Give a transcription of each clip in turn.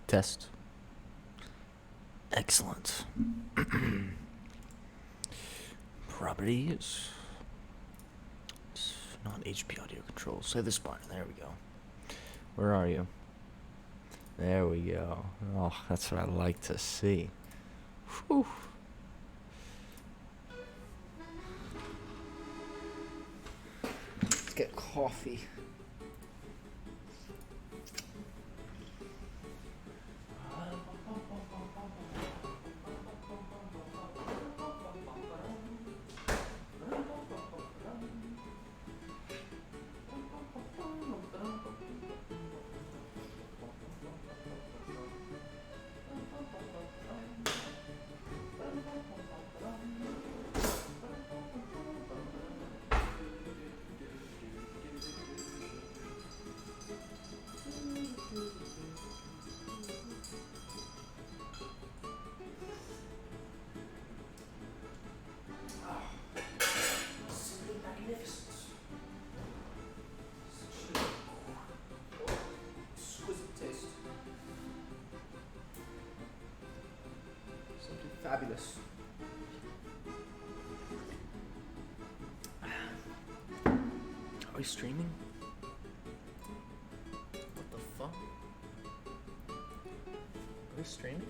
Test. Excellent. Properties. Not HP audio controls. Say the spine. There we go. Where are you? There we go. Oh, that's what I like to see. Whew. Let's get coffee. Fabulous. Are we streaming? What the fuck? Are we streaming?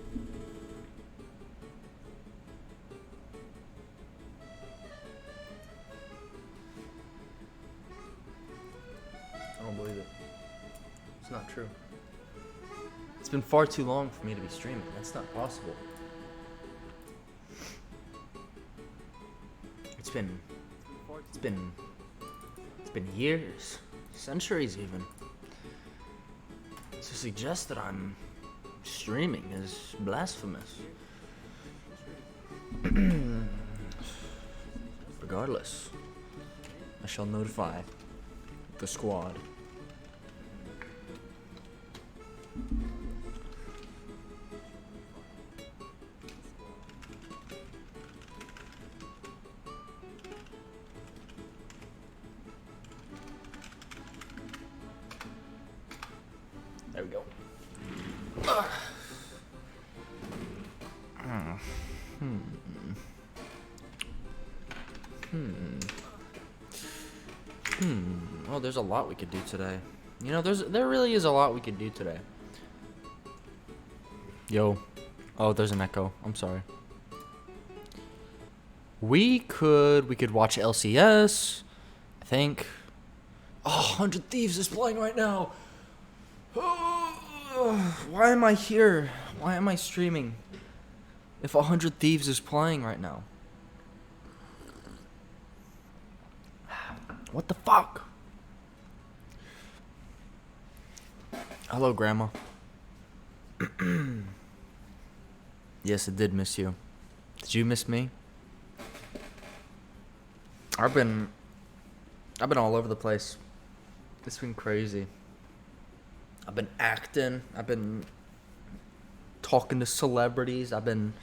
I don't believe it. It's not true. It's been far too long for me to be streaming. That's not possible. It's been years, centuries even. To suggest that I'm streaming is blasphemous. Regardless, I shall notify the squad. There we go. Well, there's a lot we could do today. You know, there really is a lot we could do today. Yo. Oh, there's an echo. I'm sorry. We could watch LCS, I think. Oh, 100 Thieves is playing right now. Why am I here? Why am I streaming if 100 Thieves is playing right now? What the fuck? Hello, Grandma. Yes, I did miss you. Did you miss me? I've been all over the place. It's been crazy. I've been acting. I've been talking to celebrities. I've been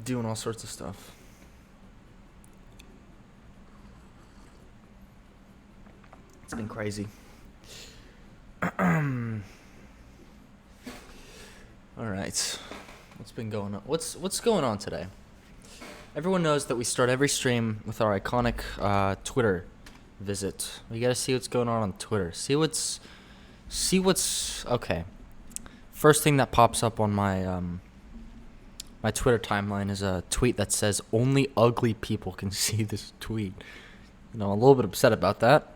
doing all sorts of stuff. It's been crazy. All right. What's been going on? What's going on today? Everyone knows that we start every stream with our iconic Twitter visit. We gotta see what's going on Twitter. See what's okay. First thing that pops up on my my Twitter timeline is a tweet that says only ugly people can see this tweet. You know, I'm a little bit upset about that.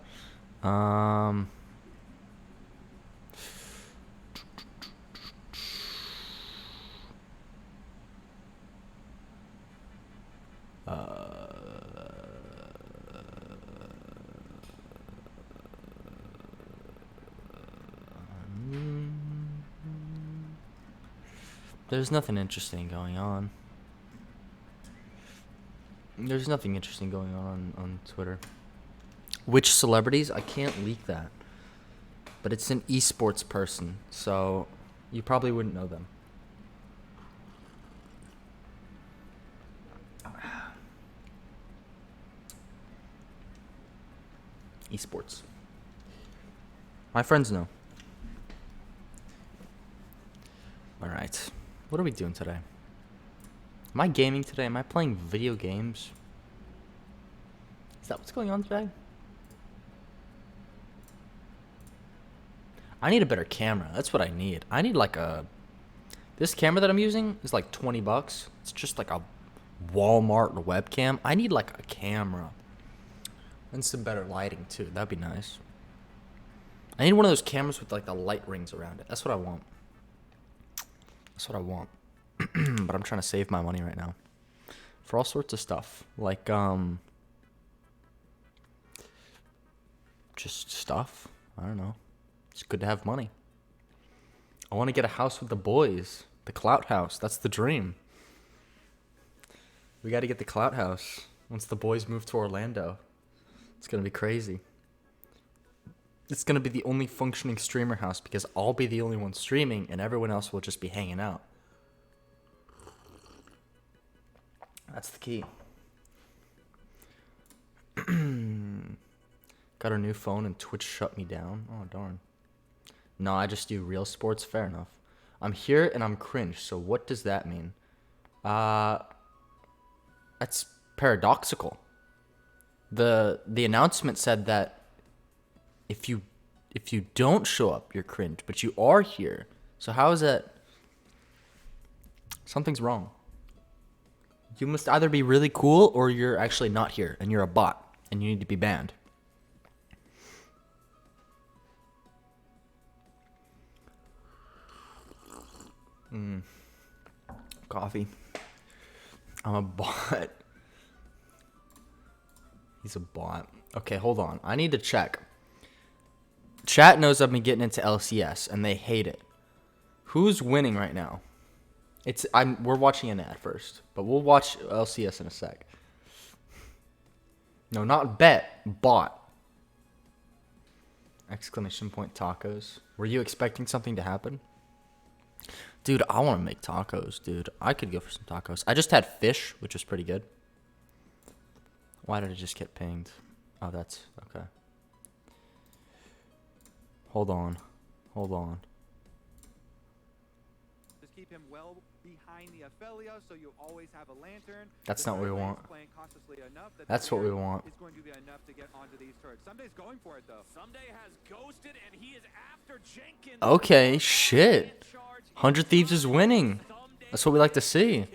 There's nothing interesting going on. There's nothing interesting going on Twitter. Which celebrities? I can't leak that. But it's an esports person, so you probably wouldn't know them. Esports. My friends know. Alright. What are we doing today? Am I gaming today? Am I playing video games? Is that what's going on today? I need a better camera. That's what I need. I need like a... This camera that I'm using is like $20. It's just like a Walmart webcam. I need like a camera. And some better lighting too. That'd be nice. I need one of those cameras with like the light rings around it. That's what I want. That's what I want. But I'm trying to save my money right now. For all sorts of stuff. Like, just stuff. I don't know. It's good to have money. I want to get a house with the boys. The Clout House. That's the dream. We got to get the Clout House once the boys move to Orlando. It's going to be crazy. It's going to be the only functioning streamer house because I'll be the only one streaming and everyone else will just be hanging out. That's the key. Got a new phone and Twitch shut me down. Oh, darn. No, I just do real sports. Fair enough. I'm here and I'm cringe. So what does that mean? That's paradoxical. The announcement said that if you don't show up, you're cringe, but you are here. So how is that? Something's wrong. You must either be really cool or you're actually not here and you're a bot and you need to be banned. Coffee. I'm a bot. He's a bot. Okay, hold on. I need to check. Chat knows I've been getting into LCS and they hate it. Who's winning right now? We're watching an ad first, but we'll watch LCS in a sec. No, not bet, bot. Exclamation point tacos. Were you expecting something to happen? Dude, I want to make tacos, dude. I could go for some tacos. I just had fish, which was pretty good. Why did I just get pinged? Oh, that's okay. Hold on. Just keep him well behind the Ophelia, so you always have a lantern. That's not what we want. That That's what we want. Is going to be enough to get onto these turrets. Sunday's going for it though. Sunday has ghosted and he is after Jenkins. Okay, shit. 100 Thieves is winning. That's what we like to see.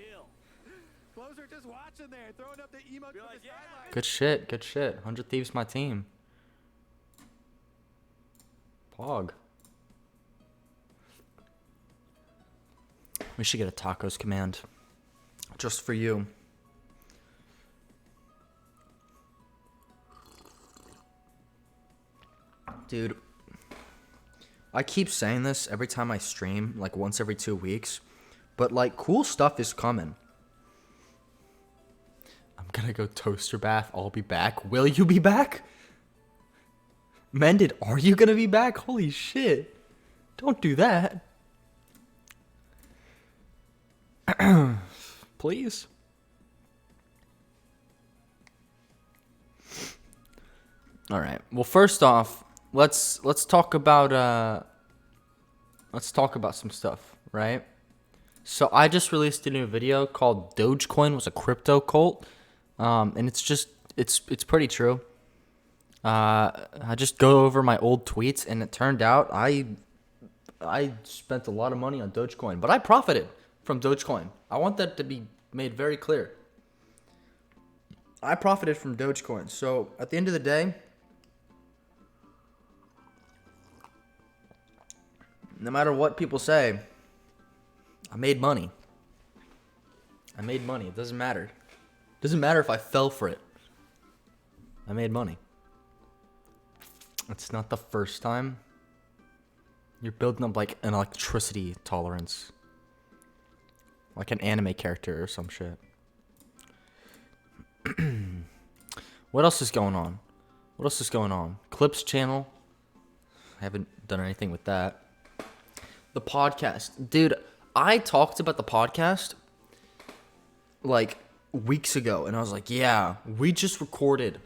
Closer just watching there, throwing up the emote to the sideline. Good shit. 100 Thieves my team. Pog. We should get a tacos command. Just for you. Dude. I keep saying this every time I stream, like once every 2 weeks. But like, cool stuff is coming. I'm gonna go toaster bath. I'll be back. Will you be back? Mended, are you gonna be back? Holy shit. Don't do that. Please. All right. Well, first off, let's talk about some stuff, right? So I just released a new video called Dogecoin was a crypto cult, and it's pretty true. I just go over my old tweets, and it turned out I spent a lot of money on Dogecoin, but I profited from Dogecoin. I want that to be made very clear. I profited from Dogecoin. So at the end of the day, no matter what people say, I made money. It doesn't matter. It doesn't matter if I fell for it. I made money. It's not the first time. You're building up like an electricity tolerance. Like an anime character or some shit. What else is going on? Clips channel. I haven't done anything with that. The podcast. Dude, I talked about the podcast like weeks ago. And I was like, yeah, we just recorded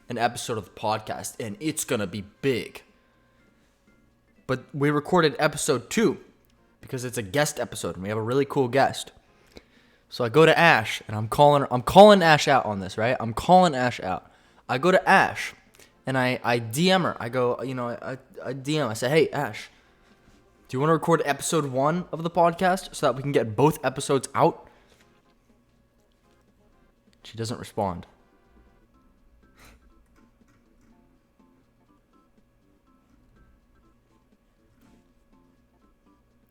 an episode of the podcast. And it's going to be big. But we recorded episode 2. because it's a guest episode and we have a really cool guest. So I go to Ash and I'm calling Ash out on this, right? I'm calling Ash out. I go to Ash and I DM her. I go, I DM. I say, hey, Ash, do you want to record episode 1 of the podcast so that we can get both episodes out? She doesn't respond.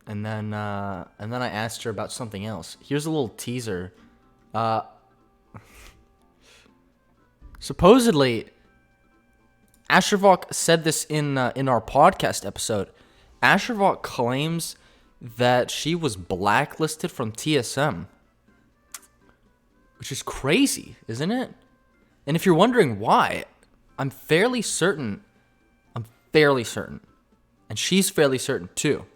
And then I asked her about something else. Here's a little teaser. Supposedly, Ashervok said this in our podcast episode. Ashervok claims that she was blacklisted from TSM, which is crazy, isn't it? And if you're wondering why, I'm fairly certain, and she's fairly certain too,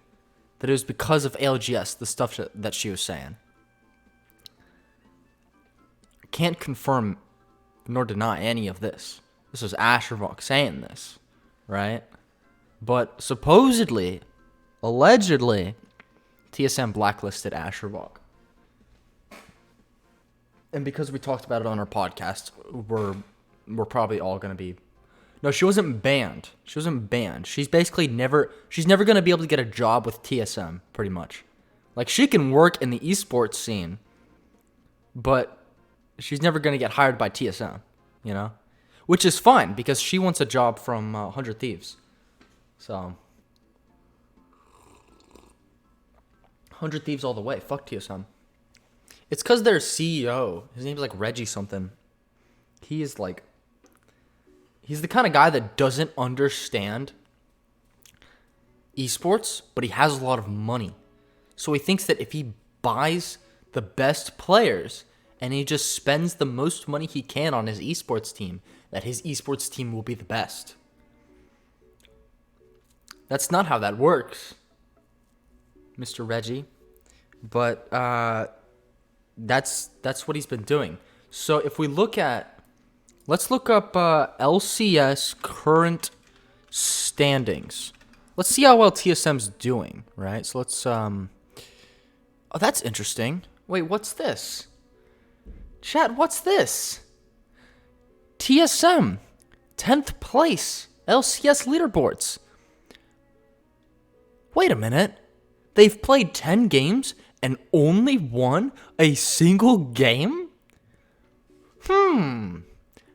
that it was because of ALGS, the stuff that she was saying. I can't confirm nor deny any of this. This was Ashervok saying this, right? But supposedly, allegedly, TSM blacklisted Ashervok. And because we talked about it on our podcast, we're probably all going to be... No, she wasn't banned. She's basically she's never going to be able to get a job with TSM, pretty much. Like, she can work in the esports scene, but she's never going to get hired by TSM, you know? Which is fine, because she wants a job from 100 Thieves. So, 100 Thieves all the way. Fuck TSM. It's because their CEO, his name's like Reggie something. He's the kind of guy that doesn't understand esports, but he has a lot of money. So he thinks that if he buys the best players and he just spends the most money he can on his esports team, that his esports team will be the best. That's not how that works, Mr. Reggie. But that's what he's been doing. So if we let's look up LCS current standings. Let's see how well TSM's doing, right? So let's oh, that's interesting. Wait, what's this? Chat, what's this? TSM 10th place LCS leaderboards. Wait a minute. They've played 10 games and only won a single game?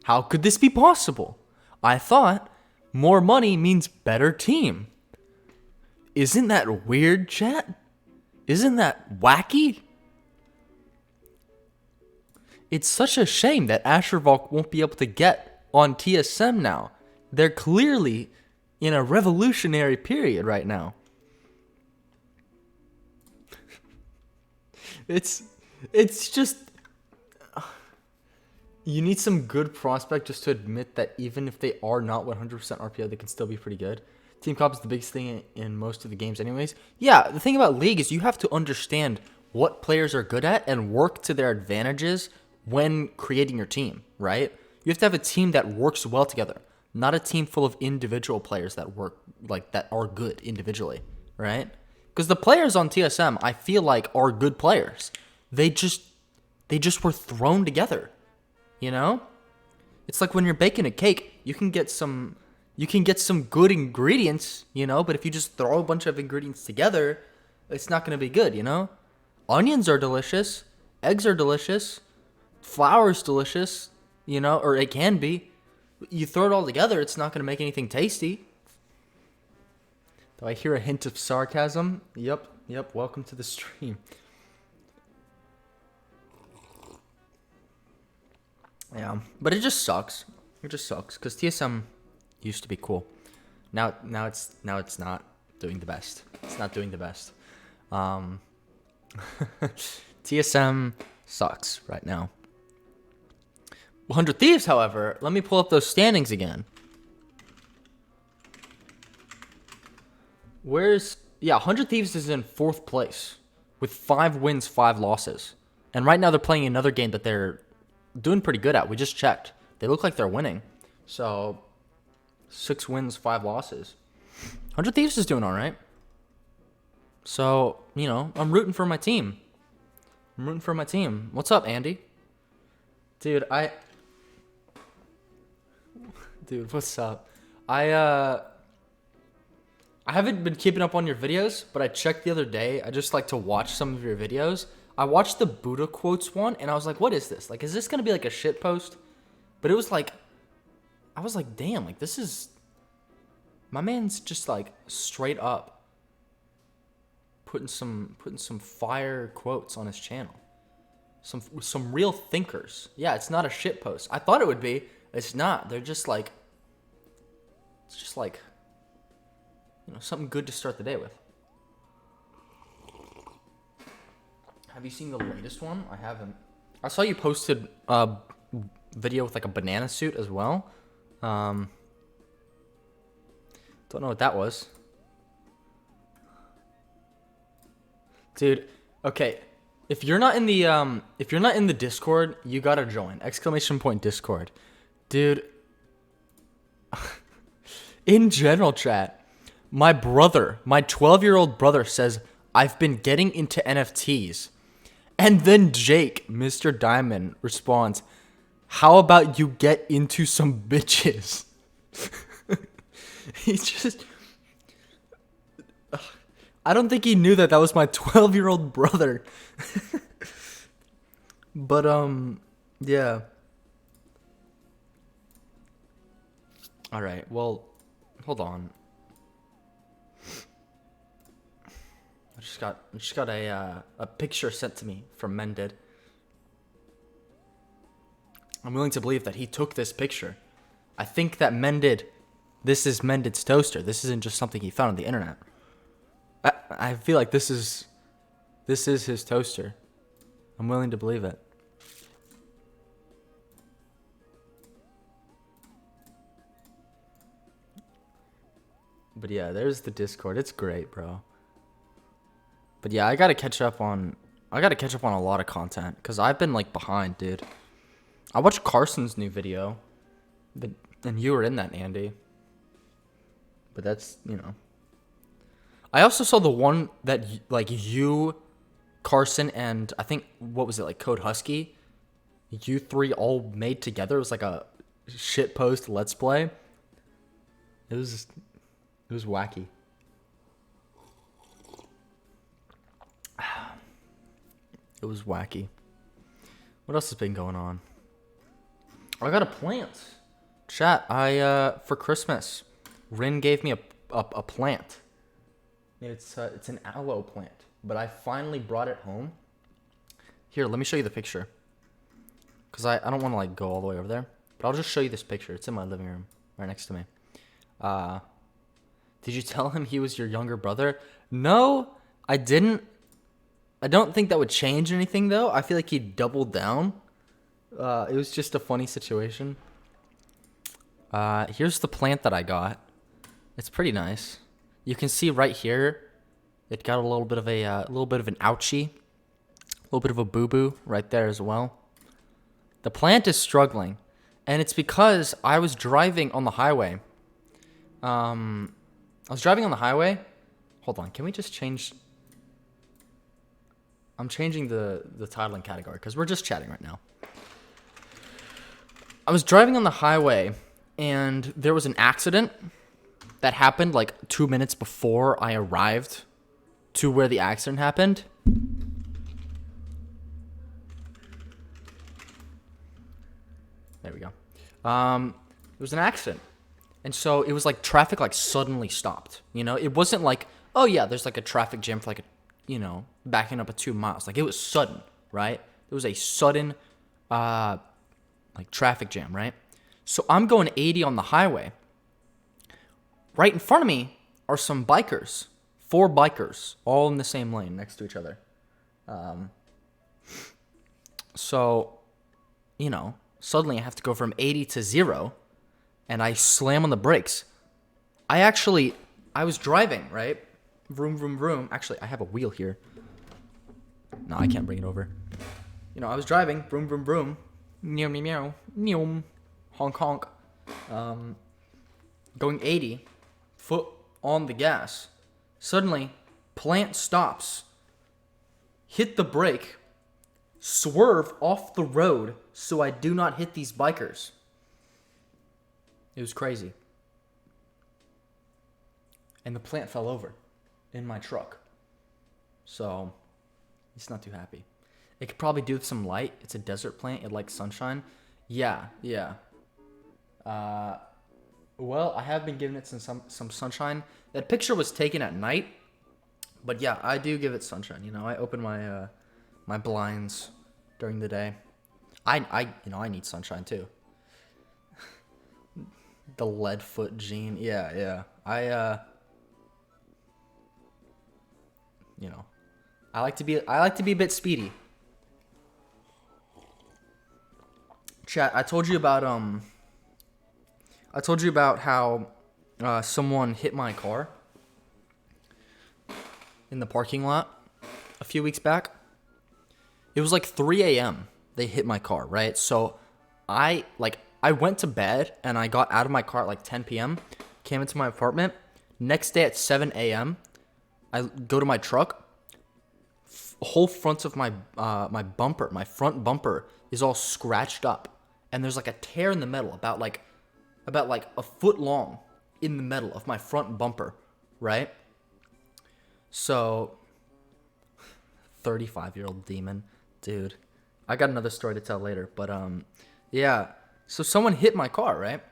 How could this be possible? I thought more money means better team. Isn't that weird, chat? Isn't that wacky? It's such a shame that Ashervok won't be able to get on TSM now. They're clearly in a revolutionary period right now. It's just... You need some good prospect just to admit that even if they are not 100% RPO, they can still be pretty good. Team comp is the biggest thing in most of the games anyways. Yeah, the thing about League is you have to understand what players are good at and work to their advantages when creating your team, right? You have to have a team that works well together, not a team full of individual players that work, like, that are good individually, right? Because the players on TSM, I feel like, are good players. They just were thrown together. You know? It's like when you're baking a cake, you can get some good ingredients, you know, but if you just throw a bunch of ingredients together, it's not going to be good, you know? Onions are delicious, eggs are delicious, flour's delicious, you know, or it can be. You throw it all together, it's not going to make anything tasty. Do I hear a hint of sarcasm? Yep, welcome to the stream. Yeah, but it just sucks. It just sucks because TSM used to be cool. Now it's not doing the best. It's not doing the best. TSM sucks right now. 100 Thieves, however, let me pull up those standings again. 100 Thieves is in 4th place with 5 wins, 5 losses. And right now they're playing another game that they're doing pretty good at. We just checked. They look like they're winning. So, 6 wins, 5 losses. 100 Thieves is doing all right. So, you know, I'm rooting for my team. What's up, Andy? Dude, Dude, what's up? I haven't been keeping up on your videos, but I checked the other day. I just like to watch some of your videos. I watched the Buddha quotes one, and I was like, what is this? Like, is this gonna be like a shit post? But it was like, I was like, damn, like this is, my man's just like straight up putting some fire quotes on his channel. Some real thinkers. Yeah, it's not a shit post. I thought it would be. It's not. They're just like, it's just like, you know, something good to start the day with. Have you seen the latest one? I haven't. I saw you posted a video with like a banana suit as well. Don't know what that was. Dude, okay. If you're not in the Discord, you gotta join. !Discord. Dude. In general chat, my 12-year-old brother says, I've been getting into NFTs. And then Jake, Mr. Diamond, responds, how about you get into some bitches? He just... I don't think he knew that was my 12-year-old brother. But, yeah. Alright, well, hold on. I just got a picture sent to me from Mended. I'm willing to believe that he took this picture. I think that this is Mended's toaster. This isn't just something he found on the internet. I feel like this is his toaster. I'm willing to believe it. But yeah, there's the Discord. It's great, bro. But yeah, I gotta catch up on a lot of content because I've been like behind, dude. I watched Carson's new video, and you were in that, Andy. But that's, you know. I also saw the one that like you, Carson, and I think what was it, like Code Husky, you three all made together. It was like a shit post let's play. It was wacky. It was wacky. What else has been going on? I got a plant. Chat, for Christmas, Rin gave me a plant. It's an aloe plant, but I finally brought it home. Here, let me show you the picture. Cause I don't want to like go all the way over there, but I'll just show you this picture. It's in my living room, right next to me. Did you tell him he was your younger brother? No, I didn't. I don't think that would change anything though. I feel like he doubled down. It was just a funny situation. Here's the plant that I got. It's pretty nice. You can see right here, it got a little bit of an ouchie, a little bit of a boo-boo right there as well. The plant is struggling, and it's because I was driving on the highway. Hold on, can we just change? I'm changing the title and category because we're just chatting right now. I was driving on the highway, and there was an accident that happened like 2 minutes before I arrived to where the accident happened. There we go. There was an accident. And so it was like traffic like suddenly stopped. You know, it wasn't like, oh yeah, there's like a traffic jam for like backing up at 2 miles. Like it was sudden, right? It was a sudden like traffic jam, right? So I'm going 80 on the highway. Right in front of me are some bikers, 4 bikers, all in the same lane next to each other. So, suddenly I have to go from 80 to 0, and I slam on the brakes. I was driving, right? Vroom, vroom, vroom. Actually, I have a wheel here. No, I can't bring it over. I was driving, vroom, vroom, vroom. Meow, meow, meow, meow, honk, honk. Going 80, foot on the gas. Suddenly, Plant stops. Hit the brake. Swerve off the road so I do not hit these bikers. It was crazy. And the plant fell over in my truck. So, he's not too happy. It could probably do with some light. It's a desert plant. It likes sunshine. Yeah. Well, I have been giving it some sunshine. That picture was taken at night. But yeah, I do give it sunshine. You know, I open my my blinds during the day. I need sunshine too. The lead foot gene. Yeah. I like to be a bit speedy. Chat, I told you about how someone hit my car in the parking lot a few weeks back. It was like 3 a.m. They hit my car, right? So I went to bed and I got out of my car at like 10 p.m. Came into my apartment. Next day at 7 a.m. I go to my truck. Whole front of my my front bumper is all scratched up, and there's like a tear in the middle about like a foot long in the middle of my front bumper, right? So 35-year-old demon, dude. I got another story to tell later, but yeah. So someone hit my car, right?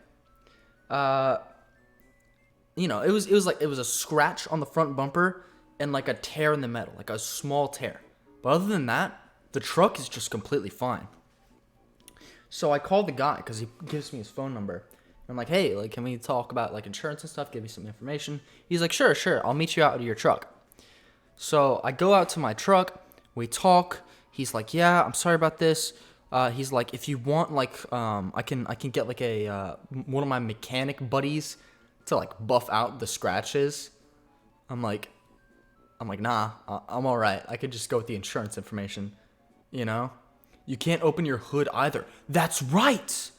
It was a scratch on the front bumper and like a tear in the metal, like a small tear. But other than that, the truck is just completely fine. So I called the guy because he gives me his phone number. I'm like, hey, like, can we talk about like insurance and stuff? Give me some information. He's like, sure. I'll meet you out to your truck. So I go out to my truck. We talk. He's like, yeah, I'm sorry about this. He's like, if you want, like, I can get like one of my mechanic buddies to like buff out the scratches. I'm like, nah, I'm all right. I could just go with the insurance information, you know? You can't open your hood either. That's right.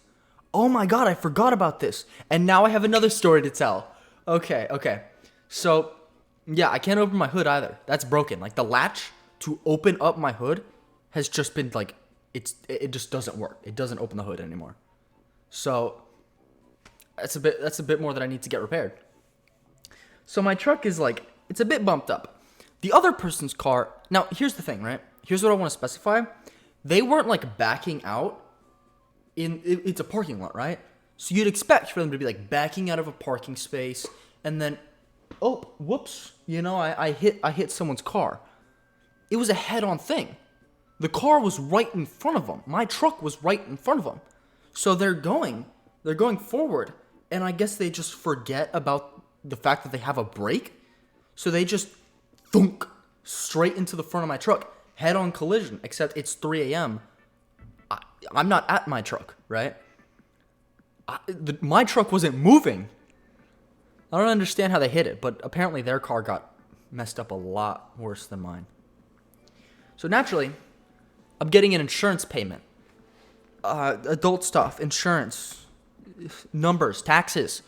Oh my God, I forgot about this. And now I have another story to tell. Okay. So, yeah, I can't open my hood either. That's broken. Like the latch to open up my hood has just been like, it just doesn't work. It doesn't open the hood anymore. So, that's a bit more that I need to get repaired. So my truck is like, it's a bit bumped up. The other person's car, now here's the thing, right? Here's what I want to specify. They weren't like backing out it's a parking lot, right? So you'd expect for them to be like backing out of a parking space and then, oh, whoops, I hit someone's car. It was a head-on thing. The car was right in front of them. My truck was right in front of them. So they're going forward, and I guess they just forget about the fact that they have a brake. So they just thunk straight into the front of my truck, head-on collision, except it's 3 a.m. I'm not at my truck, right? My truck wasn't moving. I don't understand how they hit it, but apparently their car got messed up a lot worse than mine. So naturally, I'm getting an insurance payment. Adult stuff, insurance, numbers, taxes.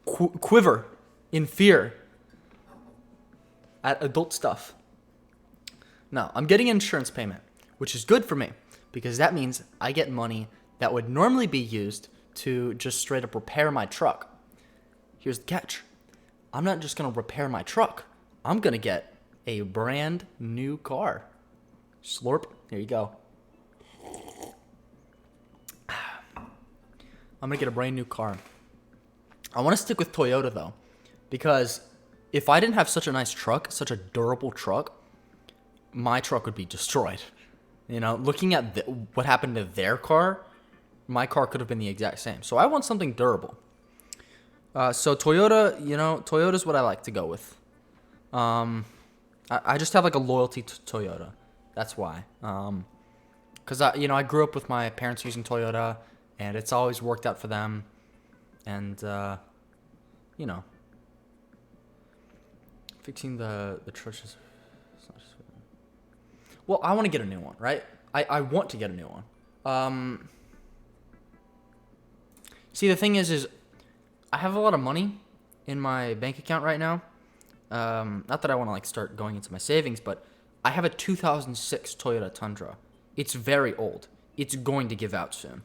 Quiver in fear at adult stuff. Now, I'm getting an insurance payment, which is good for me because that means I get money that would normally be used to just straight up repair my truck. Here's the catch. I'm not just going to repair my truck. I'm going to get a brand new car. Slurp. Here you go. I'm going to get a brand new car. I want to stick with Toyota, though, because if I didn't have such a nice truck, such a durable truck, my truck would be destroyed. Looking at what happened to their car, my car could have been the exact same. So I want something durable. So Toyota, Toyota's what I like to go with. I just have like a loyalty to Toyota. That's why. Because I grew up with my parents using Toyota, and it's always worked out for them. And fixing the churches. Well, I want to get a new one, right? I want to get a new one. See, the thing is I have a lot of money in my bank account right now. Not that I want to like start going into my savings, but I have a 2006 Toyota Tundra. It's very old. It's going to give out soon.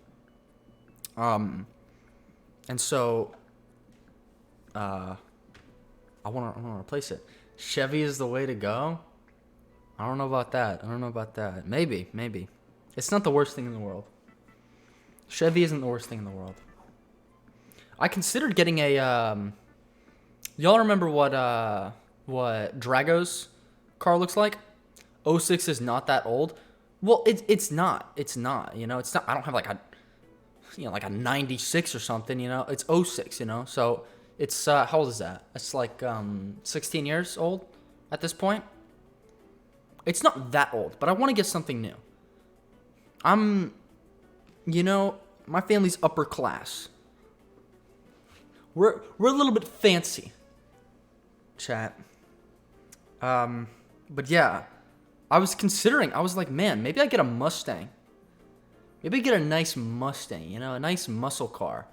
And so, I want to replace it. Chevy is the way to go. I don't know about that. Maybe. It's not the worst thing in the world. Chevy isn't the worst thing in the world. I considered getting a, y'all remember what Drago's car looks like? 06 is not that old. Well, it's not, you know, it's not, I don't have like a 96 or something, you know, it's 06, you know, so it's, how old is that? It's like, 16 years old at this point. It's not that old, but I want to get something new. You know, my family's upper class. We're a little bit fancy, chat. But yeah, I was like, man, maybe I get a Mustang. Maybe I get a nice Mustang, you know, a nice muscle car.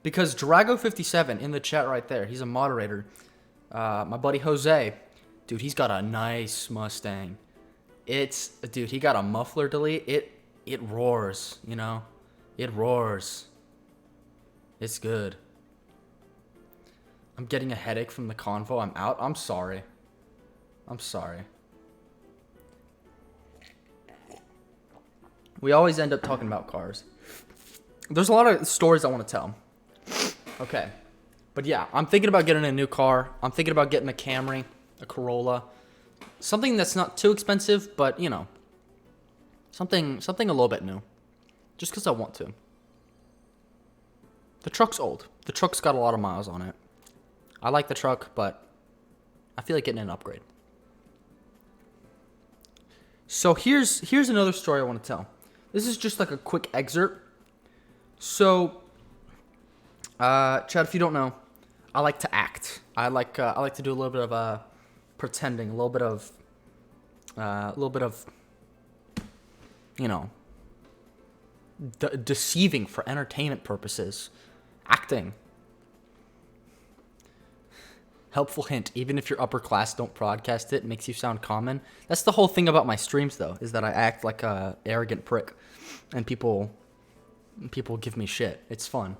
Because Drago57 in the chat right there, he's a moderator. My buddy Jose, dude, he's got a nice Mustang. Dude, he got a muffler delete. It roars, you know. It roars. It's good. I'm getting a headache from the convo. I'm out. I'm sorry. We always end up talking about cars. There's a lot of stories I want to tell. Okay. But yeah, I'm thinking about getting a new car. I'm thinking about getting a Camry, a Corolla. Something that's not too expensive, but, you know, something a little bit new. Just because I want to. The truck's old. The truck's got a lot of miles on it. I like the truck, but I feel like getting an upgrade. So here's another story I want to tell. This is just like a quick excerpt. So, Chad, if you don't know, I like to act. I like to do a little bit of pretending, a little bit of, you know, deceiving for entertainment purposes, acting. Helpful hint, even if you're upper class, don't broadcast it. It makes you sound common. That's the whole thing about my streams, though, is that I act like a arrogant prick. And people give me shit. It's fun.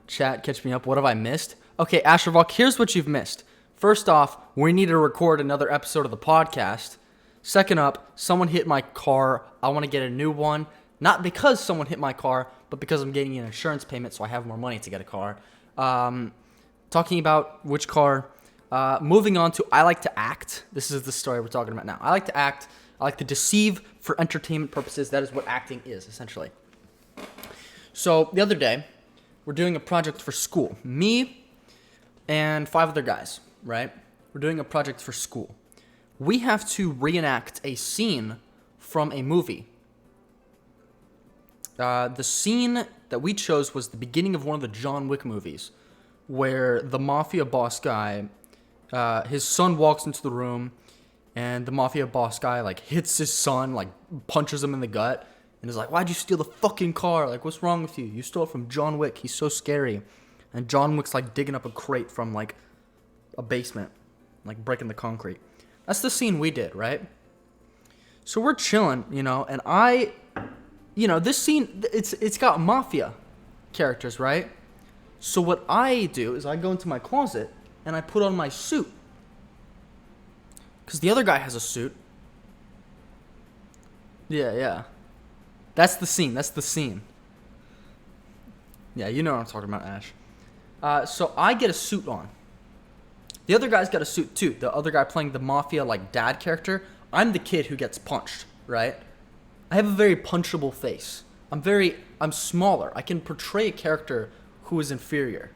Chat, catch me up. What have I missed? Okay, Ashervok, here's what you've missed. First off, we need to record another episode of the podcast. Second up, someone hit my car. I want to get a new one. Not because someone hit my car, but because I'm getting an insurance payment, so I have more money to get a car. Talking about which car. Moving on to I like to act. This is the story we're talking about now. I like to act. I like to deceive for entertainment purposes. That is what acting is, essentially. So the other day, we're doing a project for school. Me and 5 other guys, right? We're doing a project for school. We have to reenact a scene from a movie. The scene that we chose was the beginning of one of the John Wick movies, where the mafia boss guy, his son walks into the room, and the mafia boss guy, like, hits his son, like, punches him in the gut, and is like, why'd you steal the fucking car? Like, what's wrong with you? You stole it from John Wick. He's so scary. And John Wick's, like, digging up a crate from, like, a basement, like, breaking the concrete. That's the scene we did, right? So we're chilling, you know, and this scene, it's got mafia characters, right? So what I do is I go into my closet and I put on my suit. Because the other guy has a suit. Yeah. That's the scene. Yeah, you know what I'm talking about, Ash. So I get a suit on. The other guy's got a suit too. The other guy playing the mafia, like, dad character. I'm the kid who gets punched, right? I have a very punchable face. I'm smaller. I can portray a character who is inferior.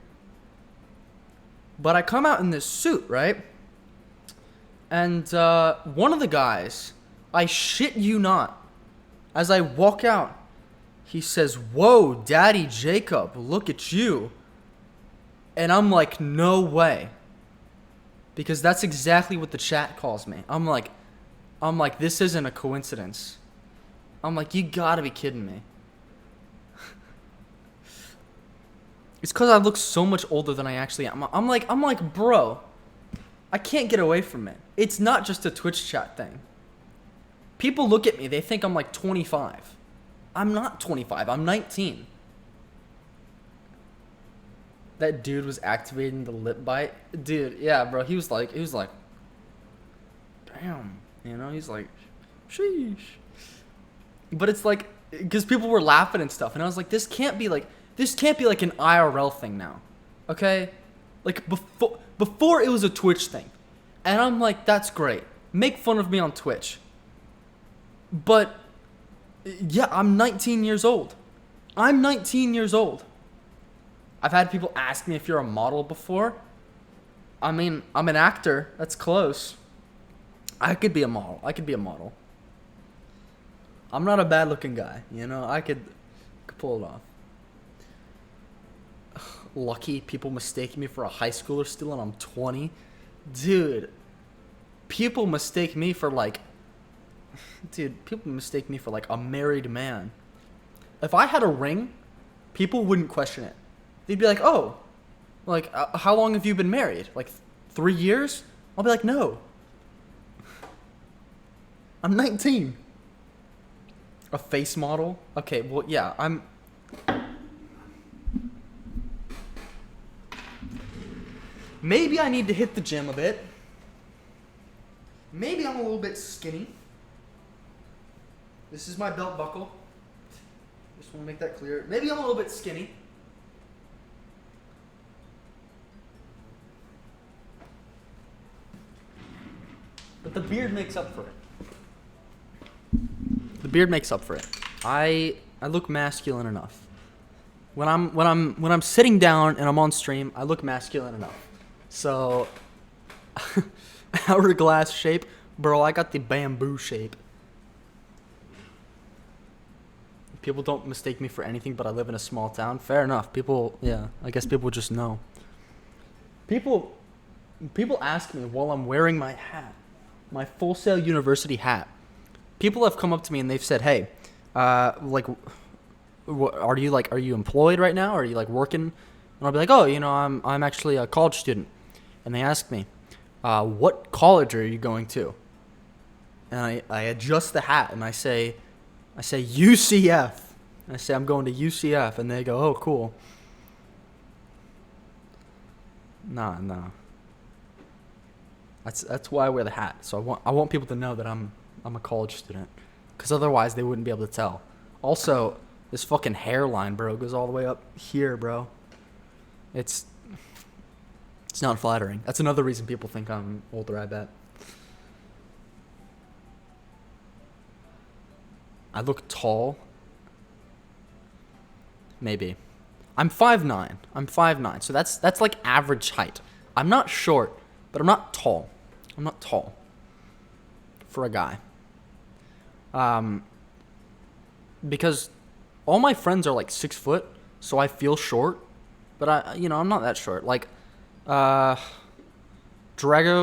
But I come out in this suit, right? And one of the guys, I shit you not, as I walk out, he says, "Whoa, Daddy Jacob, look at you." And I'm like, no way. Because that's exactly what the chat calls me. I'm like, this isn't a coincidence. I'm like, you gotta be kidding me. It's because I look so much older than I actually am. I'm like, bro, I can't get away from it. It's not just a Twitch chat thing. People look at me, they think I'm like 25. I'm not 25, I'm 19. That dude was activating the lip bite. Dude, yeah, bro, he was like, damn, you know, he's like, sheesh. But it's like, because people were laughing and stuff, and I was like, this can't be like an IRL thing now, okay? Like, before it was a Twitch thing. And I'm like, that's great. Make fun of me on Twitch. But, yeah, I'm 19 years old. I'm 19 years old. I've had people ask me if you're a model before. I mean, I'm an actor. That's close. I could be a model. I'm not a bad-looking guy. You know, I could pull it off. Lucky people mistake me for a high schooler still, and I'm 20. Dude, people mistake me for like a married man. If I had a ring, people wouldn't question it. They'd be like, oh, like, how long have you been married? Like 3 years? I'll be like, no. I'm 19. A face model? Okay, well, yeah, Maybe I need to hit the gym a bit. Maybe I'm a little bit skinny. This is my belt buckle. Just want to make that clear. Maybe I'm a little bit skinny. But the beard makes up for it. The beard makes up for it. I look masculine enough. When I'm sitting down and I'm on stream, I look masculine enough. So, hourglass shape, bro. I got the bamboo shape. People don't mistake me for anything, but I live in a small town. Fair enough. People, yeah, I guess people just know. People ask me while I'm wearing my hat, my Full Sail University hat. People have come up to me and they've said, "Hey, like, are you employed right now? Or are you like working?" And I'll be like, "Oh, you know, I'm actually a college student." And they ask me, "What college are you going to?" And I adjust the hat and I say UCF. I say I'm going to UCF, and they go, "Oh, cool." Nah. That's why I wear the hat. So I want people to know that I'm a college student, because otherwise they wouldn't be able to tell. Also, this fucking hairline, bro, goes all the way up here, bro. It's not flattering. That's another reason people think I'm older, I bet. I look tall. Maybe. I'm 5'9". So that's like average height. I'm not short, but I'm not tall. I'm not tall for a guy. Because all my friends are like 6 foot, so I feel short, but I'm not that short. Like, Drago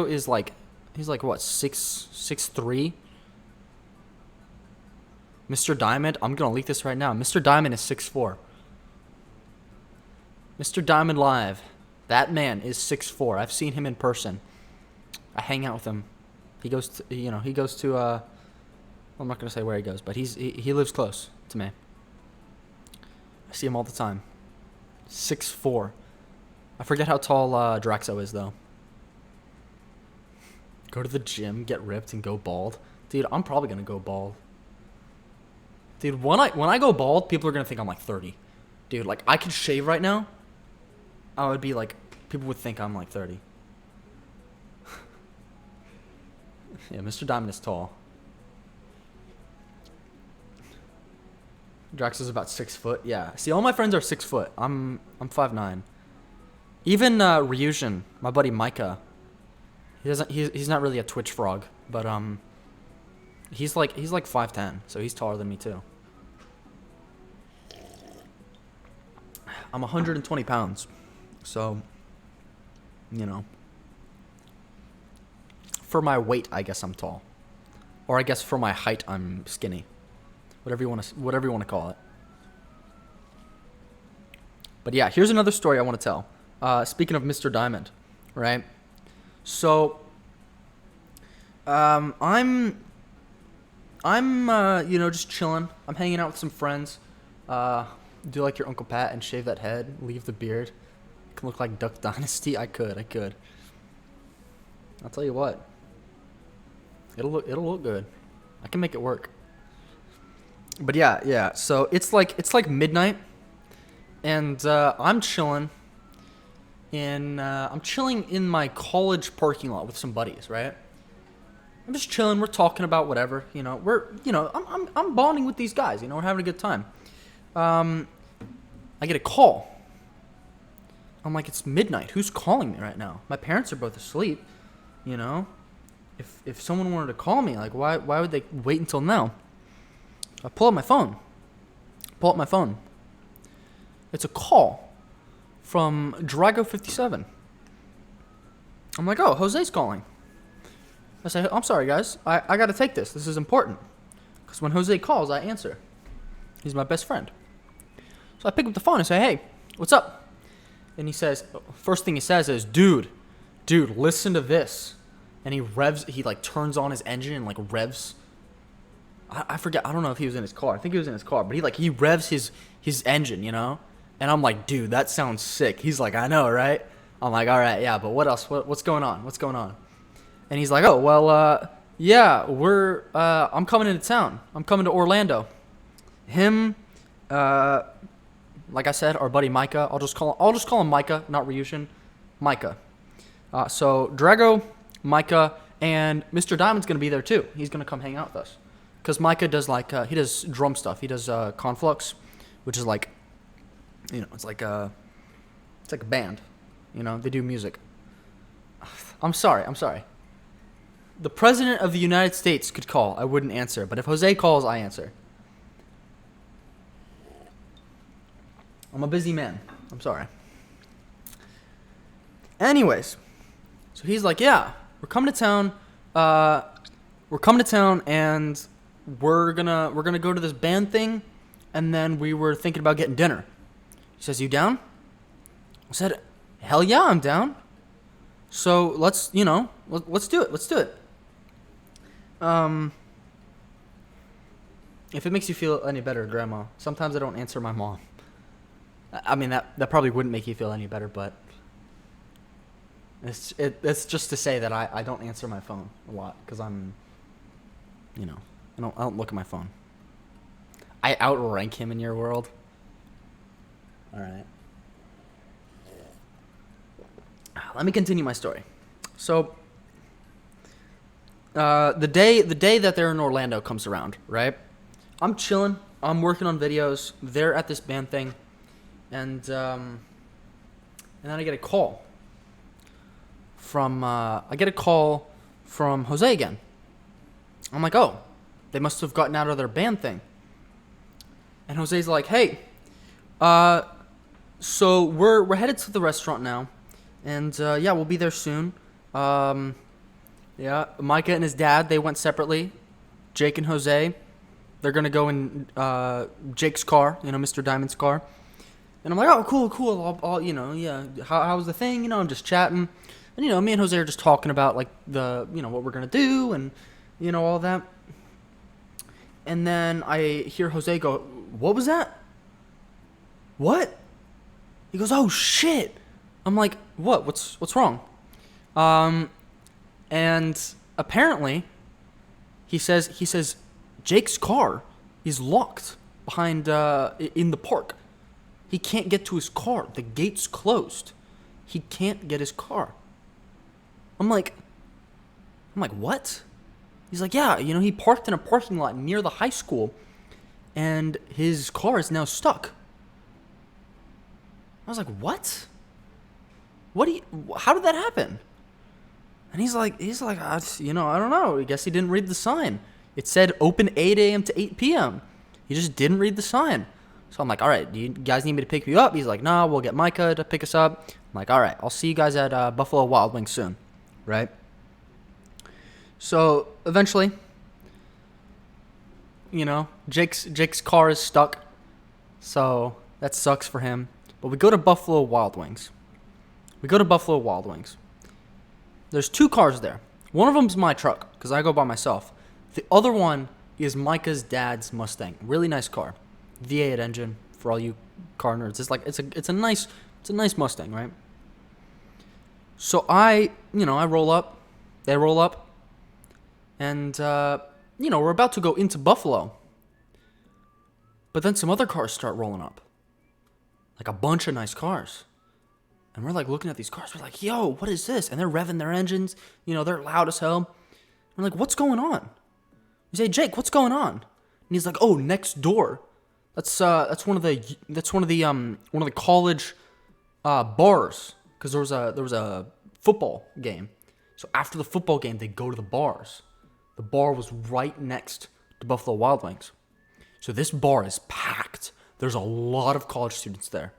is like, he's like what, 6'3". Mr. Diamond, I'm gonna leak this right now. Mr. Diamond is 6'4". Mr. Diamond Live, that man is 6'4". I've seen him in person. I hang out with him. He goes to, I'm not gonna say where he goes, but he lives close to me. I see him all the time. 6'4". I forget how tall Draxo is though. Go to the gym, get ripped, and go bald. Dude, I'm probably gonna go bald. Dude, when I go bald, people are gonna think I'm like 30. Dude, like, I could shave right now. I would be like, people would think I'm like 30. Yeah, Mr. Diamond is tall. Drax is about 6 foot. Yeah. See, all my friends are 6 foot. I'm 5'9". Even Ryujin, my buddy Micah. He's not really a Twitch frog, but he's like 5'10", so he's taller than me too. I'm 120 pounds, so, for my weight, I guess I'm tall, or I guess for my height, I'm skinny. Whatever you want to call it. But yeah, here's another story I want to tell. Speaking of Mr. Diamond, right? So I'm just chilling. I'm hanging out with some friends. Do like your Uncle Pat and shave that head, leave the beard. Can look like Duck Dynasty. I could. I'll tell you what. It'll look good. I can make it work. But yeah. So it's like midnight, and I'm chilling in my college parking lot with some buddies, right? I'm just chilling. We're talking about whatever, I'm bonding with these guys. We're having a good time. I get a call. I'm like, it's midnight. Who's calling me right now? My parents are both asleep. If someone wanted to call me, like, why would they wait until now? I pull up my phone. It's a call from Drago57. I'm like, oh, Jose's calling. I say, I'm sorry, guys. I got to take this. This is important. Because when Jose calls, I answer. He's my best friend. So I pick up the phone and say, hey, what's up? And he says, first thing he says is, dude, listen to this. And he like turns on his engine and like revs. I forget. I don't know if he was in his car. I think he was in his car. But he revs his engine, And I'm like, dude, that sounds sick. He's like, I know, right? I'm like, all right, yeah, but what else? What's going on? And he's like, oh, well, yeah, I'm coming into town. I'm coming to Orlando. Him, like I said, our buddy Micah. I'll just call him Micah, not Ryushin. Micah. So Drago, Micah, and Mr. Diamond's gonna be there too. He's gonna come hang out with us. Cause Micah does he does drum stuff. He does Conflux, which is like, it's like a band. They do music. I'm sorry. The President of the United States could call. I wouldn't answer. But if Jose calls, I answer. I'm a busy man. I'm sorry. Anyways, so he's like, yeah, we're coming to town. And we're gonna go to this band thing, and then we were thinking about getting dinner. He says, you down? I said, hell yeah, I'm down. So let's do it. If it makes you feel any better, Grandma, sometimes I don't answer my mom. I mean, that probably wouldn't make you feel any better, but it's just to say that I don't answer my phone a lot because I'm, I don't look at my phone. I outrank him in your world. All right. Let me continue my story. So, the day that they're in Orlando comes around, right? I'm chilling. I'm working on videos. They're at this band thing, and then I get a call from Jose again. I'm like, oh, they must have gotten out of their band thing. And Jose's like, hey, so we're headed to the restaurant now, and yeah, we'll be there soon. Yeah, Micah and his dad, they went separately. Jake and Jose, they're gonna go in Jake's car, Mr. Diamond's car. And I'm like, oh, cool. I'll yeah. How was the thing? I'm just chatting, and me and Jose are just talking about like the, what we're gonna do and all that. And then I hear Jose go, what was that? What? He goes, oh shit. I'm like, what? What's wrong? And apparently, he says, Jake's car is locked behind in the park. He can't get to his car. The gate's closed. He can't get his car. I'm like, what? He's like, yeah, he parked in a parking lot near the high school, and his car is now stuck. I was like, what? How did that happen? And he's like, I don't know. I guess he didn't read the sign. It said open 8 a.m. to 8 p.m. He just didn't read the sign. So I'm like, all right, do you guys need me to pick you up? He's like, no, we'll get Micah to pick us up. I'm like, all right, I'll see you guys at Buffalo Wild Wings soon, right? So eventually, Jake's car is stuck. So that sucks for him. But we go to Buffalo Wild Wings. There's 2 cars there. One of them's my truck because I go by myself. The other one is Micah's dad's Mustang. Really nice car, V8 engine for all you car nerds. It's a nice Mustang, right? So I roll up, they roll up, and we're about to go into Buffalo. But then some other cars start rolling up. Like a bunch of nice cars. And we're like looking at these cars. We're like, yo, what is this? And they're revving their engines. They're loud as hell. We're like, what's going on? We say, Jake, what's going on? And he's like, oh, next door. That's one of the college bars. Because there was a football game. So after the football game, they go to the bars. The bar was right next to Buffalo Wild Wings. So this bar is packed. There's a lot of college students there.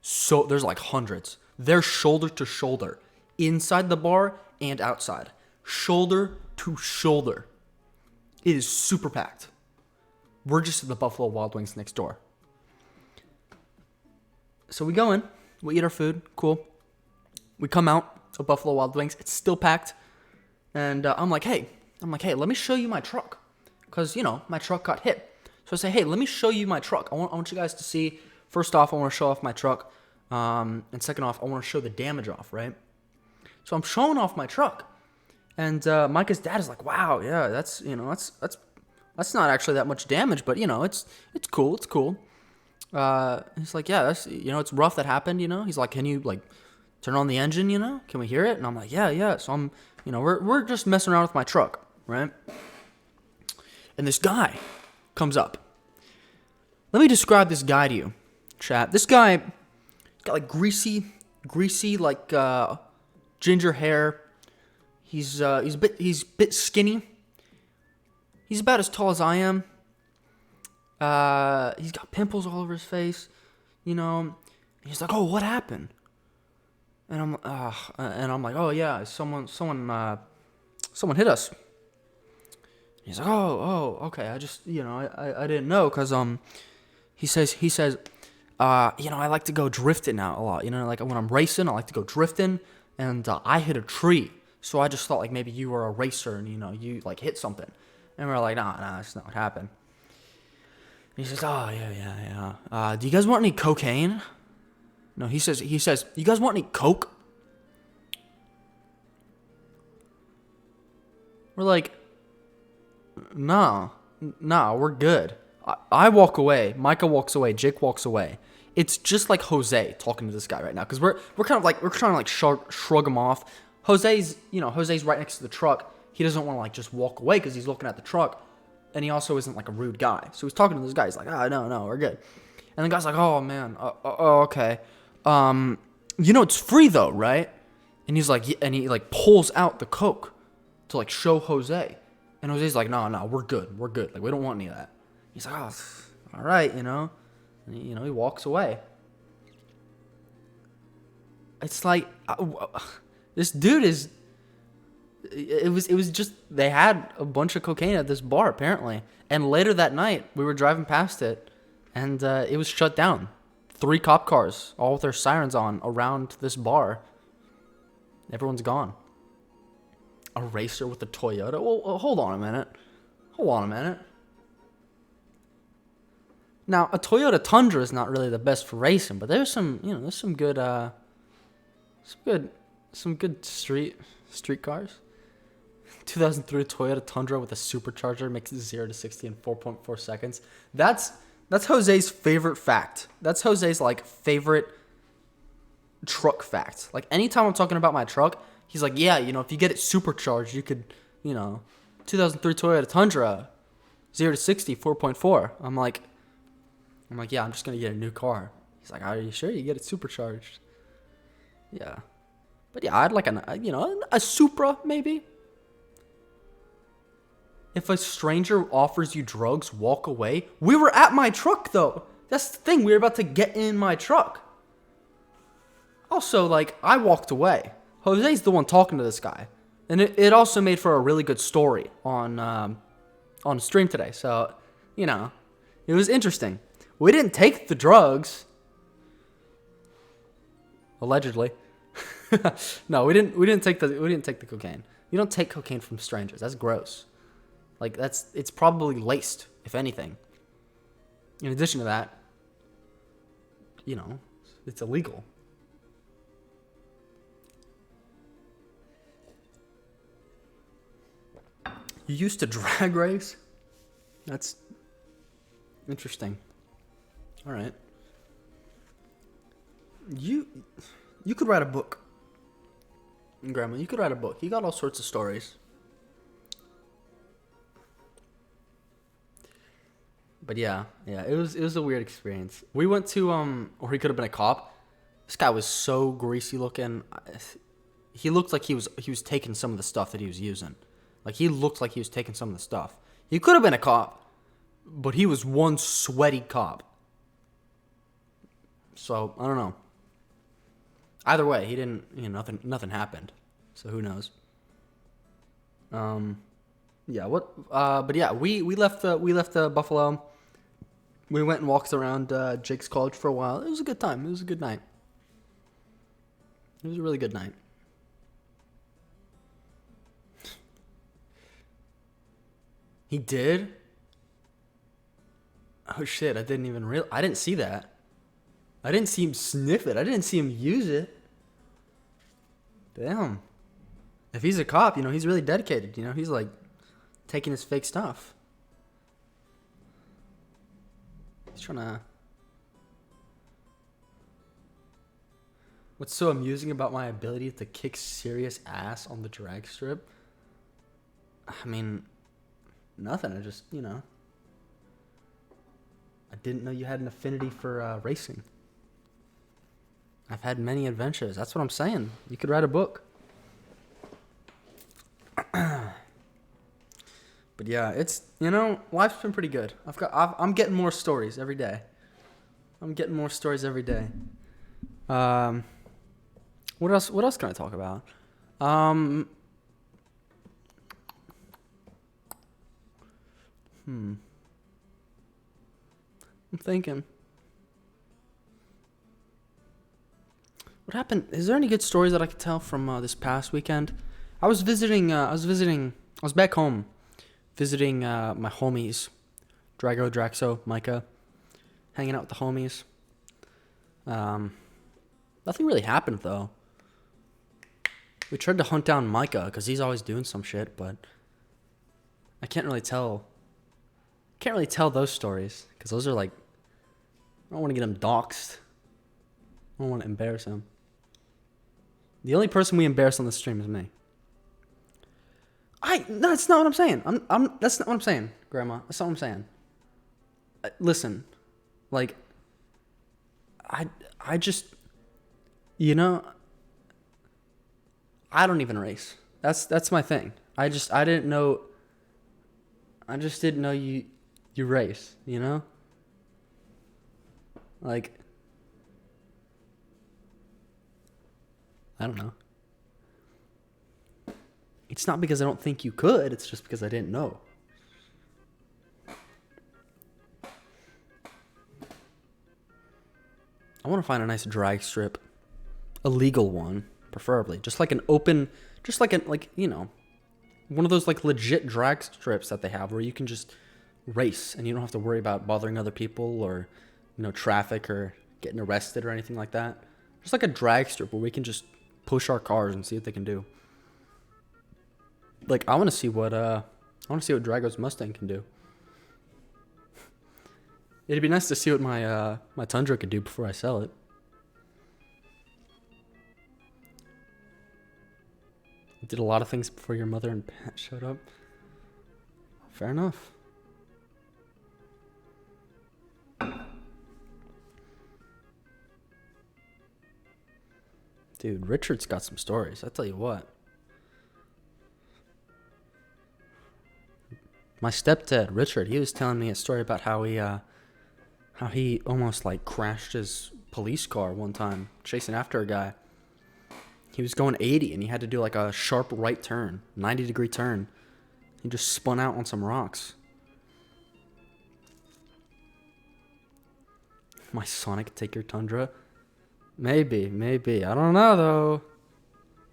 So there's like hundreds. They're shoulder to shoulder. Inside the bar and outside. Shoulder to shoulder. It is super packed. We're just at the Buffalo Wild Wings next door. So we go in. We eat our food. Cool. We come out of Buffalo Wild Wings. It's still packed. And I'm like, hey, let me show you my truck. Because, my truck got hit. So I say, hey, let me show you my truck. I want you guys to see. First off, I want to show off my truck. And second off, I want to show the damage off, right? So I'm showing off my truck. And Micah's dad is like, wow, yeah, that's not actually that much damage, but, it's cool. It's cool. He's like, yeah, that's, it's rough that happened, He's like, can you, turn on the engine, Can we hear it? And I'm like, yeah. So I'm, we're just messing around with my truck, right? And this guy comes up. Let me describe this guy to you, chat. This guy, he's got like greasy, ginger hair. He's a bit skinny. He's about as tall as I am. He's got pimples all over his face, And he's like, "Oh, what happened?" And I'm like, "Oh yeah, someone hit us." He's like, oh, okay. I just, I didn't know because he says, I like to go drifting out a lot. Like when I'm racing, I like to go drifting, and I hit a tree. So I just thought like maybe you were a racer and you like hit something. And we're like, nah, that's not what happened. And he says, oh yeah. Do you guys want any cocaine? No, he says, you guys want any coke? We're like, nah, we're good. I walk away. Micah walks away. Jake walks away. It's just like Jose talking to this guy right now because we're kind of like we're trying to like shrug him off. Jose's right next to the truck. He doesn't want to like just walk away because he's looking at the truck, and he also isn't like a rude guy. So he's talking to this guy. He's like, no, we're good. And the guy's like, oh man, okay. It's free though, right? And he's like, and he like pulls out the coke to like show Jose. And Jose's like, no, we're good. Like, we don't want any of that. He's like, oh, all right, And, he walks away. It's like, this dude is, it was just, they had a bunch of cocaine at this bar, apparently. And later that night, we were driving past it, and it was shut down. 3 cop cars, all with their sirens on, around this bar. Everyone's gone. A racer with a Toyota? Well, hold on a minute. Now, a Toyota Tundra is not really the best for racing, but there's some good street cars. 2003 Toyota Tundra with a supercharger makes it 0 to 60 in 4.4 seconds. That's Jose's favorite fact. That's Jose's favorite truck fact. Like anytime I'm talking about my truck, he's like, yeah, if you get it supercharged, you could, 2003 Toyota Tundra, 0 to 60, 4.4. I'm like, yeah, I'm just going to get a new car. He's like, are you sure you get it supercharged? Yeah. But yeah, I'd like a Supra, maybe. If a stranger offers you drugs, walk away. We were at my truck, though. That's the thing. We were about to get in my truck. Also, I walked away. Jose's the one talking to this guy. And it also made for a really good story on stream today. So, it was interesting. We didn't take the drugs. Allegedly. No, we didn't take the cocaine. You don't take cocaine from strangers. That's gross. Like, it's probably laced, if anything. In addition to that, you know, it's illegal. You used to drag race? That's interesting. All right. You could write a book. Grandma, you could write a book. You got all sorts of stories. But yeah, it was a weird experience. We went to or he could have been a cop. This guy was so greasy looking. He looked like he was taking some of the stuff that he was using. Like, he looked like he was taking some of the stuff. He could have been a cop, but he was one sweaty cop. So, I don't know. Either way, he didn't, nothing happened. So, who knows? Yeah, but yeah, we left Buffalo. We went and walked around Jake's college for a while. It was a good time. It was a good night. It was a really good night. He did? Oh shit, I didn't see that. I didn't see him sniff it. I didn't see him use it. Damn. If he's a cop, he's really dedicated. He's like taking his fake stuff. He's trying to... What's so amusing about my ability to kick serious ass on the drag strip? I mean, nothing. I just, I didn't know you had an affinity for racing. I've had many adventures. That's what I'm saying. You could write a book. But yeah, it's, life's been pretty good. I'm getting more stories every day. What else can I talk about? I'm thinking. What happened? Is there any good stories that I could tell from this past weekend? I was back home visiting my homies, Drago, Draxo, Micah, hanging out with the homies. Nothing really happened though. We tried to hunt down Micah because he's always doing some shit, but I can't really tell those stories because those are like, I don't want to get him doxxed. I don't want to embarrass him. The only person we embarrass on the stream is me. No, that's not what I'm saying. That's not what I'm saying, Grandma. That's not what I'm saying. Listen, like, I just, I don't even race. That's my thing. I just didn't know you race, Like, I don't know. It's not because I don't think you could, it's just because I didn't know. I want to find a nice drag strip. A legal one, preferably. Just like one of those like legit drag strips that they have where you can just race and you don't have to worry about bothering other people or, traffic or getting arrested or anything like that. Just like a drag strip where we can just push our cars and see what they can do. Like, I want to see what Drago's Mustang can do. It'd be nice to see what my Tundra could do before I sell it. You did a lot of things before your mother and Pat showed up. Fair enough. Dude, Richard's got some stories. I tell you what. My stepdad, Richard, he was telling me a story about how he almost like crashed his police car one time, chasing after a guy. He was going 80 and he had to do like a sharp right turn, 90-degree turn. He just spun out on some rocks. My Sonic could take your Tundra? Maybe. I don't know though.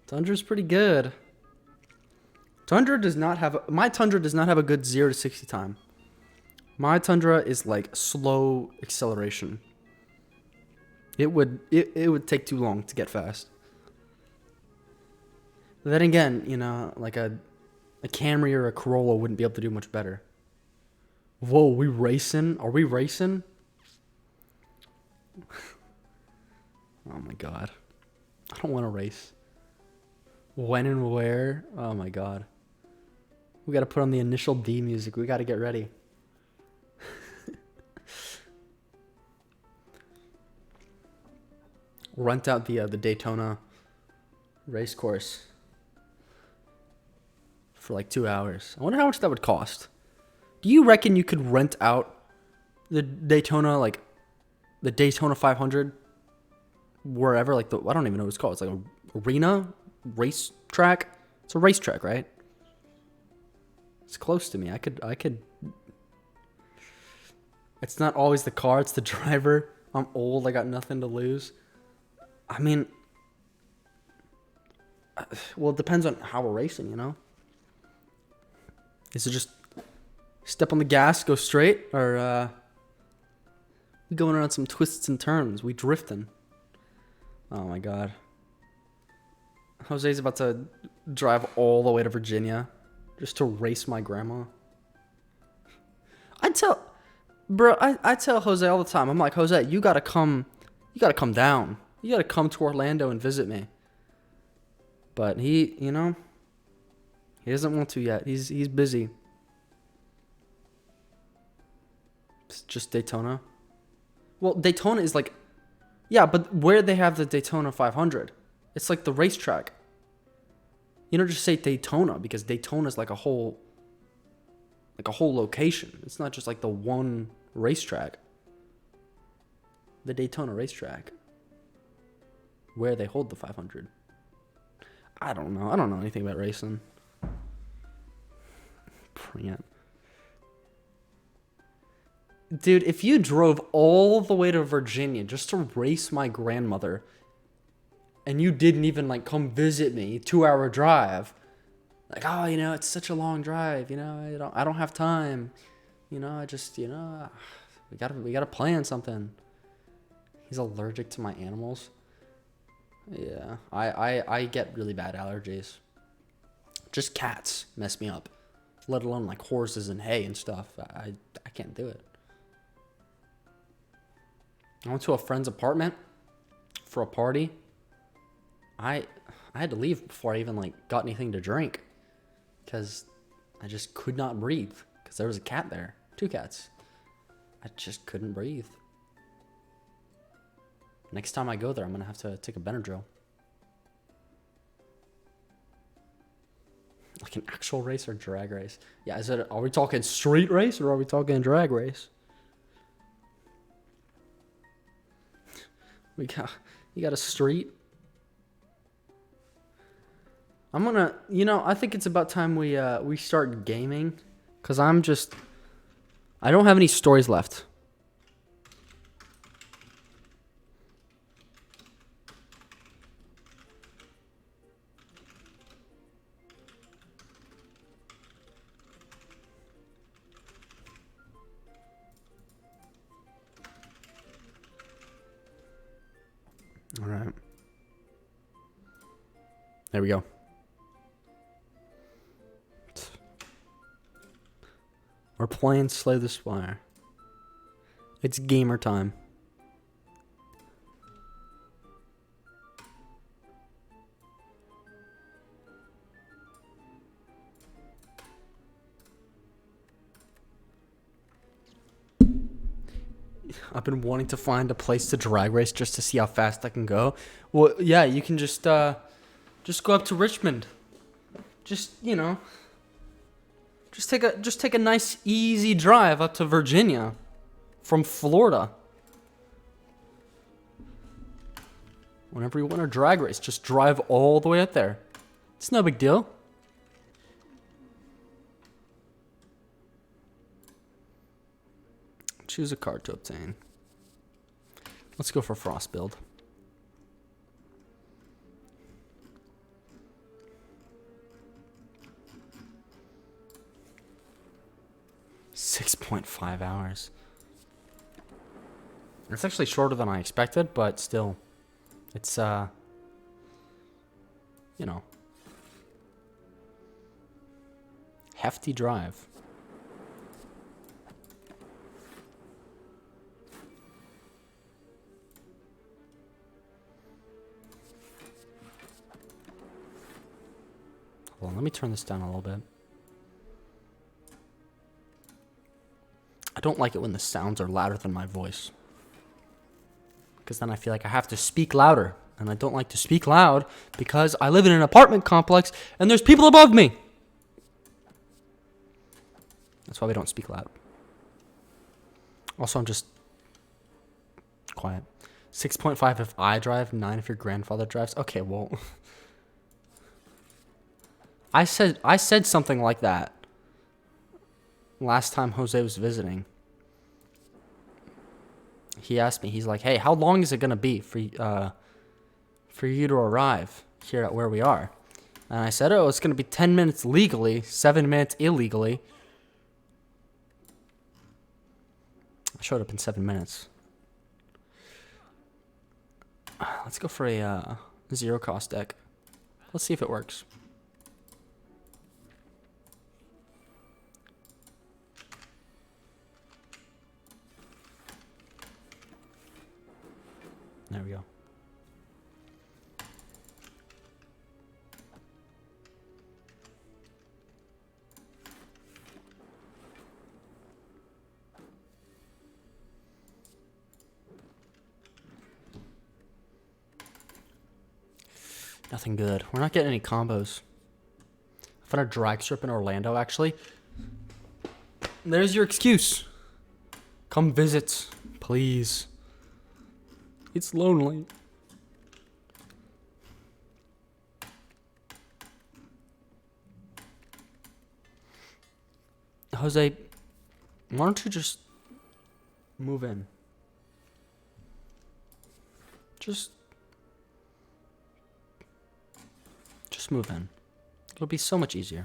Tundra's pretty good. Tundra does not have my Tundra does not have a good 0 to 60 time. My Tundra is like slow acceleration. It would take too long to get fast. But then again, you know, like a Camry or a Corolla wouldn't be able to do much better. Whoa, we racing? Are we racing? Oh my god. I don't want to race. When and where? Oh my god. We got to put on the initial D music. We got to get ready. Rent out the Daytona race course for like 2 hours. I wonder how much that would cost. Do you reckon you could rent out the Daytona, like the Daytona 500, wherever? Like I don't even know what it's called. It's like a arena race track. It's a racetrack, right? It's close to me. I could. It's not always the car. It's the driver. I'm old. I got nothing to lose. I mean, well, it depends on how we're racing, you know? Is it just step on the gas, go straight, or we going around some twists and turns? We drifting. Oh my god. Jose's about to drive all the way to Virginia just to race my grandma. I tell Jose all the time. I'm like, Jose, you gotta come down. You gotta come to Orlando and visit me. But he, you know, he doesn't want to yet. He's busy. It's just Daytona. Well, Daytona is like, yeah, but where they have the Daytona 500, it's like the racetrack. You don't just say Daytona because Daytona is like a whole location. It's not just like the one racetrack. The Daytona racetrack, where they hold the 500. I don't know. I don't know anything about racing. Prant. Dude, if you drove all the way to Virginia just to race my grandmother, and you didn't even like come visit me, 2-hour drive, like, oh, you know, it's such a long drive, you know, I don't have time, you know, I just, you know, we gotta plan something. He's allergic to my animals. Yeah, I get really bad allergies. Just cats mess me up, let alone like horses and hay and stuff. I can't do it. I went to a friend's apartment for a party. I had to leave before I even like got anything to drink because I just could not breathe because there was a cat there, 2 cats. I just couldn't breathe. Next time I go there, I'm gonna have to take a Benadryl. Like an actual race or drag race? Yeah, are we talking street race or are we talking drag race? You got a street? I'm gonna, you know, I think it's about time we start gaming, cause I don't have any stories left. All right. There we go. We're playing Slay the Spire. It's gamer time. I've been wanting to find a place to drag race just to see how fast I can go. Well, yeah, you can just go up to Richmond. Just, you know, just take a nice easy drive up to Virginia from Florida. Whenever you want to drag race, just drive all the way up there. It's no big deal. Choose a card to obtain. Let's go for Frost build. 5 hours. It's actually shorter than I expected, but still, it's, you know, hefty drive. Hold on, let me turn this down a little bit. I don't like it when the sounds are louder than my voice, because then I feel like I have to speak louder, and I don't like to speak loud because I live in an apartment complex and there's people above me. That's why we don't speak loud. Also, I'm just quiet. 6.5 if I drive, 9 if your grandfather drives. Okay, well, I said something like that last time Jose was visiting. He asked me, he's like, hey, how long is it going to be for you to arrive here at where we are? And I said, oh, it's going to be 10 minutes legally, 7 minutes illegally. I showed up in 7 minutes. Let's go for a zero cost deck. Let's see if it works. There we go. Nothing good. We're not getting any combos. I found a drag strip in Orlando, actually. There's your excuse. Come visit, please. It's lonely. Jose, why don't you just move in? Just move in. It'll be so much easier.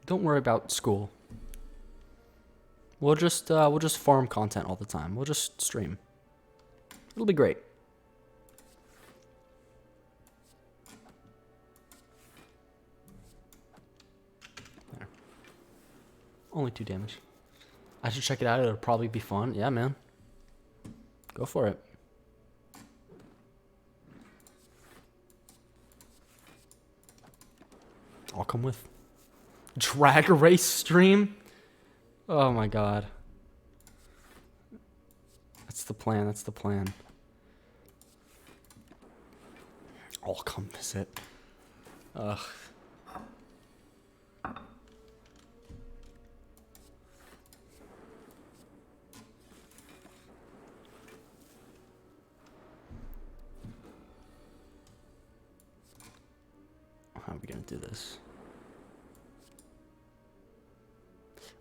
Don't worry about school. We'll just farm content all the time. We'll just stream. It'll be great. There. Only 2 damage. I should check it out. It'll probably be fun. Yeah, man. Go for it. I'll come with. Drag race stream? Oh my god. That's the plan, that's the plan. I'll come visit. Ugh. How are we gonna do this?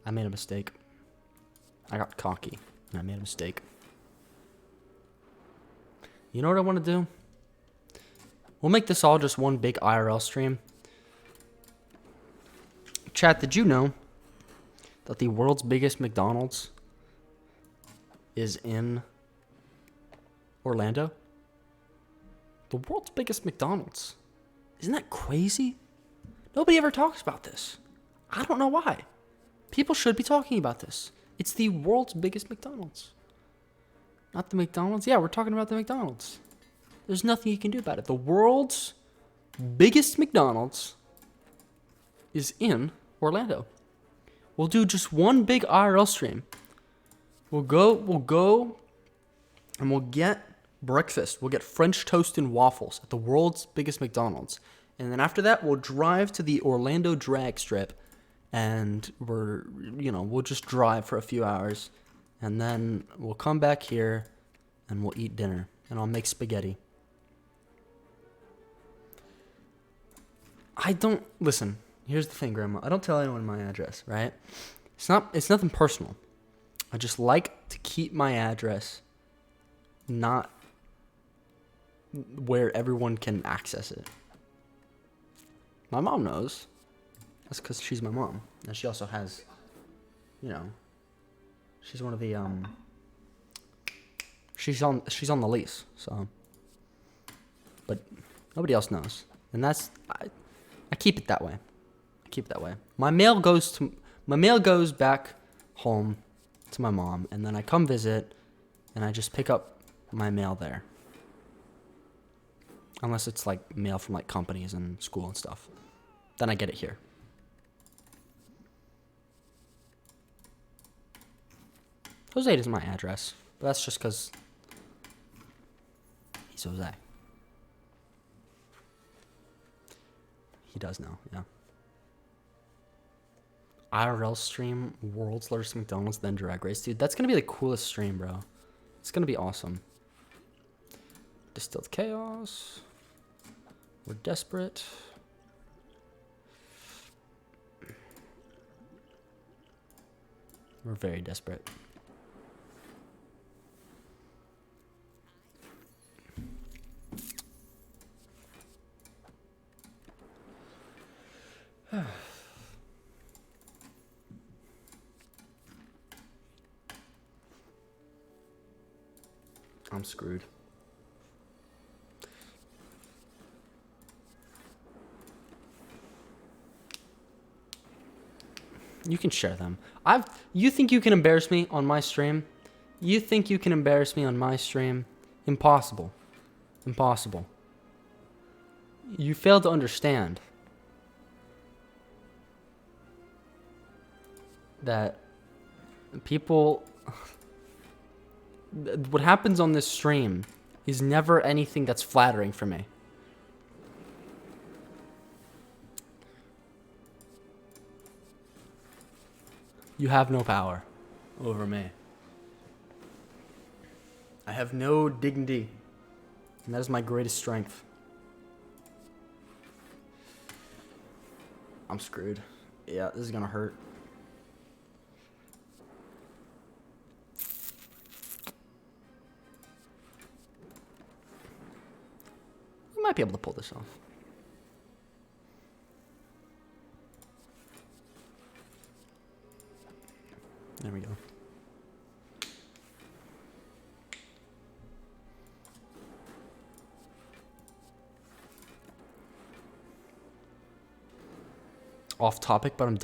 I made a mistake. I got cocky, and I made a mistake. You know what I want to do? We'll make this all just one big IRL stream. Chat, did you know that the world's biggest McDonald's is in Orlando? The world's biggest McDonald's. Isn't that crazy? Nobody ever talks about this. I don't know why. People should be talking about this. It's the world's biggest McDonald's. Not the McDonald's? Yeah, we're talking about the McDonald's. There's nothing you can do about it. The world's biggest McDonald's is in Orlando. We'll do just one big IRL stream. We'll go and we'll get breakfast. We'll get French toast and waffles at the world's biggest McDonald's. And then after that, we'll drive to the Orlando drag strip. And we'll just drive for a few hours. And then we'll come back here and we'll eat dinner. And I'll make spaghetti. Listen, here's the thing, Grandma. I don't tell anyone my address, right? It's nothing personal. I just like to keep my address not where everyone can access it. My mom knows. That's because she's my mom, and she also has, you know, she's one of the she's on the lease. So, but nobody else knows, and that's I keep it that way. I keep it that way. My mail goes back home to my mom, and then I come visit, and I just pick up my mail there. Unless it's like mail from like companies and school and stuff. Then I get it here. Jose is my address, but that's just because he's Jose. He does know, yeah. IRL stream, world's largest McDonald's, then drag race. Dude, that's going to be the coolest stream, bro. It's going to be awesome. Distilled chaos. We're desperate. We're very desperate. I'm screwed. You can share them. You think you can embarrass me on my stream? You think you can embarrass me on my stream? Impossible. Impossible. You fail to understand that people... What happens on this stream is never anything that's flattering for me. You have no power over me. I have no dignity, and that is my greatest strength. I'm screwed. Yeah, this is gonna hurt. We might be able to pull this off. There we go. Off topic, but I'm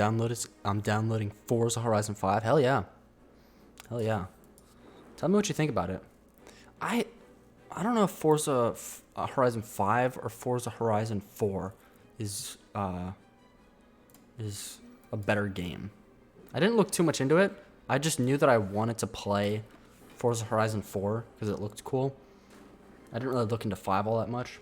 downloading Forza Horizon 5. Hell yeah. Hell yeah. Tell me what you think about it. I don't know if Forza Horizon 5 or Forza Horizon 4 is a better game. I didn't look too much into it. I just knew that I wanted to play Forza Horizon 4 because it looked cool. I didn't really look into 5 all that much.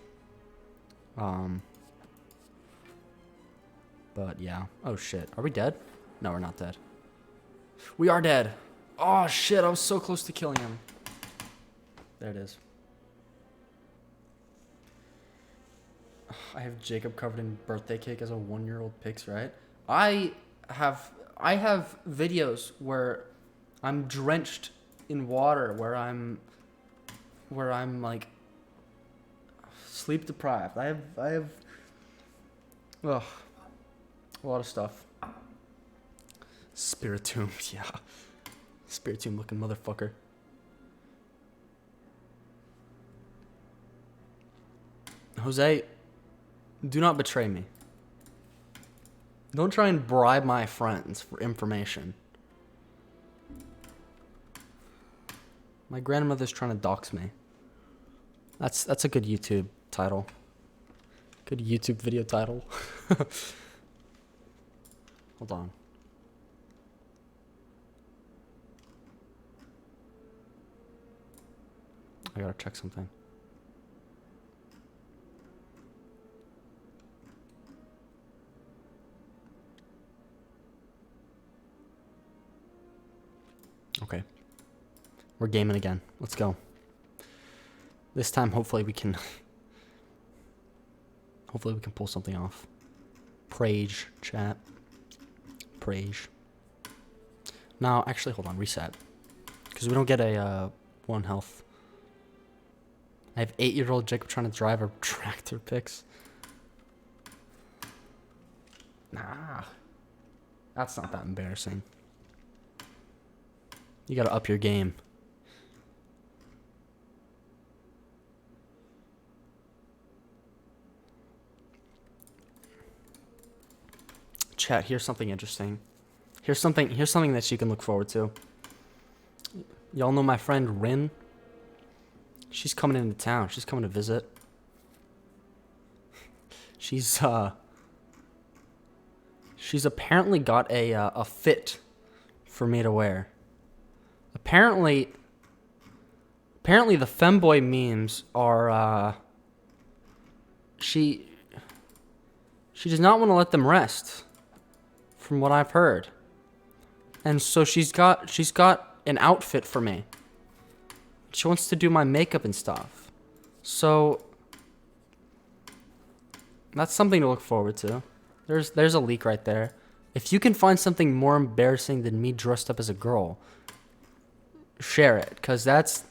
But yeah. Oh shit. Are we dead? No, we're not dead. We are dead. Oh shit, I was so close to killing him. There it is. I have Jacob covered in birthday cake as a 1-year-old pics, right? I have videos where I'm drenched in water, where I'm like sleep deprived. I have a lot of stuff. Spiritomb, yeah. Spiritomb looking motherfucker. Jose, do not betray me. Don't try and bribe my friends for information. My grandmother's trying to dox me. That's a good YouTube title. Good YouTube video title. Hold on. I gotta check something. Okay. We're gaming again. Let's go. This time, hopefully we can pull something off. Prage, chat. Prage. No, actually, hold on. Reset. Because we don't get a 1 health. I have 8-year-old Jacob trying to drive a tractor picks. Nah. That's not that embarrassing. You gotta up your game. Chat, here's something interesting. Here's something that you can look forward to. Y'all know my friend Rin? She's coming into town. She's coming to visit. She's apparently got a fit for me to wear. Apparently the femboy memes are she does not want to let them rest, from what I've heard. And so she's got an outfit for me. She wants to do my makeup and stuff. So that's something to look forward to. There's a leak right there. If you can find something more embarrassing than me dressed up as a girl, share it, cuz that's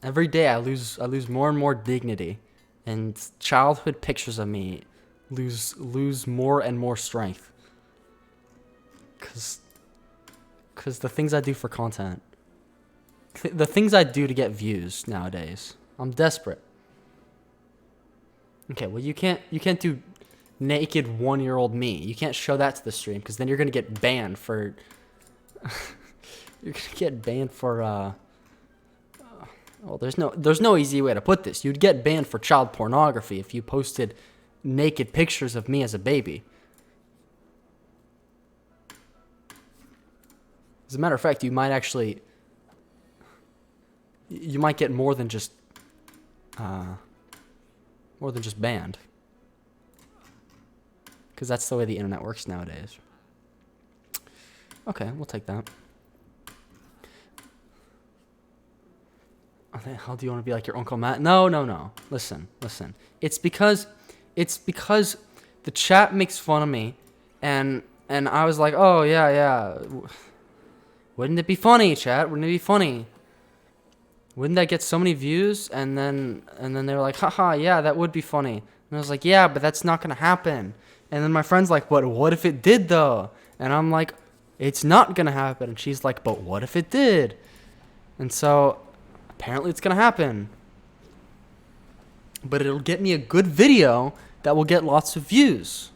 every day I lose more and more dignity, and childhood pictures of me lose more and more strength. Cuz the things I do for content, the things I do to get views nowadays, I'm desperate. Okay, well you can't do naked 1-year-old me. You can't show that to the stream, because then you're gonna get banned for. You're gonna get banned for. Well, there's no easy way to put this. You'd get banned for child pornography if you posted naked pictures of me as a baby. As a matter of fact, you might get more than just banned, because that's the way the internet works nowadays. Okay, we'll take that. How do you want to be like your Uncle Matt? No. Listen. It's because the chat makes fun of me, and I was like, oh yeah. Wouldn't it be funny, chat? Wouldn't it be funny? Wouldn't that get so many views? And then they were like, haha, yeah, that would be funny. And I was like, yeah, but that's not gonna happen. And then my friend's like, but what if it did though? And I'm like, it's not gonna happen. And she's like, but what if it did? And so apparently it's gonna happen. But it'll get me a good video that will get lots of views.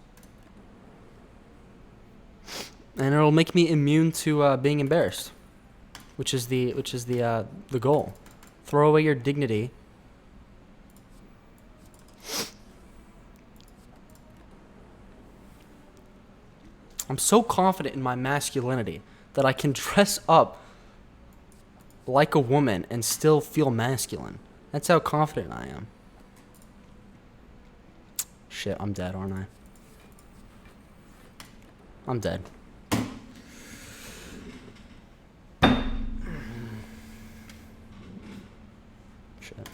And it'll make me immune to being embarrassed, which is the goal. Throw away your dignity. I'm so confident in my masculinity that I can dress up like a woman and still feel masculine. That's how confident I am. Shit, I'm dead, aren't I? I'm dead. Shit.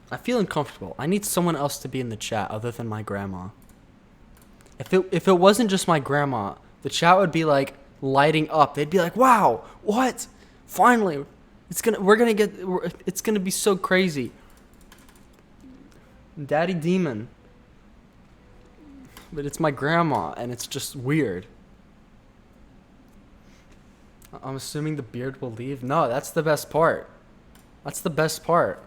I feel uncomfortable. I need someone else to be in the chat other than my grandma. If it wasn't just my grandma, the chat would be like lighting up. They'd be like, "Wow, what? Finally, it's gonna be so crazy." Daddy Demon. But it's my grandma, and it's just weird. I'm assuming the beard will leave. No, that's the best part. That's the best part.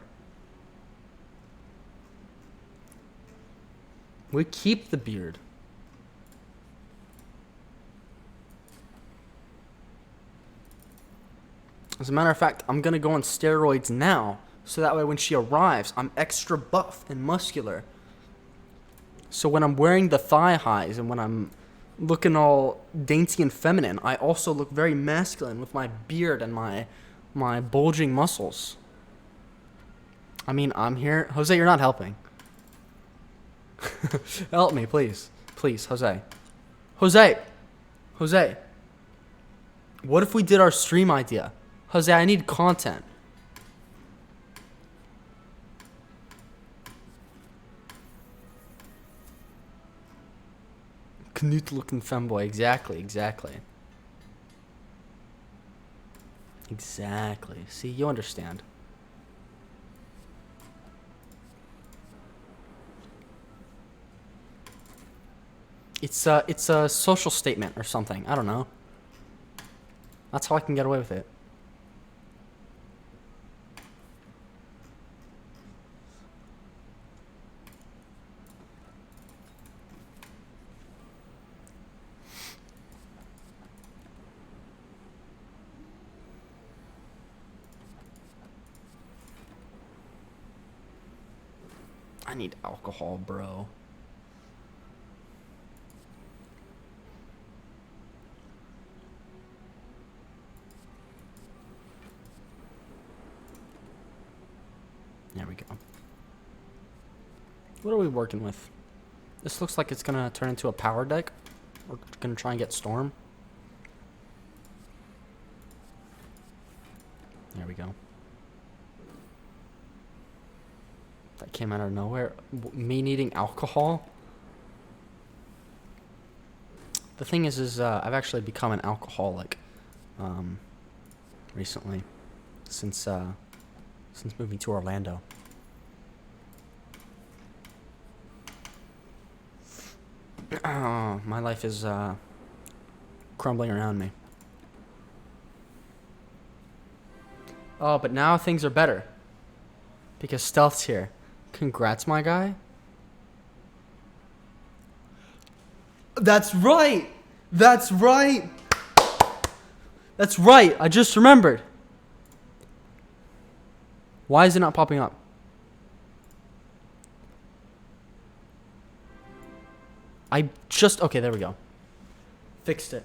We keep the beard. As a matter of fact, I'm going to go on steroids now, so that way when she arrives, I'm extra buff and muscular. So when I'm wearing the thigh highs and when I'm looking all dainty and feminine, I also look very masculine with my beard and my bulging muscles. I mean, I'm here. Jose, you're not helping. Help me, please. Please, Jose. Jose. What if we did our stream idea? Jose, I need content. Canute looking femboy. Exactly. See, you understand. It's a social statement or something. I don't know. That's how I can get away with it. I need alcohol, bro. There we go. What are we working with? This looks like it's gonna turn into a power deck. We're gonna try and get Storm. There we go. That came out of nowhere. Me needing alcohol? The thing is I've actually become an alcoholic recently since moving to Orlando. My life is crumbling around me. Oh, but now things are better because Stealth's here. Congrats, my guy. That's right. That's right. That's right. I just remembered. Why is it not popping up? Okay, there we go. Fixed it.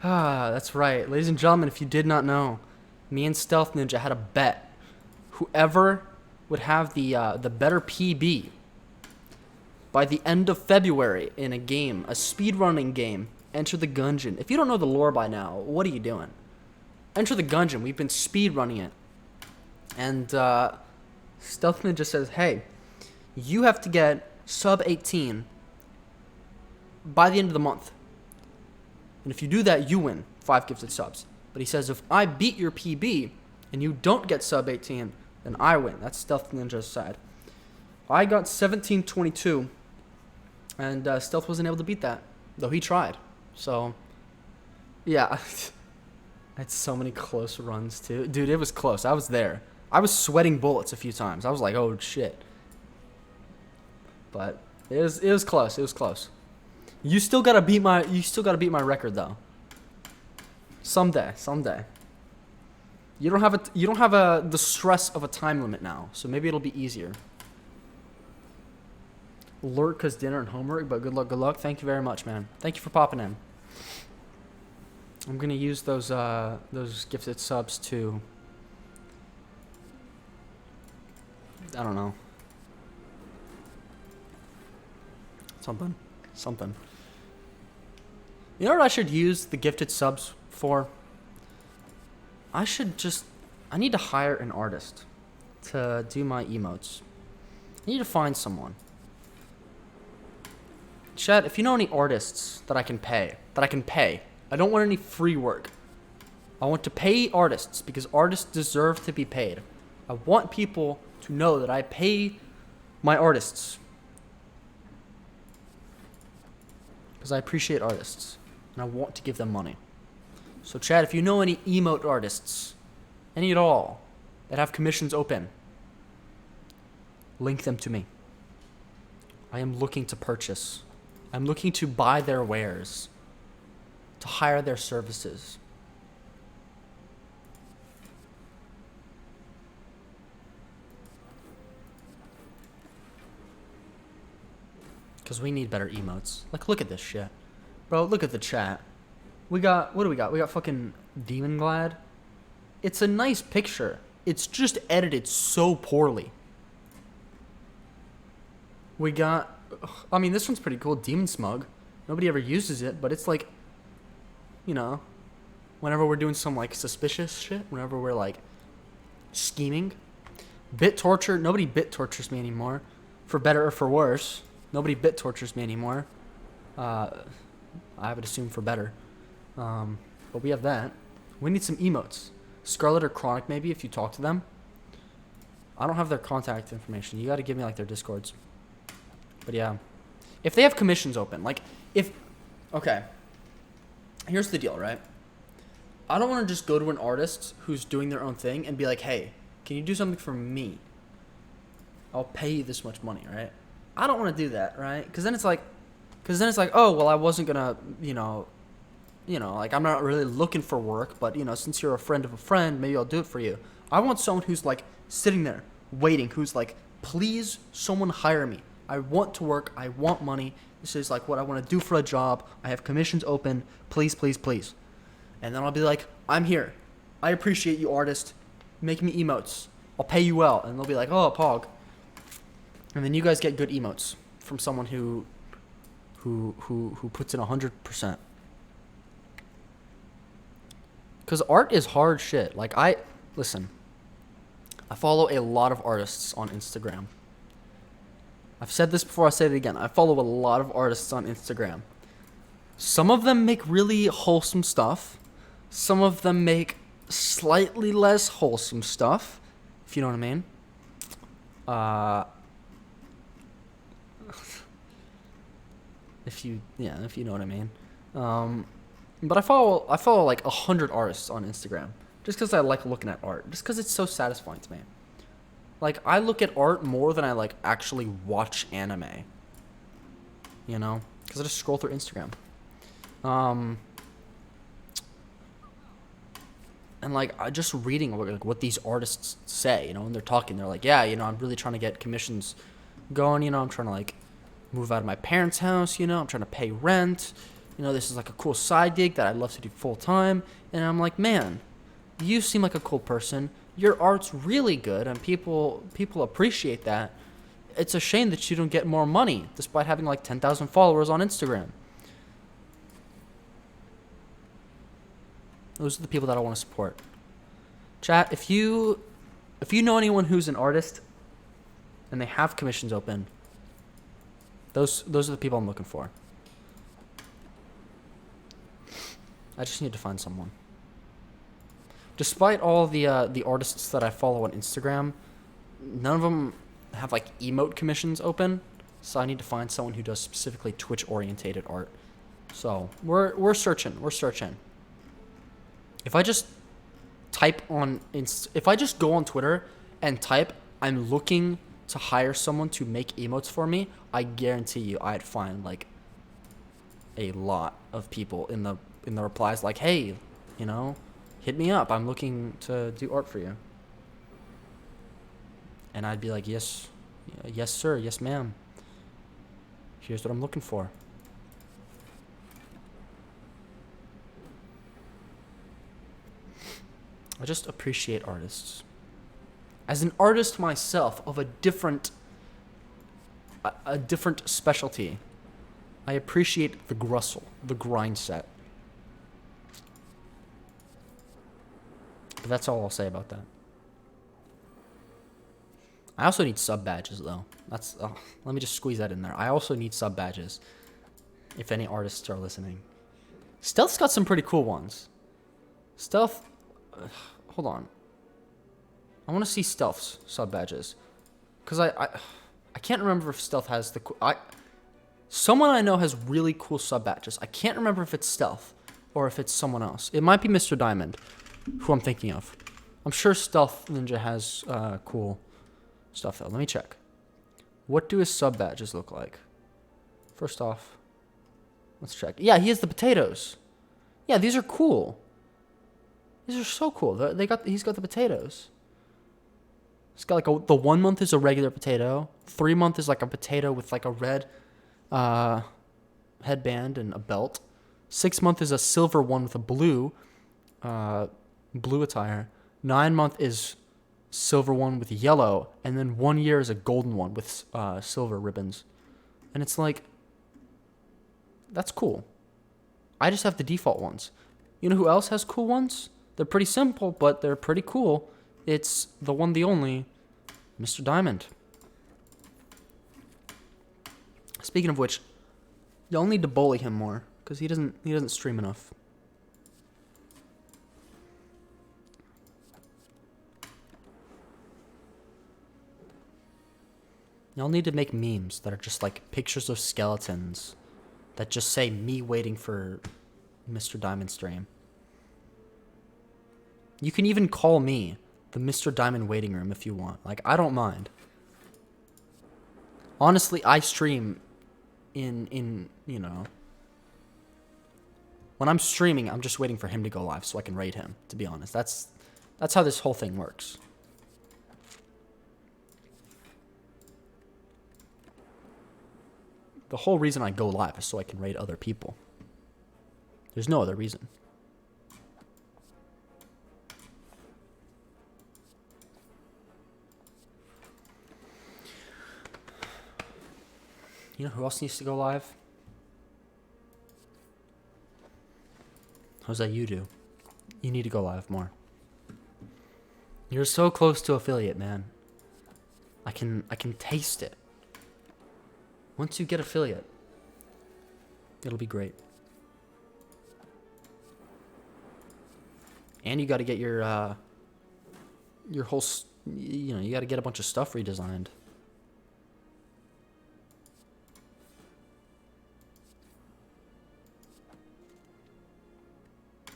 That's right. Ladies and gentlemen, if you did not know, me and Stealth Ninja had a bet. Whoever would have the better PB by the end of February in a game, a speedrunning game, Enter the Gungeon. If you don't know the lore by now, what are you doing? Enter the Gungeon. We've been speedrunning it. And Stealth Ninja says, hey, you have to get sub 18 by the end of the month. And if you do that, you win 5 gifted subs. But he says, if I beat your PB and you don't get sub 18, then I win. That's Stealth Ninja's side. I got 1722, and Stealth wasn't able to beat that, though he tried. So, yeah. I had so many close runs, too. Dude, it was close. I was there. I was sweating bullets a few times. I was like, oh, shit. But it was close. It was close. You still gotta beat my record though. Someday. You don't have the stress of a time limit now, so maybe it'll be easier. Lurk cause dinner and homework, but good luck. Thank you very much, man. Thank you for popping in. I'm gonna use those gifted subs to, I don't know, something. You know what I should use the gifted subs for? I need to hire an artist to do my emotes. I need to find someone. Chat, if you know any artists that I can pay. I don't want any free work. I want to pay artists because artists deserve to be paid. I want people to know that I pay my artists. Because I appreciate artists. And I want to give them money. So chat, if you know any emote artists, any at all, that have commissions open, link them to me. I am looking to purchase. I'm looking to buy their wares, to hire their services. Because we need better emotes. Like, look at this shit. Bro, look at the chat. What do we got? We got fucking Demon Glad. It's a nice picture. It's just edited so poorly. We got, I mean, this one's pretty cool. Demon Smug. Nobody ever uses it, but it's like, you know, whenever we're doing some like suspicious shit, whenever we're like scheming. Bit torture. Nobody bit tortures me anymore. For better or for worse. Nobody bit tortures me anymore. I would assume for better. But we have that. We need some emotes. Scarlet or Chronic maybe if you talk to them. I don't have their contact information. You got to give me like their Discords. But yeah, if they have commissions open, like if, okay, here's the deal, right? I don't want to just go to an artist who's doing their own thing and be like, hey, can you do something for me? I'll pay you this much money, right? I don't want to do that, right? Because then it's like, oh, well, I wasn't gonna, like I'm not really looking for work, but since you're a friend of a friend, maybe I'll do it for you. I want someone who's like sitting there waiting, who's like, please, someone hire me. I want to work. I want money. This is like what I want to do for a job. I have commissions open. Please, please, please. And then I'll be like, I'm here. I appreciate you, artist. Make me emotes. I'll pay you well. And they'll be like, oh, Pog. And then you guys get good emotes from someone who puts in 100%. Because art is hard shit. Like, listen, I follow a lot of artists on Instagram. I've said this before, I'll say it again. I follow a lot of artists on Instagram. Some of them make really wholesome stuff. Some of them make slightly less wholesome stuff, if you know what I mean. If you know what I mean. But I follow like 100 artists on Instagram just because I like looking at art, just because it's so satisfying to me. Like, I look at art more than I like actually watch anime. Because I just scroll through Instagram. And like I just reading what these artists say, and they're talking. They're like, yeah, I'm really trying to get commissions going. I'm trying to like move out of my parents' house. I'm trying to pay rent. This is like a cool side gig that I'd love to do full time. And I'm like, man, you seem like a cool person. Your art's really good, and people appreciate that. It's a shame that you don't get more money, despite having like 10,000 followers on Instagram. Those are the people that I want to support. Chat, if you know anyone who's an artist and they have commissions open, those are the people I'm looking for. I just need to find someone. Despite all the artists that I follow on Instagram, none of them have like emote commissions open, so I need to find someone who does specifically Twitch-orientated art. So we're searching. If I just if I just go on Twitter and type, I'm looking to hire someone to make emotes for me, I guarantee you I'd find like a lot of people in the replies like, hey, hit me up. I'm looking to do art for you. And I'd be like, yes, sir, yes, ma'am. Here's what I'm looking for. I just appreciate artists. As an artist myself of a different specialty, I appreciate the grussel, the grind set. But that's all I'll say about that. I also need sub badges though. Let me just squeeze that in there. I also need sub badges. If any artists are listening, Stealth's got some pretty cool ones. Stealth. Hold on. I want to see Stealth's sub badges, because I can't remember if Stealth has the someone I know has really cool sub badges. I can't remember if it's Stealth or if it's someone else. It might be Mr. Diamond, who I'm thinking of. I'm sure Stealth Ninja has cool stuff though. Let me check. What do his sub badges look like? First off, let's check. Yeah, he has the potatoes. Yeah, these are cool. These are so cool. He's got the potatoes. It's got like the 1 month is a regular potato. 3 month is like a potato with like a red headband and a belt. 6 month is a silver one with a blue attire. 9 month is silver one with yellow, and then 1 year is a golden one with silver ribbons. And it's like, that's cool. I just have the default ones. You know who else has cool ones? They're pretty simple, but they're pretty cool. It's the one, the only, Mr. Diamond. Speaking of which, y'all need to bully him more, because he doesn't stream enough. Y'all need to make memes that are just like pictures of skeletons that just say me waiting for Mr. Diamond stream. You can even call me the Mr. Diamond waiting room if you want. Like, I don't mind. Honestly, I stream in you know, when I'm streaming, I'm just waiting for him to go live so I can raid him, to be honest. That's how this whole thing works. The whole reason I go live is so I can raid other people. There's no other reason. You know who else needs to go live? Jose, you do. You need to go live more. You're so close to affiliate, man. I can taste it. Once you get affiliate, it'll be great. And you got to get your whole, you know, you got to get a bunch of stuff redesigned.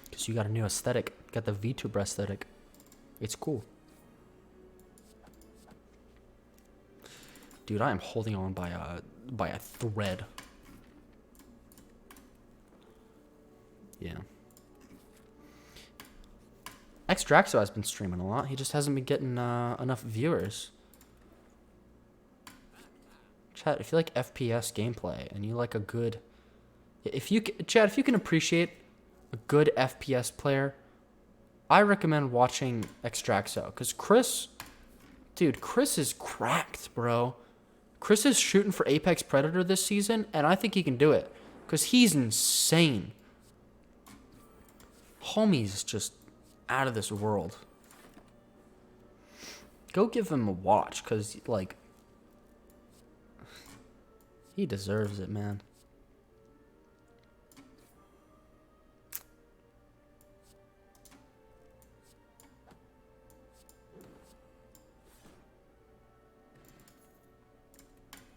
Because you got a new aesthetic. Got the VTuber aesthetic. It's cool. Dude, I am holding on by a thread. Yeah. Xdraxo has been streaming a lot. He just hasn't been getting enough viewers. Chat, if you like FPS gameplay and you like a good... Chad, if you can appreciate a good FPS player, I recommend watching Xdraxo. Because Chris... Dude, Chris is cracked, bro. Chris is shooting for Apex Predator this season, and I think he can do it. Because he's insane. Homie's just out of this world. Go give him a watch, because, like, he deserves it, man.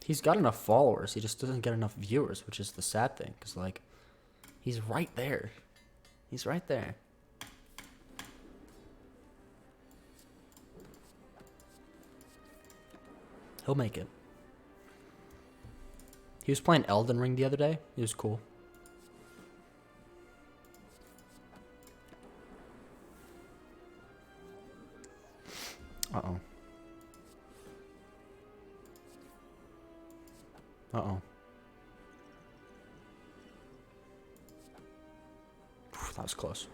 He's got enough followers. He just doesn't get enough viewers, which is the sad thing. Because, like, he's right there. He's right there. He'll make it. He was playing Elden Ring the other day. It was cool. Uh-oh. Uh-oh. That was close.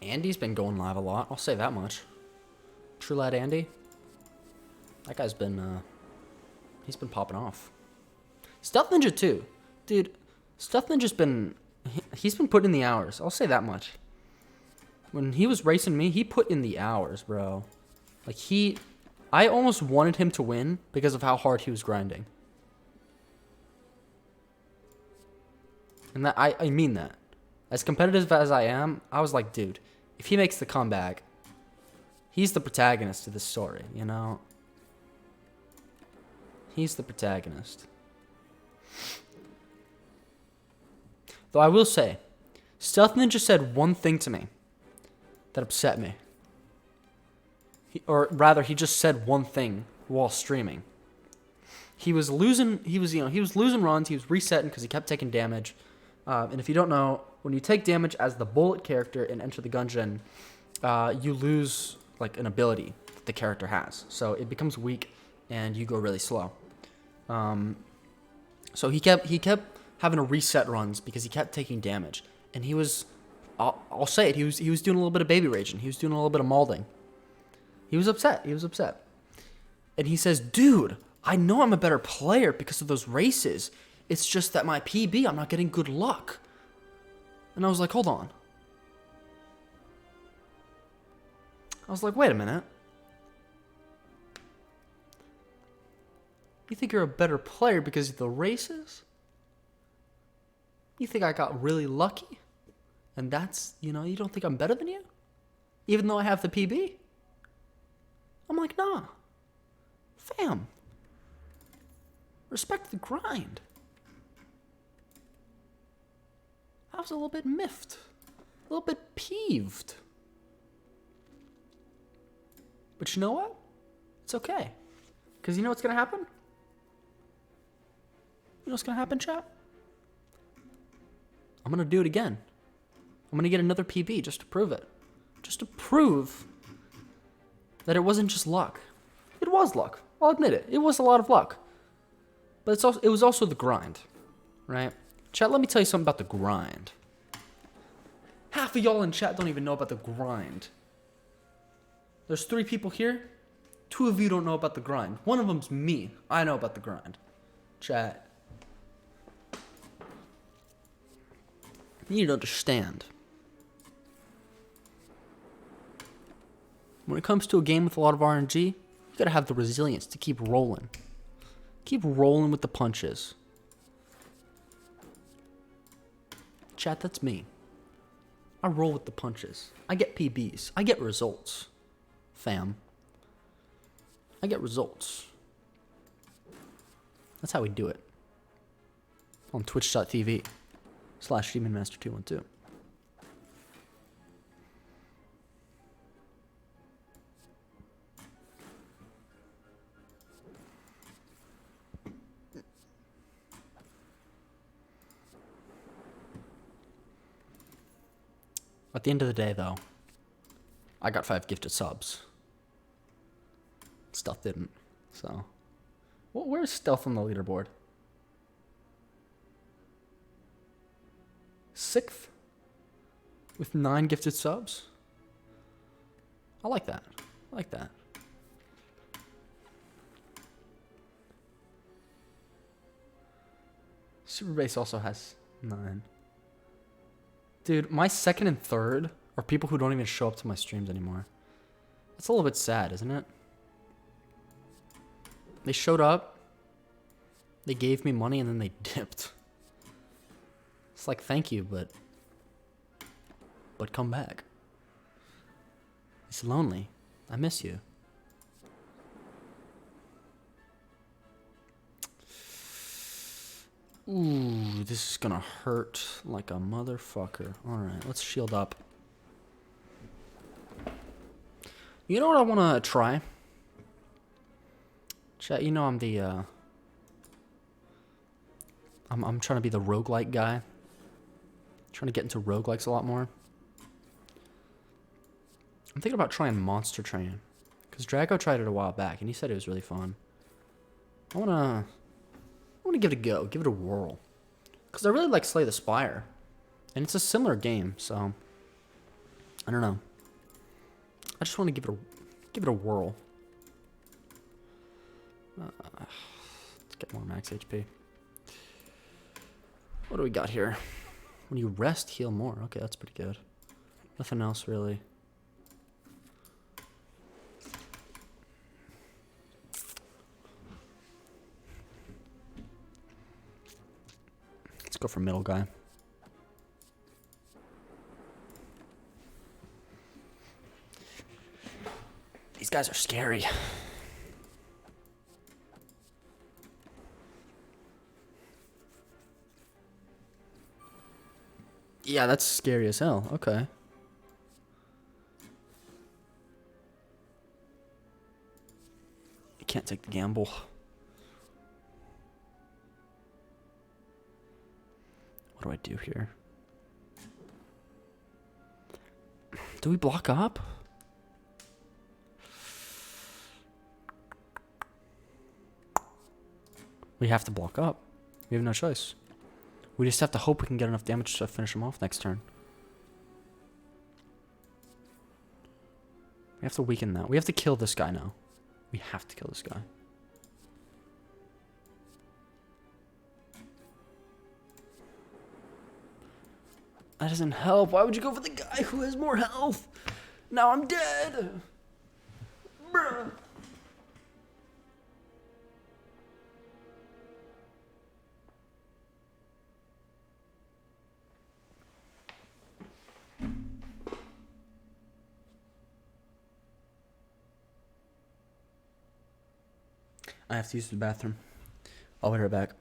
Andy's been going live a lot. I'll say that much. True lad Andy. That guy's been, he's been popping off. Stealth Ninja too. Dude, Stealth Ninja's been, he's been putting in the hours. I'll say that much. When he was racing me, he put in the hours, bro. Like, I almost wanted him to win because of how hard he was grinding. And that I mean that. As competitive as I am, I was like, dude, if he makes the comeback, he's the protagonist of this story, you know? He's the protagonist. Though I will say, Stealth Ninja said one thing to me that upset me. Or rather, he just said one thing while streaming. He was losing runs, he was resetting because he kept taking damage. And if you don't know, when you take damage as the bullet character in Enter the Gungeon, you lose like an ability that the character has. So it becomes weak and you go really slow. So he kept having to reset runs because he kept taking damage. And he was, I'll say it, he was doing a little bit of baby raging. He was doing a little bit of malding. He was upset. And he says, dude, I know I'm a better player because of those races. It's just that my PB, I'm not getting good luck. And I was like, hold on. I was like, wait a minute. You think you're a better player because of the races? You think I got really lucky? And that's, you know, you don't think I'm better than you? Even though I have the PB? I'm like, nah. Fam. Respect the grind. I was a little bit miffed. A little bit peeved. But you know what? It's okay. Because you know what's going to happen? You know what's going to happen, chat? I'm going to do it again. I'm going to get another PB just to prove it. Just to prove that it wasn't just luck. It was luck. I'll admit it. It was a lot of luck. But it was also the grind, right? Chat, let me tell you something about the grind. Half of y'all in chat don't even know about the grind. There's 3 people here. 2 of you don't know about the grind. One of them's me. I know about the grind. Chat. You need to understand. When it comes to a game with a lot of RNG, you gotta have the resilience to keep rolling. Keep rolling with the punches. Chat, that's me. I roll with the punches. I get PBs. I get results. Fam. I get results. That's how we do it. On twitch.tv/demonmaster212. At the end of the day, though, I got 5 gifted subs. Stealth didn't, so. Well, where's Stealth on the leaderboard? 6th? With 9 gifted subs? I like that. I like that. Superbase also has 9. Dude, my 2nd and 3rd are people who don't even show up to my streams anymore. That's a little bit sad, isn't it? They showed up, they gave me money, and then they dipped. It's like, thank you, but come back. It's lonely. I miss you. Ooh, this is gonna hurt like a motherfucker. Alright, let's shield up. You know what I wanna try? Chat, you know I'm the, I'm trying to be the roguelike guy. Trying to get into roguelikes a lot more. I'm thinking about trying Monster Train. Because Draco tried it a while back, and he said it was really fun. I wanna give it a go, give it a whirl. Because I really like Slay the Spire. And it's a similar game, so I don't know. I just want to give it a whirl. Let's get more max HP. What do we got here? When you rest, heal more. Okay, that's pretty good. Nothing else really. Let's go for middle guy. These guys are scary. Yeah, that's scary as hell. Okay. You can't take the gamble. What do I do here? Do we block up? We have to block up. We have no choice. We just have to hope we can get enough damage to finish him off next turn. We have to weaken that. We have to kill this guy now. We have to kill this guy. That doesn't help. Why would you go for the guy who has more health? Now I'm dead. Bruh. I have to use the bathroom. I'll be right back.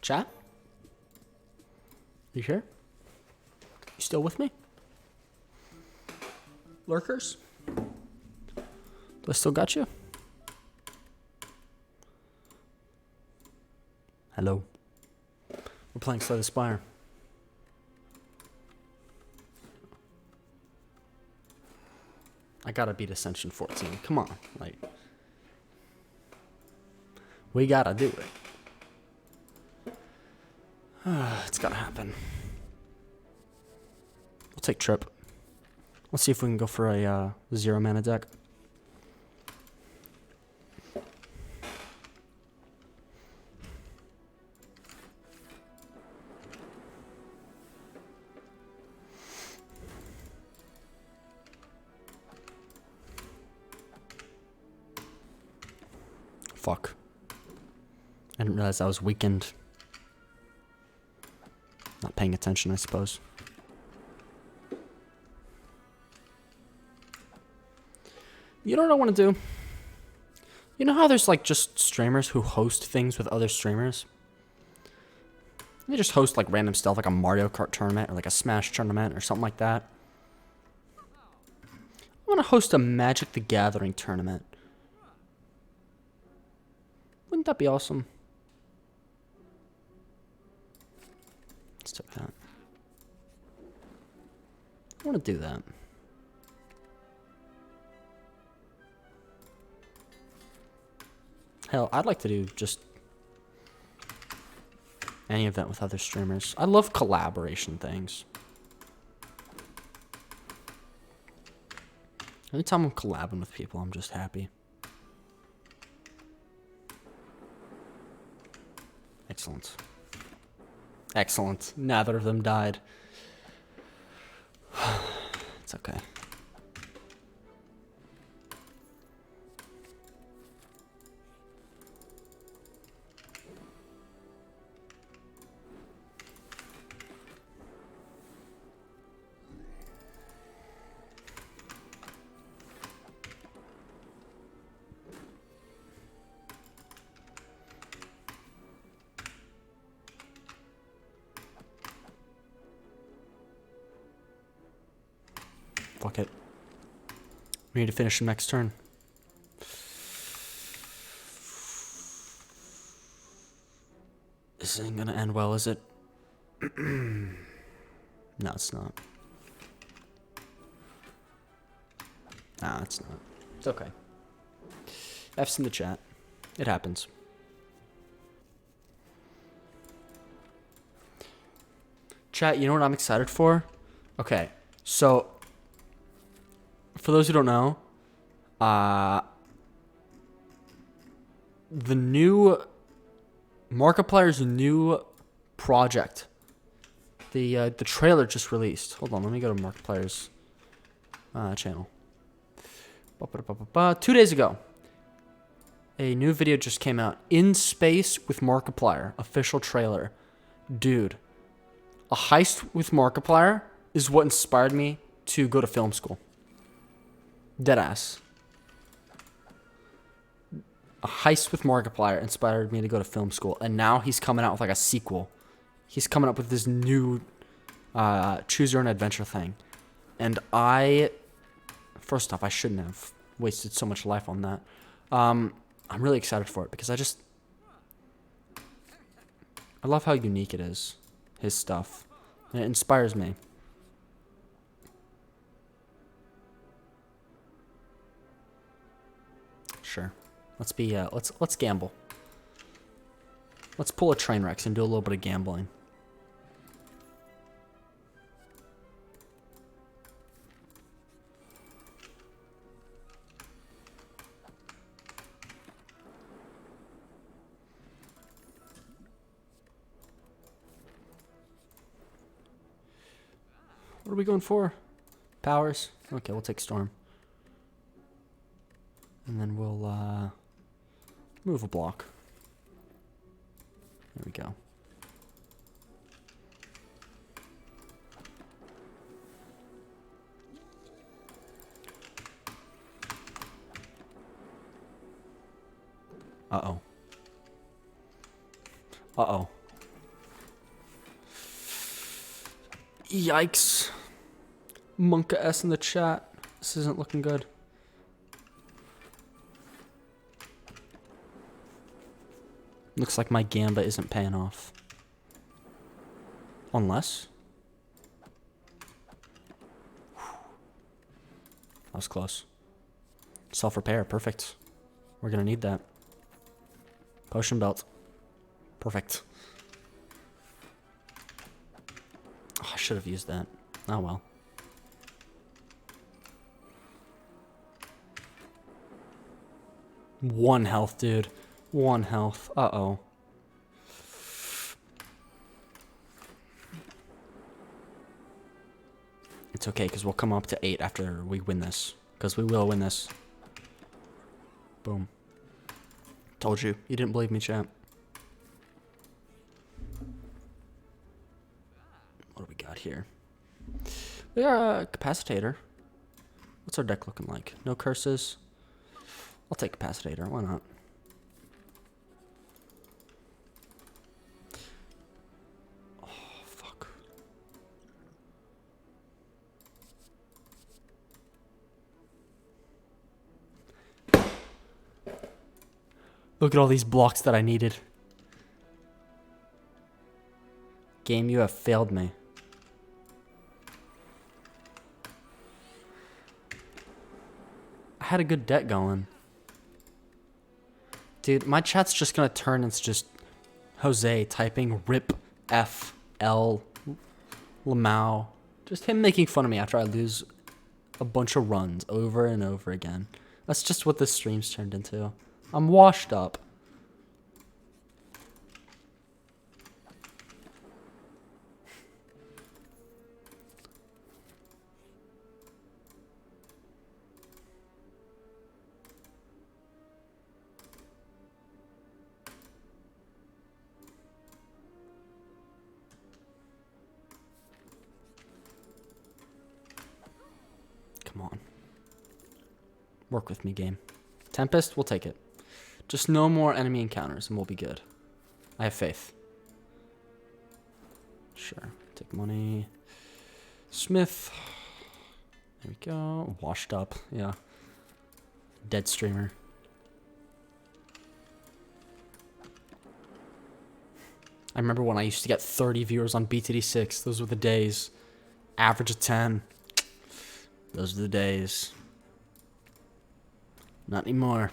Chat? You here? You still with me? Lurkers? Do I still got you? Hello. We're playing Slay the Spire. I gotta beat Ascension 14. Come on, like, we gotta do it. It's gotta happen. We'll take Trip. Let's see if we can go for a 0 mana deck. Fuck. I didn't realize I was weakened. Not paying attention, I suppose. You know what I want to do? You know how there's like just streamers who host things with other streamers? They just host like random stuff like a Mario Kart tournament or like a Smash tournament or something like that. I want to host a Magic the Gathering tournament. Wouldn't that be awesome? Let's do that. I want to do that. Hell, I'd like to do just any event with other streamers. I love collaboration things. Anytime I'm collabing with people, I'm just happy. Excellent. Excellent. Neither of them died. It's okay. Fuck it. We need to finish the next turn. This isn't gonna end well, is it? No, it's not. Nah, it's not. It's okay. F's in the chat. It happens. Chat, you know what I'm excited for? Okay, so for those who don't know, the new Markiplier's new project, the trailer just released. Hold on, let me go to Markiplier's channel. 2 days ago, a new video just came out. In Space with Markiplier, official trailer. Dude, a heist with Markiplier is what inspired me to go to film school. Deadass. A heist with Markiplier inspired me to go to film school, and now he's coming out with like a sequel. He's coming up with this new choose your own adventure thing. And first off, I shouldn't have wasted so much life on that. I'm really excited for it because I love how unique it is, his stuff. And it inspires me. Sure. Let's gamble. Let's pull a train wreck and do a little bit of gambling. What are we going for? Powers? Okay, we'll take Storm. And then we'll move a block. There we go. Uh-oh. Uh-oh. Yikes. Monka S in the chat. This isn't looking good. Looks like my gamba isn't paying off. Unless. That was close. Self-repair, perfect. We're gonna need that. Potion belt. Perfect. Oh, I should have used that. Oh well. One health, dude. One health. Uh-oh. It's okay, because we'll come up to 8 after we win this. Because we will win this. Boom. Told you. You didn't believe me, champ. What do we got here? We got a capacitator. What's our deck looking like? No curses. I'll take capacitator. Why not? Oh, fuck. Look at all these blocks that I needed. Game, you have failed me. I had a good deck going. Dude, my chat's just gonna turn into just Jose typing RIP F L Lamau. Just him making fun of me after I lose a bunch of runs over and over again. That's just what this stream's turned into. I'm washed up. Come on. Work with me, game. Tempest, we'll take it. Just no more enemy encounters and we'll be good. I have faith. Sure. Take money. Smith. There we go. Washed up. Yeah. Dead streamer. I remember when I used to get 30 viewers on BTD6. Those were the days. Average of 10. Those are the days. Not anymore.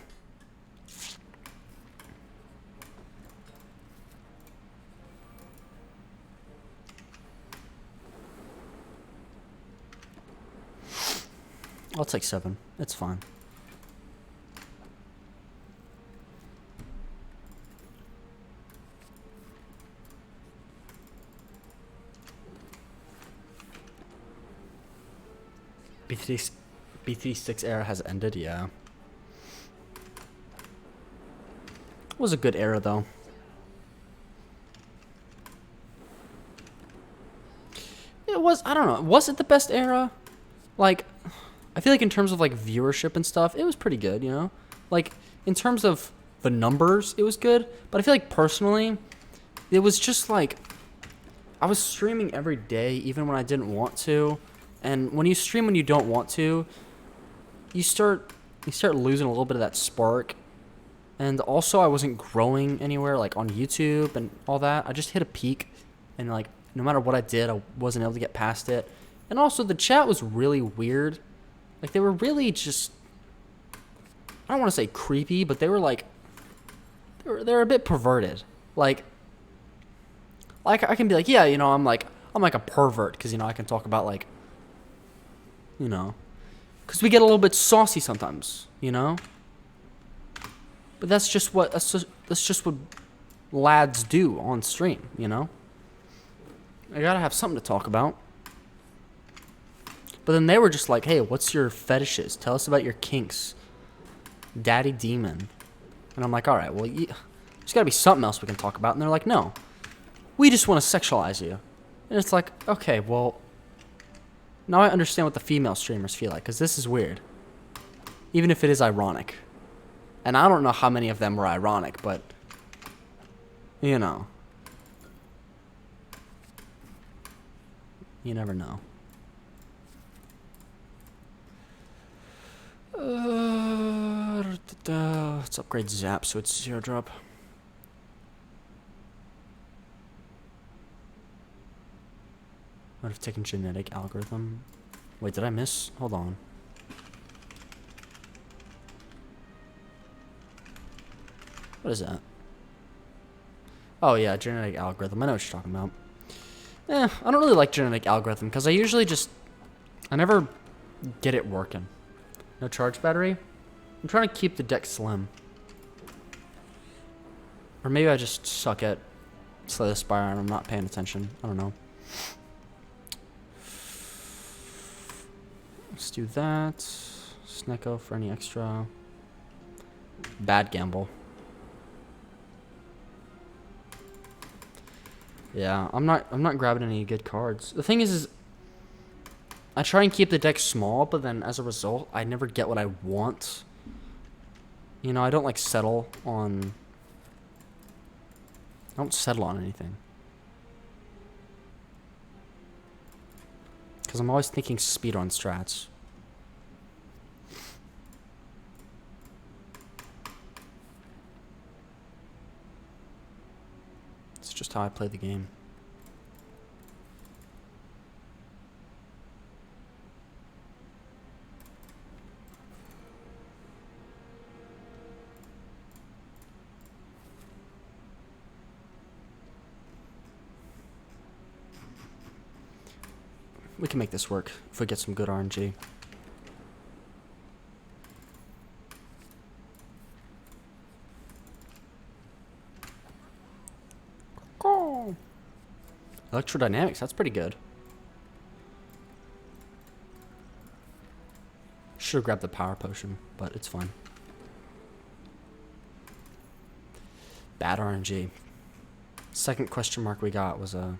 I'll take 7. It's fine. BT6 era has ended, yeah. It was a good era, though. It was, I don't know, was it the best era? Like, I feel like in terms of, like, viewership and stuff, it was pretty good, you know? Like, in terms of the numbers, it was good. But I feel like, personally, it was just, like, I was streaming every day, even when I didn't want to. And when you stream when you don't want to, you start losing a little bit of that spark. And also, I wasn't growing anywhere, like, on YouTube and all that. I just hit a peak, and, like, no matter what I did, I wasn't able to get past it. And also, the chat was really weird. Like, they were really just, I don't want to say creepy, but they were, like, they're a bit perverted. Like, I can be like, yeah, you know, I'm like a pervert, because, you know, I can talk about, like, you know, because we get a little bit saucy sometimes, you know? But that's just what lads do on stream, you know? I gotta have something to talk about. But then they were just like, hey, what's your fetishes? Tell us about your kinks. Daddy demon. And I'm like, all right, well, there's gotta be something else we can talk about. And they're like, no, we just want to sexualize you. And it's like, okay, well, now I understand what the female streamers feel like, because this is weird. Even if it is ironic. And I don't know how many of them were ironic, but, you know. You never know. Let's upgrade Zap so it's 0 drop. Might have taken genetic algorithm. Wait, did I miss? Hold on. What is that? Oh yeah, genetic algorithm. I know what you're talking about. I don't really like genetic algorithm because I never get it working. No charge battery? I'm trying to keep the deck slim. Or maybe I just suck at Slay the Spire and I'm not paying attention. I don't know. Let's do that. Snecko for any extra. Bad gamble. Yeah, I'm not grabbing any good cards. The thing is I try and keep the deck small, but then as a result, I never get what I want. You know, I don't settle on anything. Because I'm always thinking speed on strats. It's just how I play the game. We can make this work if we get some good RNG. Oh. Electrodynamics, that's pretty good. Should have grabbed the power potion, but it's fine. Bad RNG. Second question mark we got was an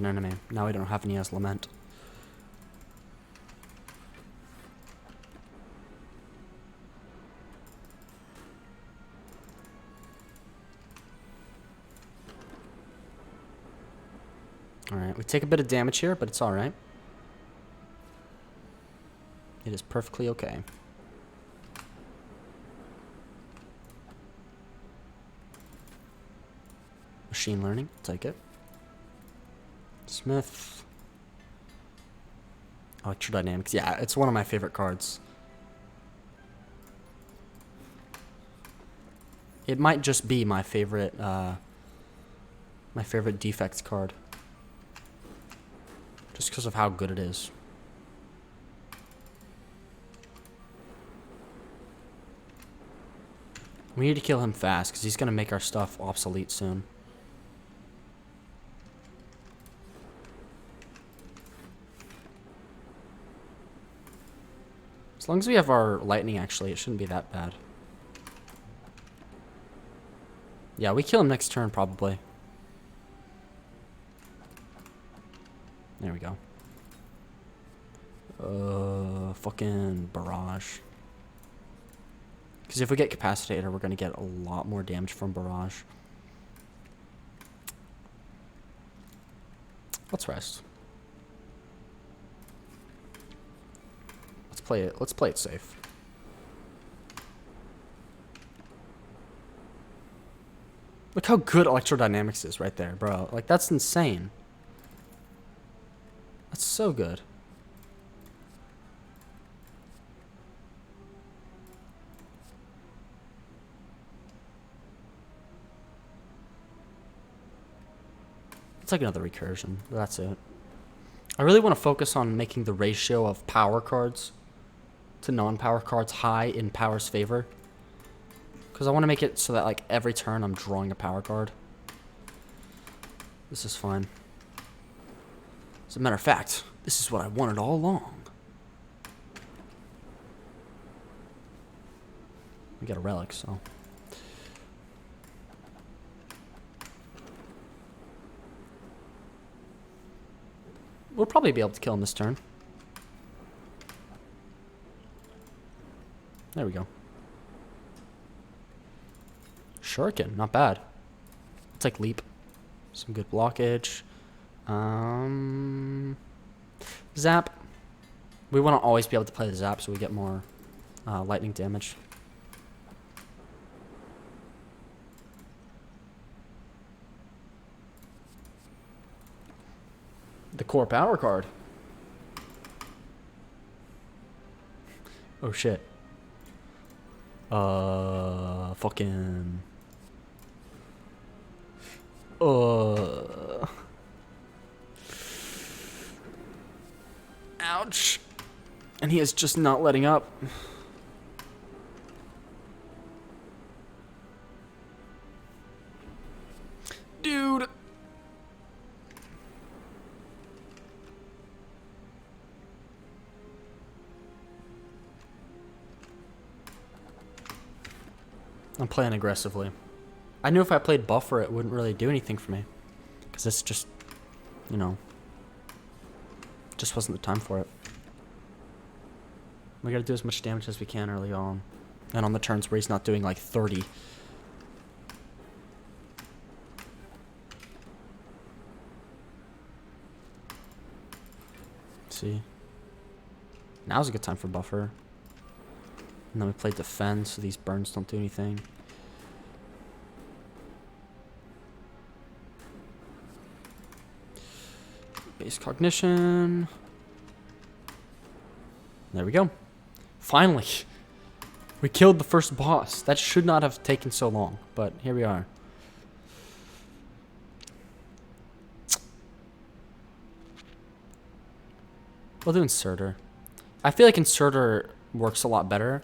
enemy. Now we don't have any as Lament. Alright, we take a bit of damage here, but it's alright. It is perfectly okay. Machine learning, take it. Smith. Electrodynamics. Yeah, it's one of my favorite cards. It might just be my favorite defects card. Just because of how good it is. We need to kill him fast because he's going to make our stuff obsolete soon. As long as we have our lightning, actually, it shouldn't be that bad. Yeah, we kill him next turn, probably. There we go. Fucking barrage. Because if we get Capacitator, we're going to get a lot more damage from barrage. Let's rest. Let's play it safe. Look how good Electrodynamics is right there, bro. Like, that's insane. That's so good. It's like another recursion, but that's it. I really want to focus on making the ratio of power cards to non-power cards high in power's favor. Because I want to make it so that, like, every turn I'm drawing a power card. This is fine. As a matter of fact, this is what I wanted all along. We got a relic, so... We'll probably be able to kill him this turn. There we go. Shuriken, not bad. It's like leap. Some good blockage. Zap. We want to always be able to play the zap so we get more lightning damage. The core power card. Oh shit. Fucking. Ouch. And he is just not letting up. Dude. I'm playing aggressively. I knew if I played buffer, it wouldn't really do anything for me. Because it's just, you know, just wasn't the time for it. We gotta do as much damage as we can early on. And on the turns where he's not doing like 30. See? Now's a good time for buffer. And then we play defense, so these burns don't do anything. Base cognition. There we go. Finally. We killed the first boss. That should not have taken so long, but here we are. We'll do inserter. I feel like inserter works a lot better.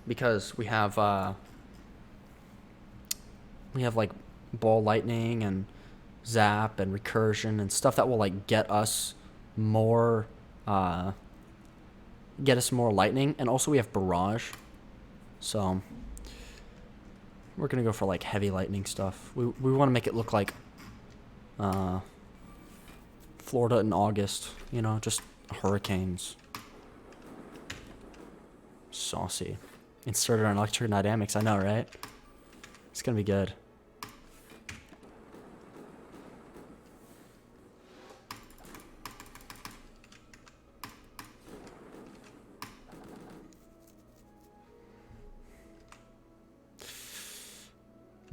Because we have like ball lightning and zap and recursion and stuff that will like get us more lightning, and also we have barrage, so we're gonna go for like heavy lightning stuff. We want to make it look like Florida in August, you know, just hurricanes. Saucy. Inserted on electrodynamics, I know, right? It's gonna be good.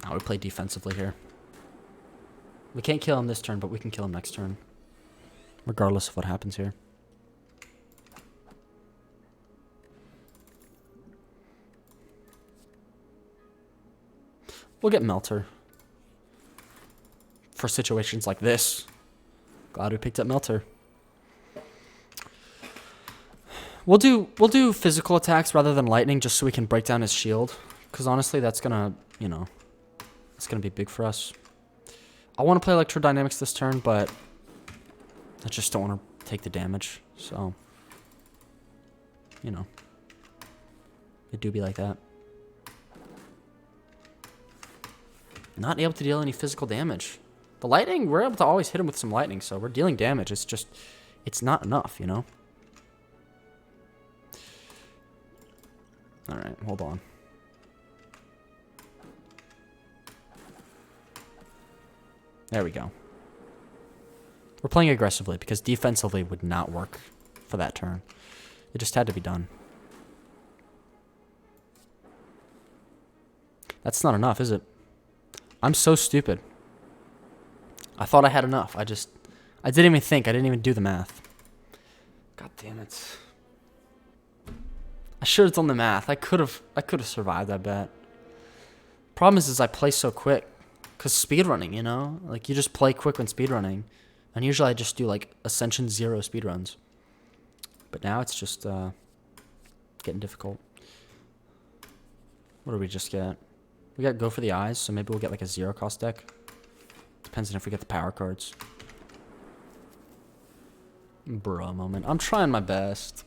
Now we play defensively here. We can't kill him this turn, but we can kill him next turn. Regardless of what happens here. We'll get Melter. For situations like this. Glad we picked up Melter. We'll do physical attacks rather than lightning just so we can break down his shield. Because honestly, that's gonna, you know, it's gonna be big for us. I want to play electrodynamics this turn, but I just don't want to take the damage. So, you know, it do be like that. Not able to deal any physical damage. The lightning, we're able to always hit him with some lightning, so we're dealing damage. It's just, it's not enough, you know? Alright, hold on. There we go. We're playing aggressively because defensively would not work for that turn. It just had to be done. That's not enough, is it? I'm so stupid. I thought I had enough. I didn't even think. I didn't even do the math. God damn it. I should have done the math. I could have survived, I bet. Problem is I play so quick. Because speedrunning, you know? Like, you just play quick when speedrunning. And usually I just do, like, Ascension 0 speedruns. But now it's just, getting difficult. What do we just get? We got Go for the Eyes, so maybe we'll get, like, a 0-cost deck. Depends on if we get the power cards. Bruh moment. I'm trying my best.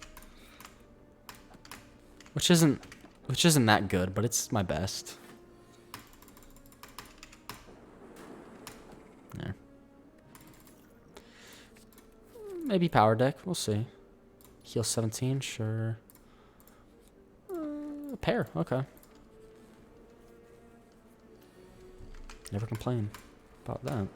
Which isn't that good, but it's my best. There. Maybe power deck. We'll see. Heal 17, sure. A pair, okay. Never complain about that.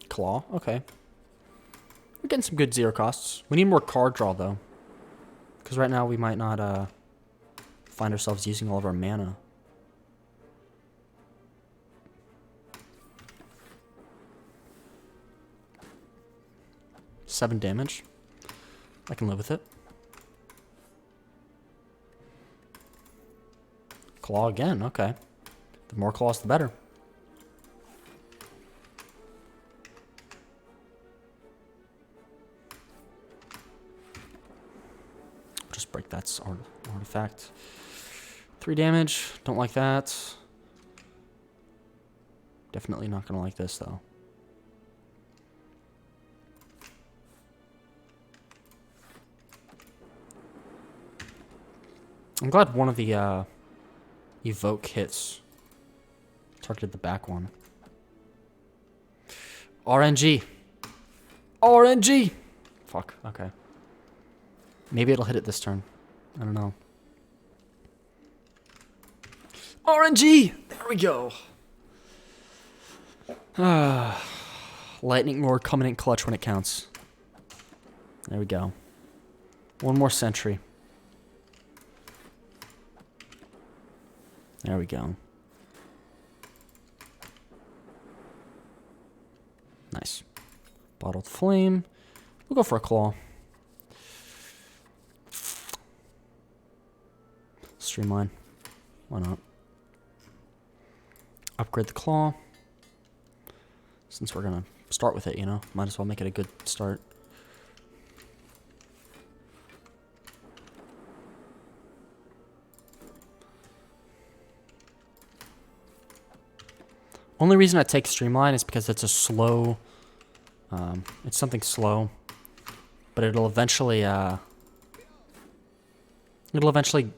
Claw, okay. We're getting some good zero costs. We need more card draw, though. Because right now we might not find ourselves using all of our mana. Seven damage. I can live with it. Claw again, okay. The more claws, the better. Just break that artifact. 3 damage. Don't like that. Definitely not gonna like this, though. I'm glad one of the evoke hits targeted the back one. RNG. RNG. Fuck. Okay. Maybe it'll hit it this turn. I don't know. RNG. There we go. Lightning Lord coming in clutch when it counts. There we go. One more sentry. There we go. Nice. Bottled flame. We'll go for a claw. Streamline. Why not? Upgrade the claw. Since we're gonna start with it, you know, might as well make it a good start. Only reason I take Streamline is because it's a slow, it's something slow, but it'll eventually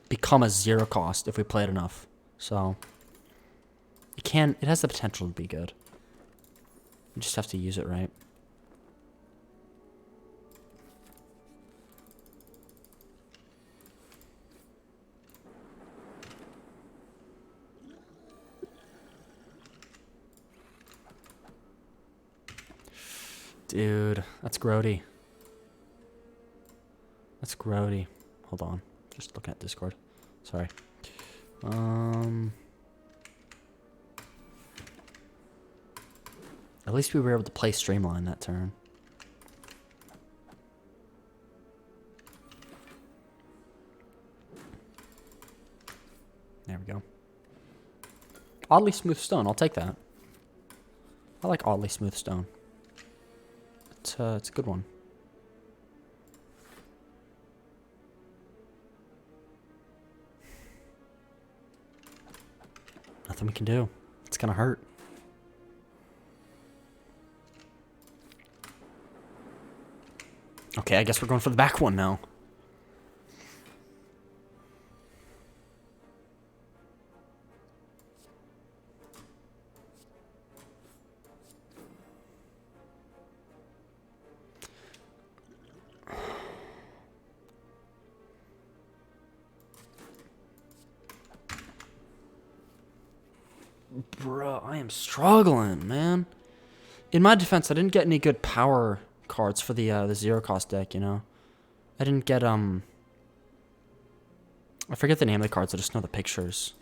become a zero cost if we play it enough. So it has the potential to be good. You just have to use it right. Dude, that's grody. That's grody. Hold on. Just looking at Discord. Sorry. At least we were able to play Streamline that turn. There we go. Oddly smooth stone. I'll take that. I like oddly smooth stone. It's a good one. Nothing we can do. It's gonna hurt. Okay, I guess we're going for the back one now. Bro, I am struggling, man. In my defense, I didn't get any good power cards for the zero cost deck, you know. I didn't get I forget the name of the cards, I just know the pictures.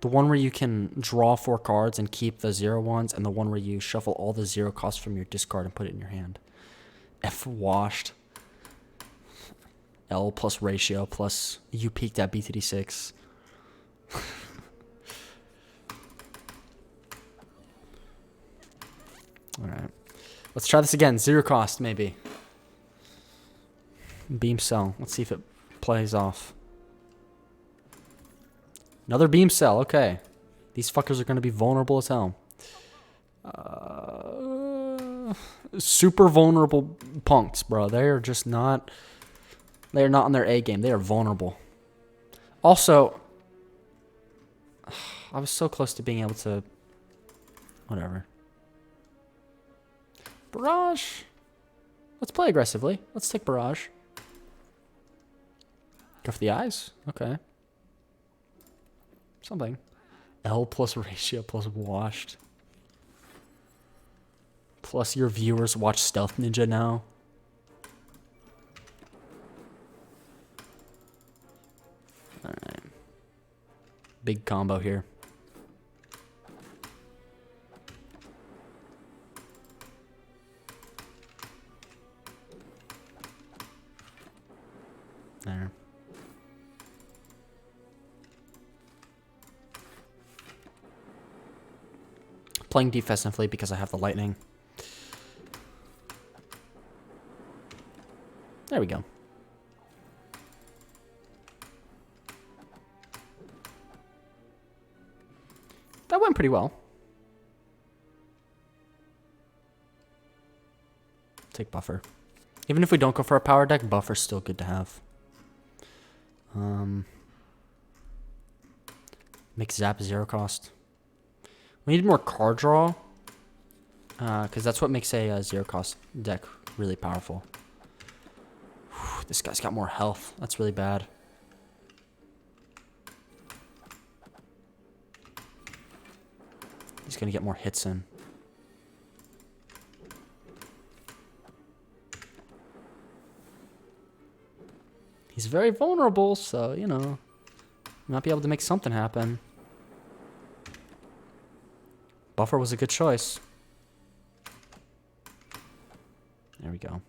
The one where you can draw 4 cards and keep the 0 ones, and the one where you shuffle all the 0 costs from your discard and put it in your hand. F washed. L plus ratio plus you peaked at BTD6. Alright. Let's try this again. 0 cost, maybe. Beam cell. Let's see if it plays off. Another beam cell. Okay. These fuckers are going to be vulnerable as hell. Super vulnerable punks, bro. They are just not... They are not on their A game. They are vulnerable. Also... I was so close to being able to... Whatever. Barrage. Let's play aggressively. Let's take barrage. Go for the eyes. Okay. Something. L plus ratio plus washed. Plus your viewers watch Stealth Ninja now. Alright. Big combo here. There. Playing defensively because I have the lightning. There we go. That went pretty well. Take buffer. Even if we don't go for a power deck, buffer's still good to have. Make zap 0 cost. We need more card draw. Because that's what makes a 0 cost deck really powerful. Whew, this guy's got more health. That's really bad. He's going to get more hits in. He's very vulnerable, so, you know, might be able to make something happen. Buffer was a good choice. There we go.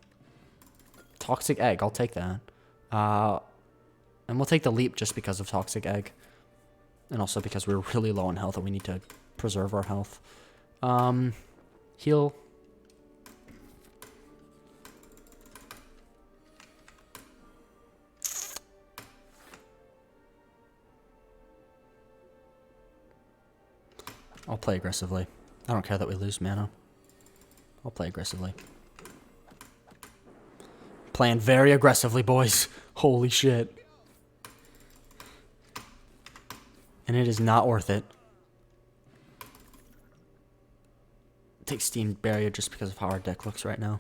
Toxic Egg, I'll take that. And we'll take the leap just because of Toxic Egg. And also because we're really low on health and we need to preserve our health. Heal. I'll play aggressively. I don't care that we lose mana. I'll play aggressively. Playing very aggressively, boys. Holy shit. And it is not worth it. Take Steam Barrier just because of how our deck looks right now.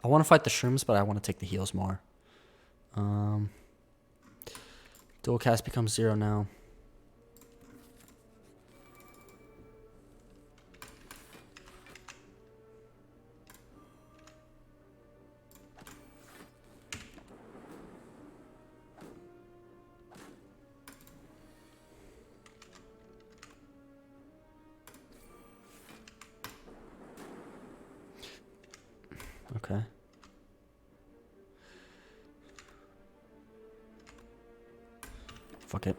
I want to fight the shrooms, but I want to take the heals more. Dual cast becomes 0 now. Okay. Fuck it.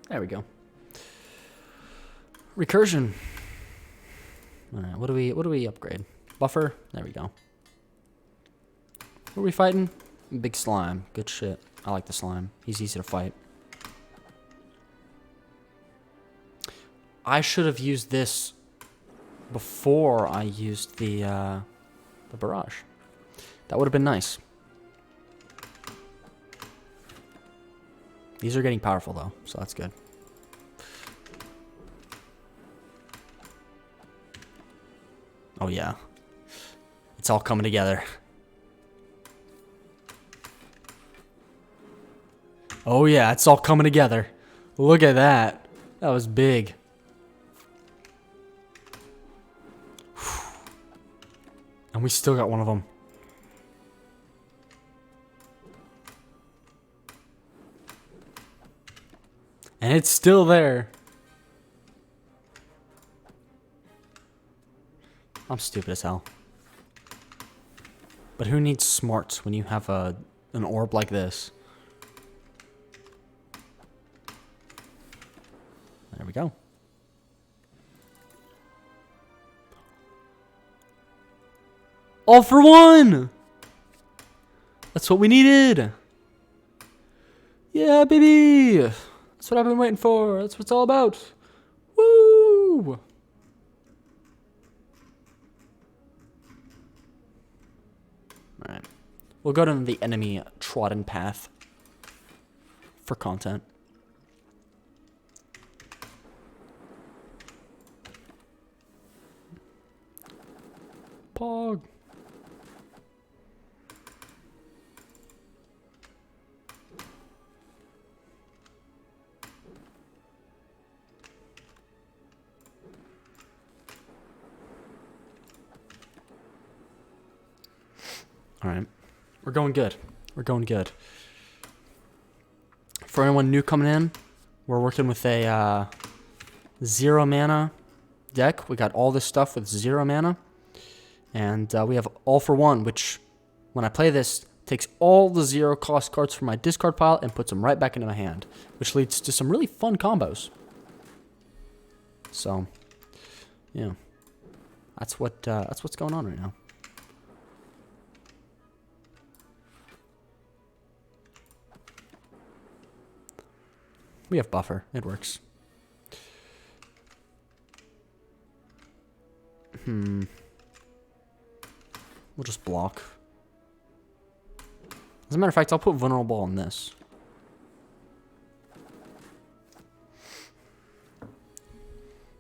There we go. Recursion. All right, what do we upgrade? Buffer. There we go. Who are we fighting? Big slime. Good shit. I like the slime. He's easy to fight. I should have used this before I used the barrage. That would have been nice. These are getting powerful though, so that's good. Oh yeah. It's all coming together. Oh yeah, it's all coming together. Look at that. That was big. And we still got one of them. And it's still there. I'm stupid as hell. But who needs smarts when you have an orb like this? There we go. All for one! That's what we needed! Yeah, baby! That's what I've been waiting for. That's what it's all about. Woo! We'll go down the enemy trodden path for content. Pog. All right. We're going good. We're going good. For anyone new coming in, we're working with a 0 mana deck. We got all this stuff with 0 mana. And we have All for One, which, when I play this, takes all the 0 cost cards from my discard pile and puts them right back into my hand, which leads to some really fun combos. So, yeah. That's what's going on right now. We have buffer. It works. We'll just block. As a matter of fact, I'll put vulnerable on this.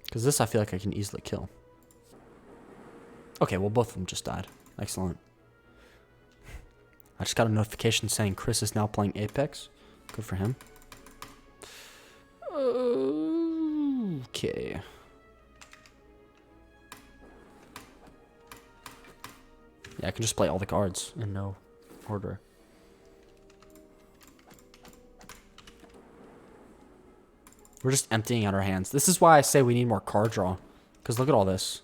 Because this I feel like I can easily kill. Okay, well both of them just died. Excellent. I just got a notification saying Chris is now playing Apex. Good for him. Okay. Yeah, I can just play all the cards in no order. We're just emptying out our hands. This is why I say we need more card draw. Because look at all this.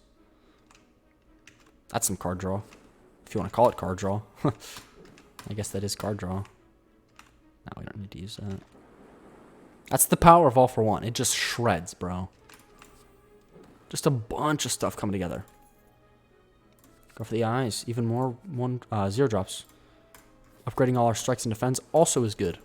That's some card draw. If you want to call it card draw. I guess that is card draw. No, we don't need to use that. That's the power of All for One. It just shreds, bro. Just a bunch of stuff coming together. Go for the eyes. Even more 0 drops. Upgrading all our strikes and defense also is good.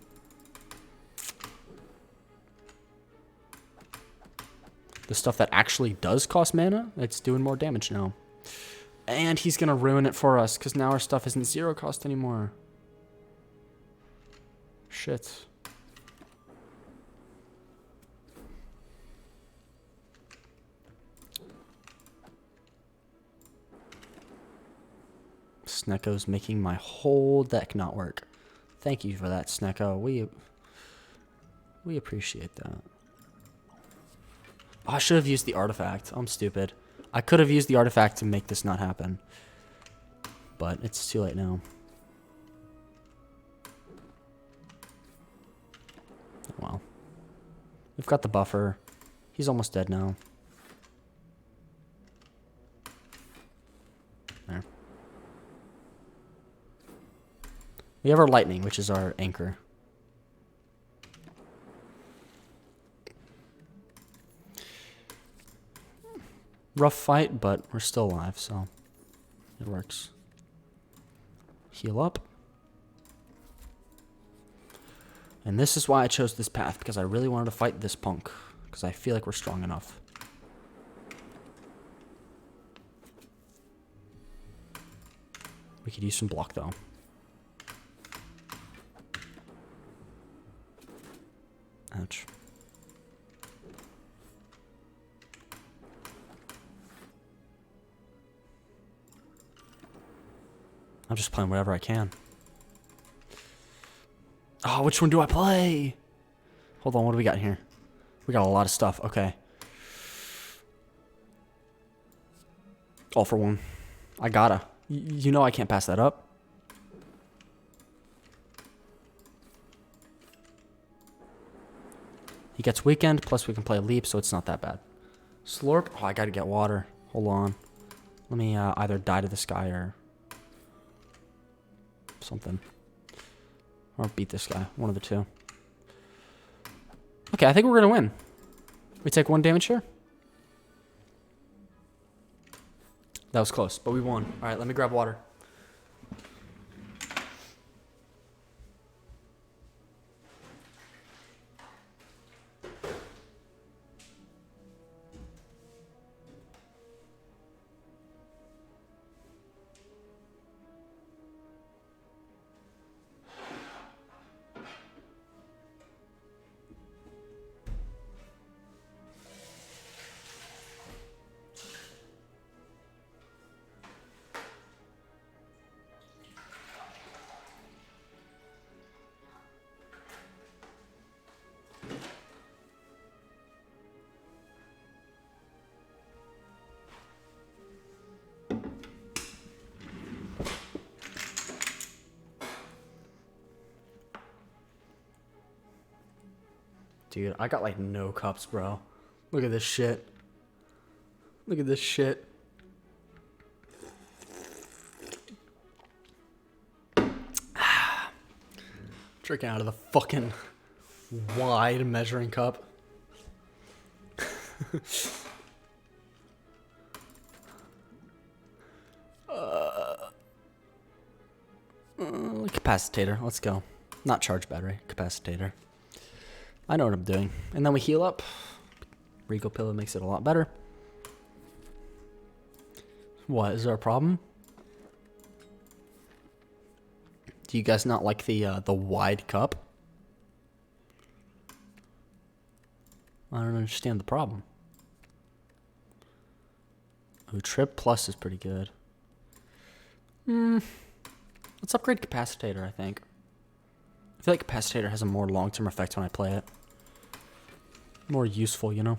The stuff that actually does cost mana, it's doing more damage now. And he's going to ruin it for us, because now our stuff isn't 0 cost anymore. Shit. Snecko's making my whole deck not work. Thank you for that, Snecko. We appreciate that. Oh, I should have used the artifact. I'm stupid. I could have used the artifact to make this not happen. But it's too late now. Oh, well. We've got the buffer. He's almost dead now. There. We have our lightning, which is our anchor. Rough fight, but we're still alive, so it works. Heal up. And this is why I chose this path, because I really wanted to fight this punk, because I feel like we're strong enough. We could use some block, though. Ouch. I'm just playing whatever I can. Oh, which one do I play? Hold on, what do we got here? We got a lot of stuff. Okay. All for One. I gotta. You know I can't pass that up. He gets weekend, plus we can play leap, so it's not that bad. Slurp. Oh, I gotta get water. Hold on. Let me either die to the sky or something. Or beat this guy. One of the two. Okay, I think we're gonna win. We take 1 damage here. That was close, but we won. Alright, let me grab water. Dude, I got like no cups, bro. Look at this shit. Look at this shit. Drinking out of the fucking wide measuring cup. Capacitator, let's go. Not charge battery, capacitator. I know what I'm doing. And then we heal up. Regal Pillow makes it a lot better. What, is there a problem? Do you guys not like the wide cup? I don't understand the problem. Ooh, Trip Plus is pretty good. Let's upgrade Capacitator, I think. I feel like Capacitator has a more long-term effect when I play it. More useful, you know?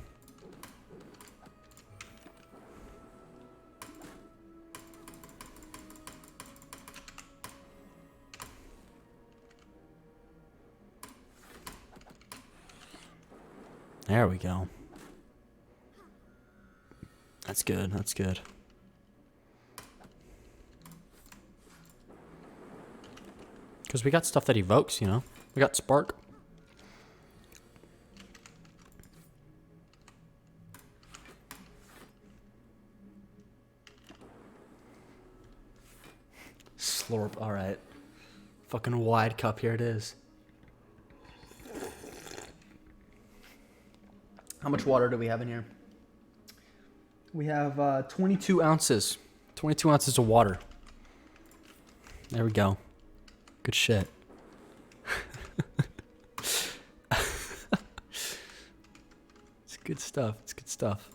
There we go. That's good, that's good. Because we got stuff that evokes, you know? We got Spark. Slurp, alright. Fucking wide cup, here it is. How much water do we have in here? We have 22 ounces. 22 ounces of water. There we go. Good shit. It's good stuff. It's good stuff.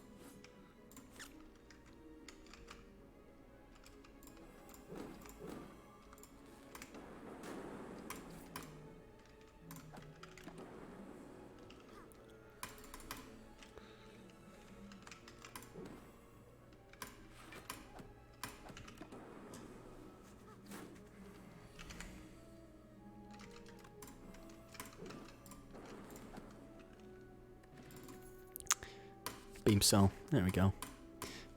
Beam cell. There we go.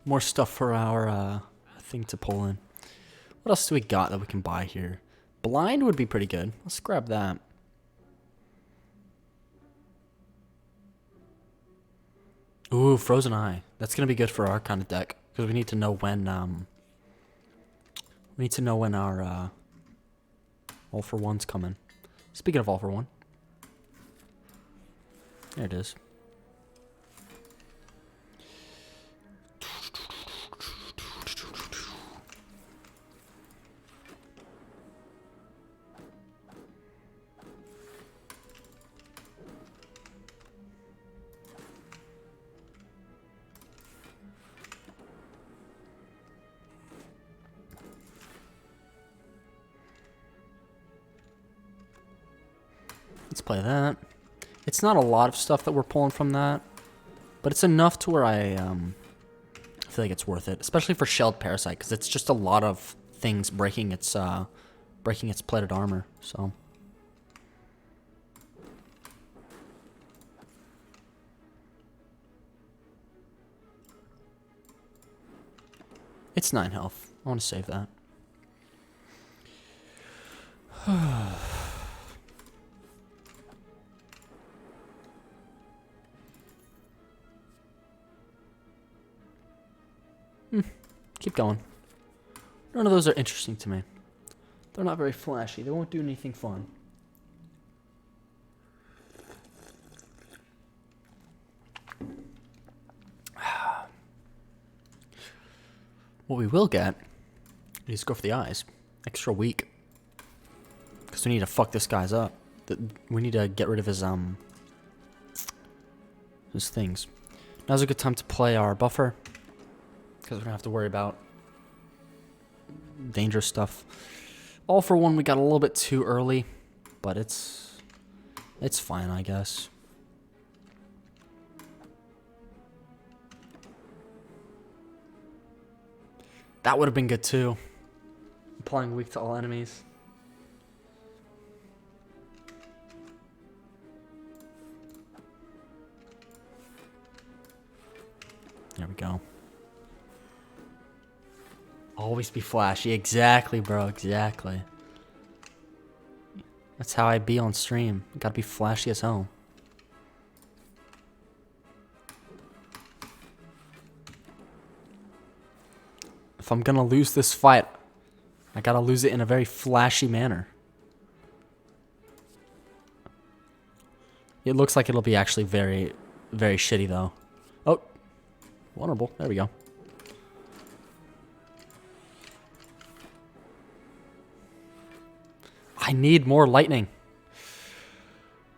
More stuff for our thing to pull in. What else do we got that we can buy here? Blind would be pretty good. Let's grab that. Ooh, Frozen Eye. That's gonna be good for our kind of deck because we need to know when our All for One's coming. Speaking of All for One, there it is. Let's play that. It's not a lot of stuff that we're pulling from that, but it's enough to where I feel like it's worth it, especially for Shelled Parasite, because it's just a lot of things breaking its plated armor. So it's 9 health. I want to save that. Keep going. None of those are interesting to me. They're not very flashy. They won't do anything fun. What we will get is go for the eyes. Extra weak. Because we need to fuck this guy's up. We need to get rid of his things. Now's a good time to play our buffer. Because we don't have to worry about dangerous stuff. All for One we got a little bit too early, but it's fine, I guess. That would have been good too. Applying weak to all enemies. There we go. Always be flashy. Exactly, bro. Exactly. That's how I be on stream. Gotta be flashy as hell. If I'm gonna lose this fight, I gotta lose it in a very flashy manner. It looks like it'll be actually very, very shitty though. Oh, vulnerable. There we go. I need more lightning.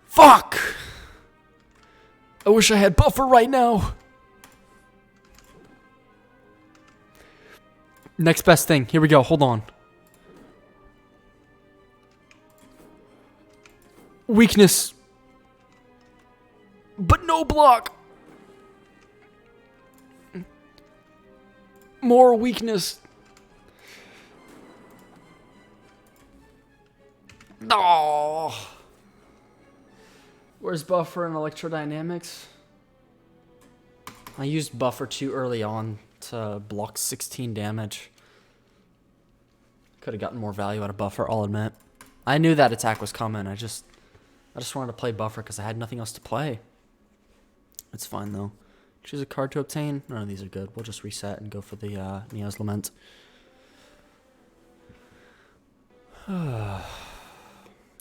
Fuck! I wish I had buffer right now. Next best thing. Here we go. Hold on. Weakness. But no block. More weakness. Oh. Where's buffer and electrodynamics? I used buffer too early on to block 16 damage. Could have gotten more value out of buffer, I'll admit. I knew that attack was coming. I just wanted to play buffer because I had nothing else to play. It's fine though. Choose a card to obtain. None of these are good. We'll just reset and go for the Neo's Lament. I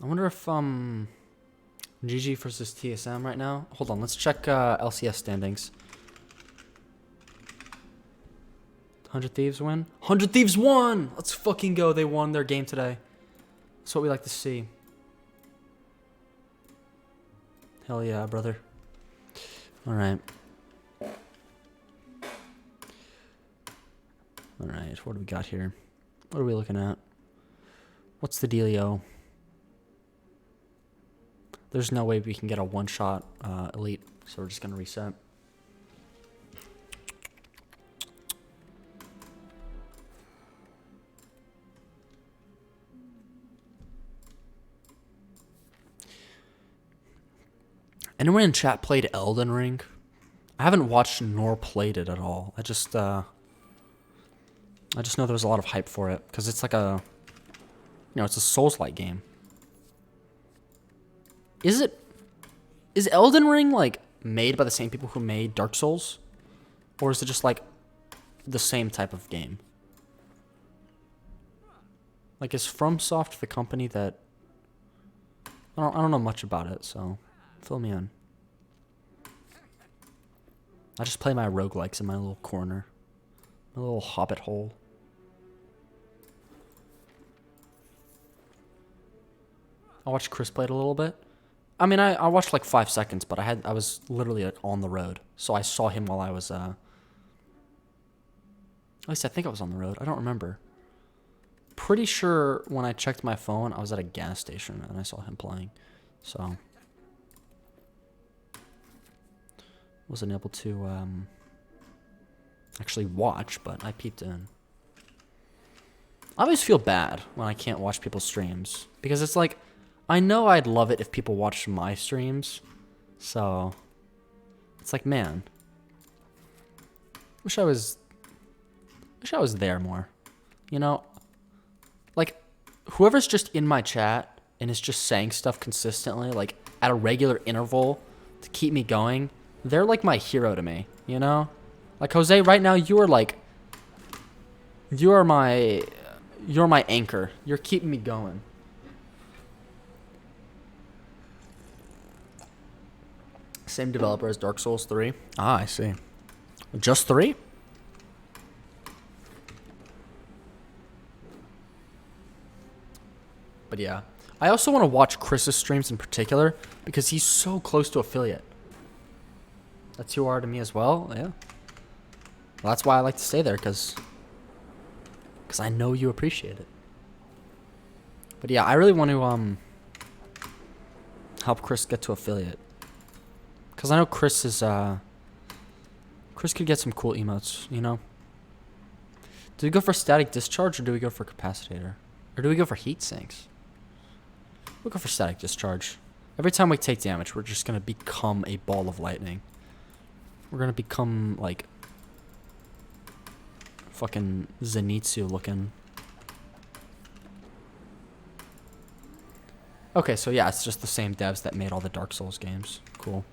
wonder if GG versus TSM right now. Hold on, let's check LCS standings. 100 Thieves win? 100 Thieves won! Let's fucking go. They won their game today. That's what we like to see. Hell yeah, brother. Alright. Alright, what do we got here? What are we looking at? What's the dealio? There's no way we can get a one-shot elite, so we're just going to reset. Anyone in chat played Elden Ring? I haven't watched nor played it at all. I just know there was a lot of hype for it because it's like a, it's a Souls-like game. Is Elden Ring like made by the same people who made Dark Souls, or is it just like the same type of game? Like, is FromSoft the company that? I don't know much about it, so fill me in. I just play my roguelikes in my little corner. My little hobbit hole. I watched Chris play it a little bit. I mean, I watched like 5 seconds, but I was literally like on the road. So I saw him while I was, at least I think I was on the road. I don't remember. Pretty sure when I checked my phone, I was at a gas station and I saw him playing. So wasn't able to actually watch, but I peeped in. I always feel bad when I can't watch people's streams because it's like, I know I'd love it if people watched my streams. So it's like, man, wish I was there more. Like, whoever's just in my chat and is just saying stuff consistently, like at a regular interval to keep me going, they're like my hero to me, Like, Jose, right now you're my anchor. You're keeping me going. Same developer as Dark Souls 3. Ah, I see. Just 3? But yeah. I also want to watch Chris's streams in particular because he's so close to affiliate. That's who you are to me as well, yeah. Well, that's why I like to stay there, because I know you appreciate it. But yeah, I really want to help Chris get to affiliate. Because I know Chris could get some cool emotes, Do we go for static discharge or do we go for capacitator? Or do we go for heat sinks? We'll go for static discharge. Every time we take damage, we're just going to become a ball of lightning. We're going to become, like, Fucking Zenitsu looking. Okay, so yeah, it's just the same devs that made all the Dark Souls games. Cool.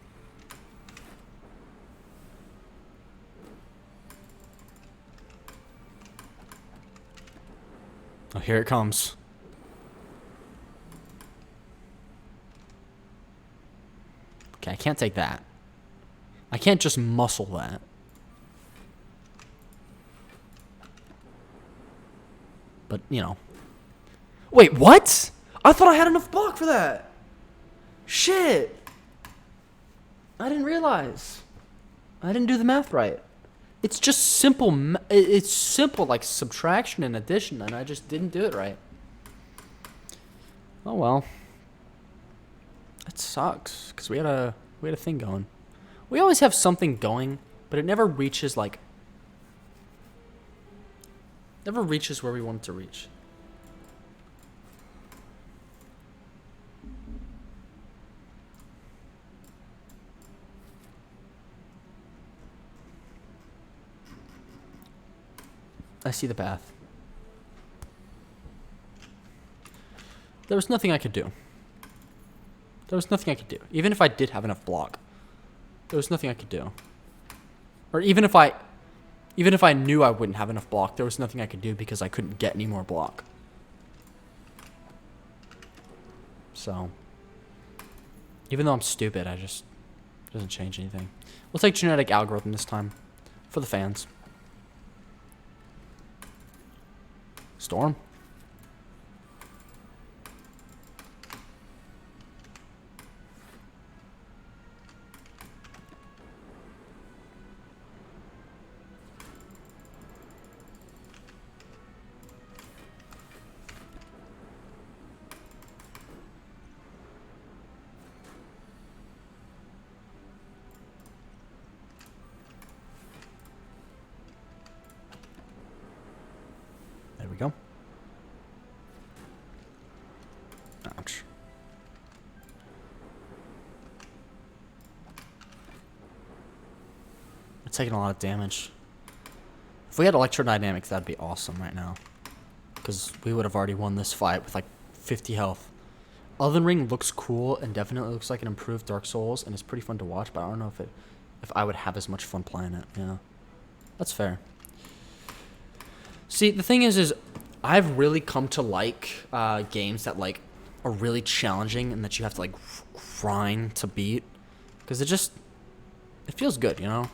Oh, here it comes. Okay, I can't take that. I can't just muscle that. But, you know. Wait, what? I thought I had enough block for that. Shit. I didn't realize. I didn't do the math right. It's just simple. It's simple, like subtraction and addition, and I just didn't do it right. Oh well. That sucks, because we had a thing going. We always have something going, but it never reaches like. Never reaches where we want it to reach. I see the path. There was nothing I could do. There was nothing I could do. Even if I did have enough block, there was nothing I could do. Or even if I knew I wouldn't have enough block, there was nothing I could do because I couldn't get any more block. So, even though I'm stupid, it doesn't change anything. We'll take genetic algorithm this time, for the fans. Storm. There we go. Ouch. We're taking a lot of damage. If we had electrodynamics, that'd be awesome right now. Because we would have already won this fight with like 50 health. Elden Ring looks cool and definitely looks like an improved Dark Souls, and it's pretty fun to watch, but I don't know if I would have as much fun playing it. Yeah. That's fair. See, the thing is I've really come to like games that like are really challenging and that you have to like grind to beat, because it feels good, you know.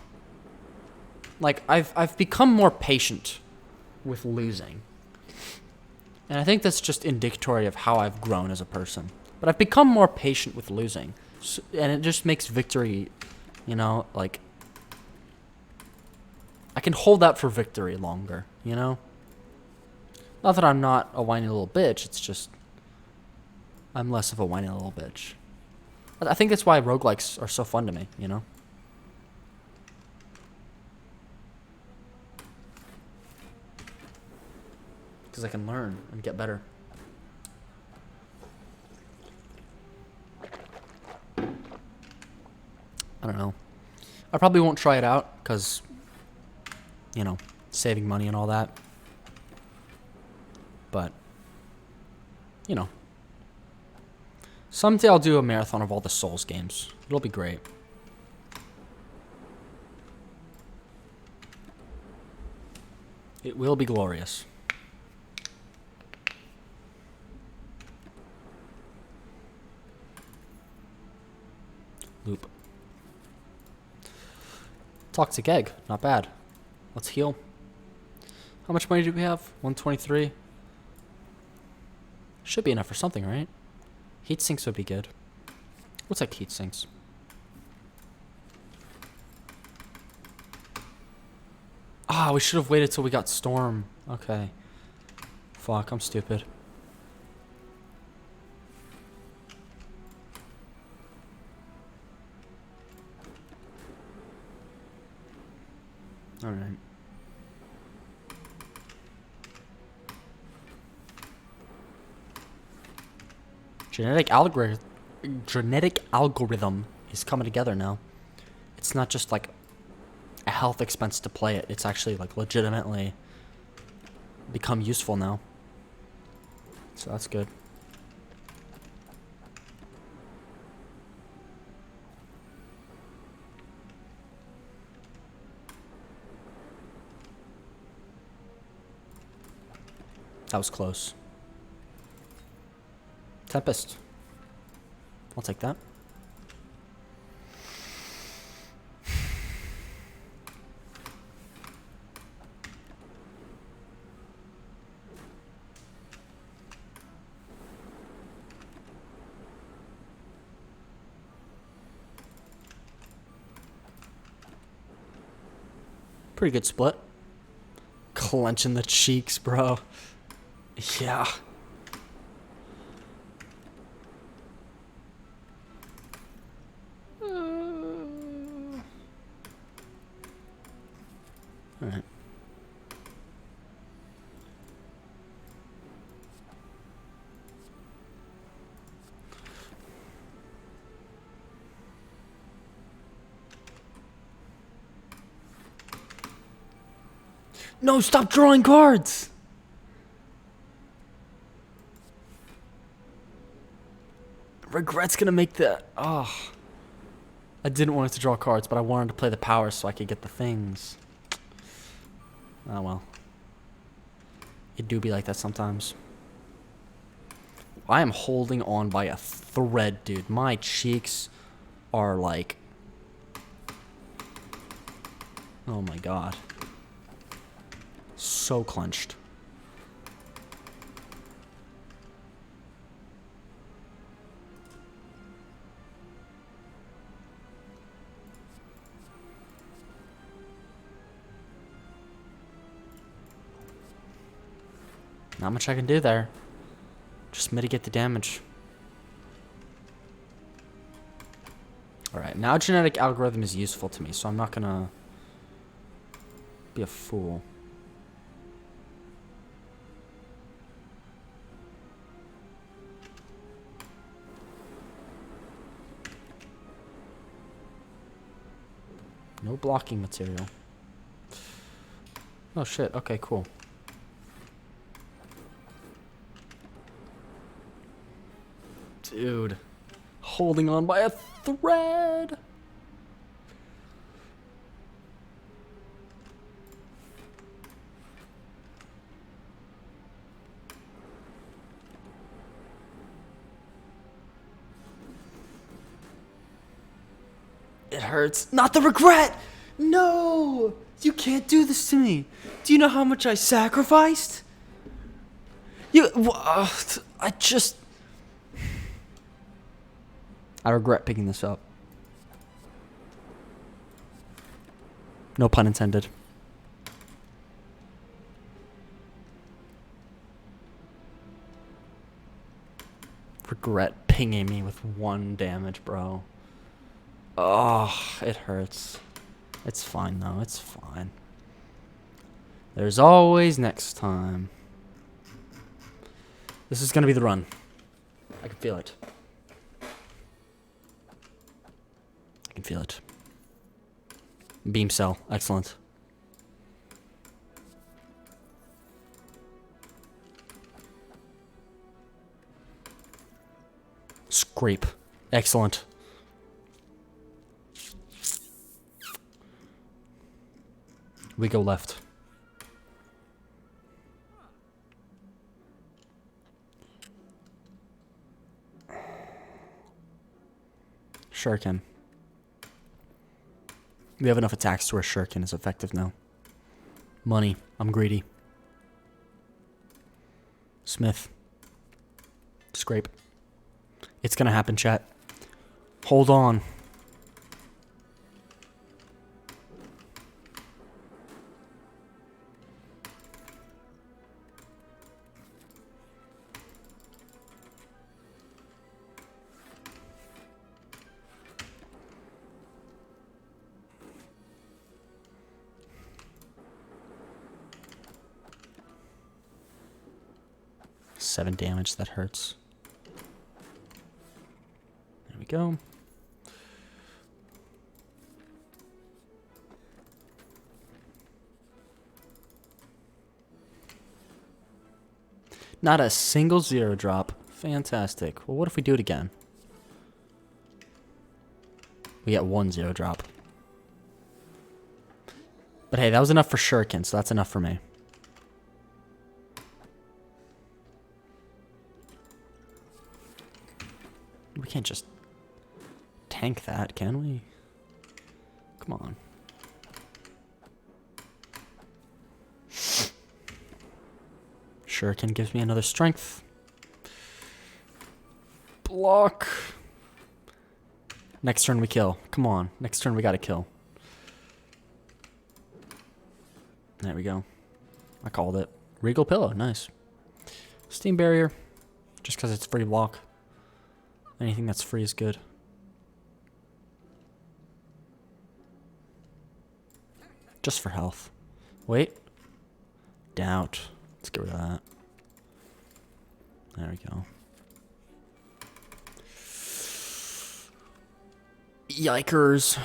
Like I've become more patient with losing, and I think that's just indicatory of how I've grown as a person. But I've become more patient with losing, and it just makes victory, you know, like I can hold out for victory longer, you know. Not that I'm not a whiny little bitch, it's just I'm less of a whiny little bitch. I think that's why roguelikes are so fun to me, you know? Because I can learn and get better. I don't know. I probably won't try it out because, you know, saving money and all that. But, you know. Someday I'll do a marathon of all the Souls games. It'll be great. It will be glorious. Loop. Toxic egg. Not bad. Let's heal. How much money do we have? 123. Should be enough for something, right? Heat sinks would be good. What's like heat sinks? Ah, we should have waited till we got storm. Okay. Fuck, I'm stupid. Alright. Genetic algorithm is coming together now. It's not just like a health expense to play it. It's actually like legitimately become useful now. So that's good. That was close. Tempest. I'll take that. Pretty good split. Clenching the cheeks, bro. Yeah. Alright. No, stop drawing cards! Regret's gonna make the... Oh. I didn't want it to draw cards, but I wanted to play the power so I could get the things. Oh well. It do be like that sometimes. I am holding on by a thread, dude. My cheeks are like... Oh my god. So clenched. Not much I can do there. Just mitigate the damage. Alright, now genetic algorithm is useful to me, so I'm not gonna be a fool. No blocking material. Oh shit, okay, cool. Dude. Holding on by a thread. It hurts. Not the regret! No! You can't do this to me. Do you know how much I sacrificed? I just... I regret picking this up. No pun intended. Regret pinging me with 1 damage, bro. Oh, it hurts. It's fine, though. It's fine. There's always next time. This is gonna be the run. I can feel it. I can feel it. Beam cell. Excellent. Scrape. Excellent. We go left. Shuriken. We have enough attacks to where Shuriken is effective now. Money. I'm greedy. Smith. Scrape. It's gonna happen, chat. Hold on. Seven damage, that hurts. There we go. Not a single 0 drop. Fantastic. Well, what if we do it again? We get 1 0 drop. But hey, that was enough for Shuriken, so that's enough for me. We can't just tank that, can we? Come on. Shuriken gives me another strength. Block. Next turn we kill. Come on. Next turn we gotta kill. There we go. I called it. Regal Pillow. Nice. Steam Barrier. Just because it's free block. Anything that's free is good. Just for health. Wait. Doubt. Let's get rid of that. There we go. Yikers.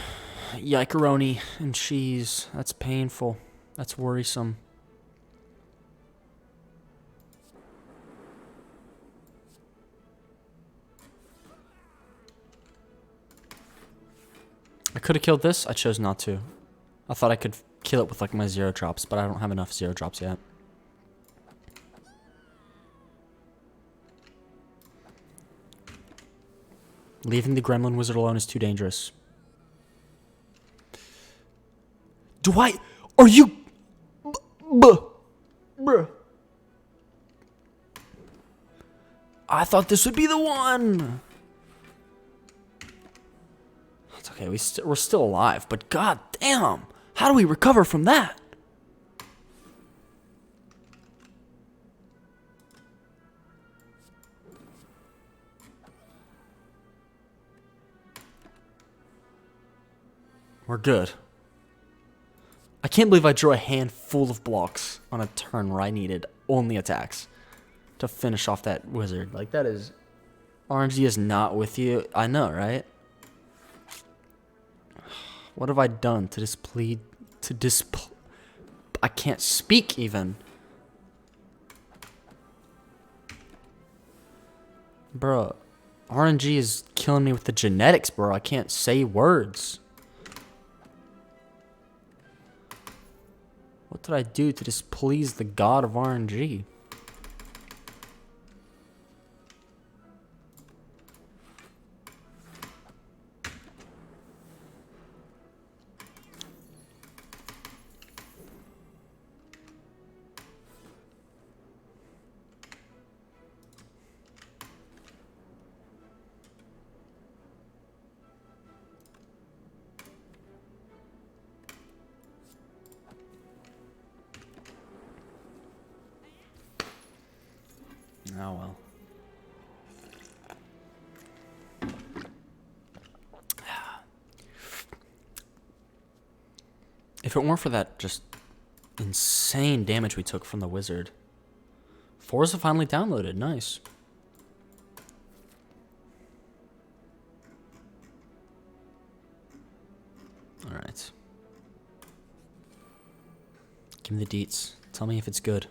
Yikeroni and cheese. That's painful. That's worrisome. I could have killed this. I chose not to. I thought I could kill it with like my 0 drops, but I don't have enough 0 drops yet. Leaving the Gremlin Wizard alone is too dangerous. Are you... Bruh. I thought this would be the one. It's okay. We're still alive, but god damn. How do we recover from that? We're good. I can't believe I drew a hand full of blocks on a turn where I needed only attacks to finish off that wizard. Like, that is... RNG is not with you. I know, right? What have I done to displease... I can't speak, even. Bro, RNG is killing me with the genetics, bro. I can't say words. What did I do to displease the god of RNG? Oh well. If it weren't for that just insane damage we took from the wizard. Forza finally downloaded. Nice. Alright. Give me the deets. Tell me if it's good.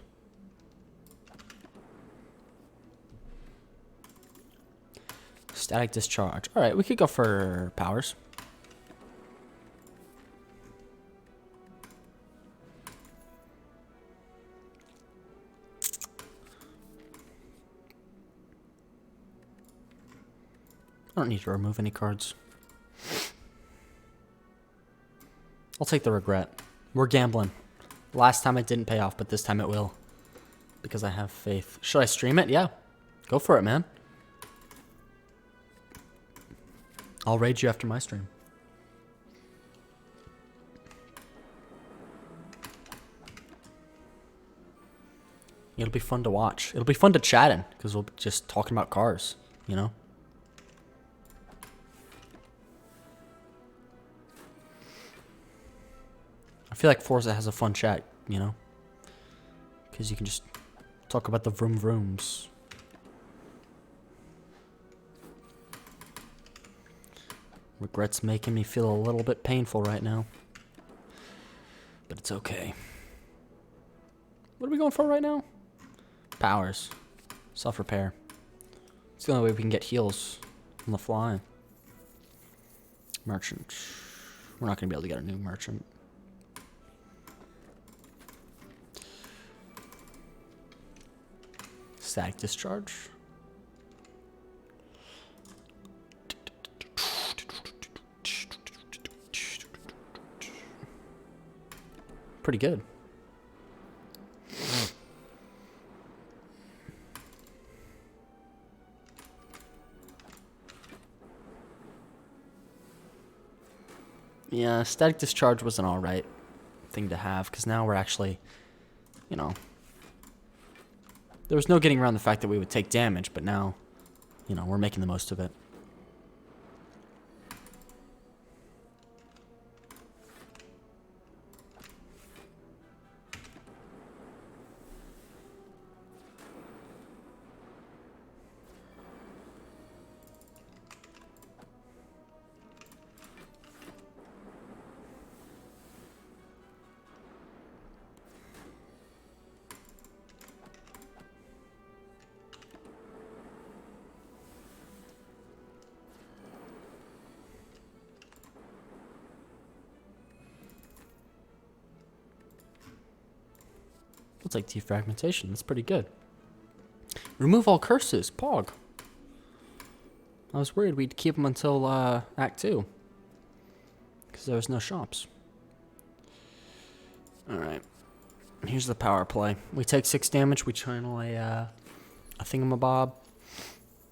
Static discharge. Alright, we could go for powers. I don't need to remove any cards. I'll take the regret. We're gambling. Last time it didn't pay off, but this time it will. Because I have faith. Should I stream it? Yeah. Go for it, man. I'll raid you after my stream. It'll be fun to watch. It'll be fun to chat in, because we'll be just talking about cars, you know? I feel like Forza has a fun chat, you know? Because you can just talk about the vroom vrooms. Regret's making me feel a little bit painful right now. But it's okay. What are we going for right now? Powers. Self-repair. It's the only way we can get heals on the fly. Merchant. We're not going to be able to get a new merchant. Static discharge. Pretty good. Yeah, static discharge was an alright thing to have, because now we're actually, you know, there was no getting around the fact that we would take damage, but now, you know, we're making the most of it. Looks like defragmentation. That's pretty good. Remove all curses. Pog. I was worried we'd keep them until Act 2. Because there was no shops. Alright. Here's the power play. We take 6 damage. We channel a thingamabob.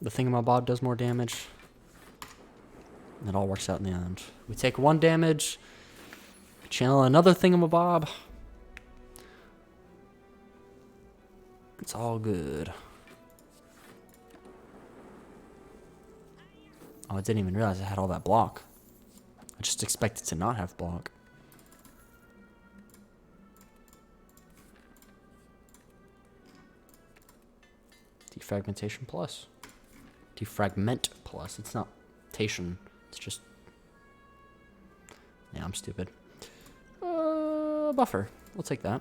The thingamabob does more damage. It all works out in the end. We take 1 damage. We channel another thingamabob. It's all good. Oh, I didn't even realize I had all that block. I just expected to not have block. Defragmentation plus. Defragment plus. It's not tation. It's just... Yeah, I'm stupid. Buffer. We'll take that.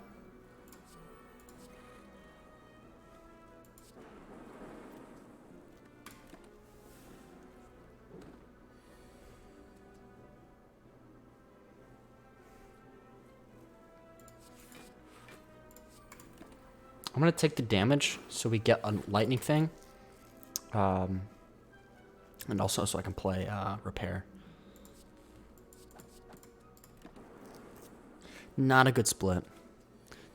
I'm going to take the damage so we get a lightning thing. And also so I can play repair. Not a good split.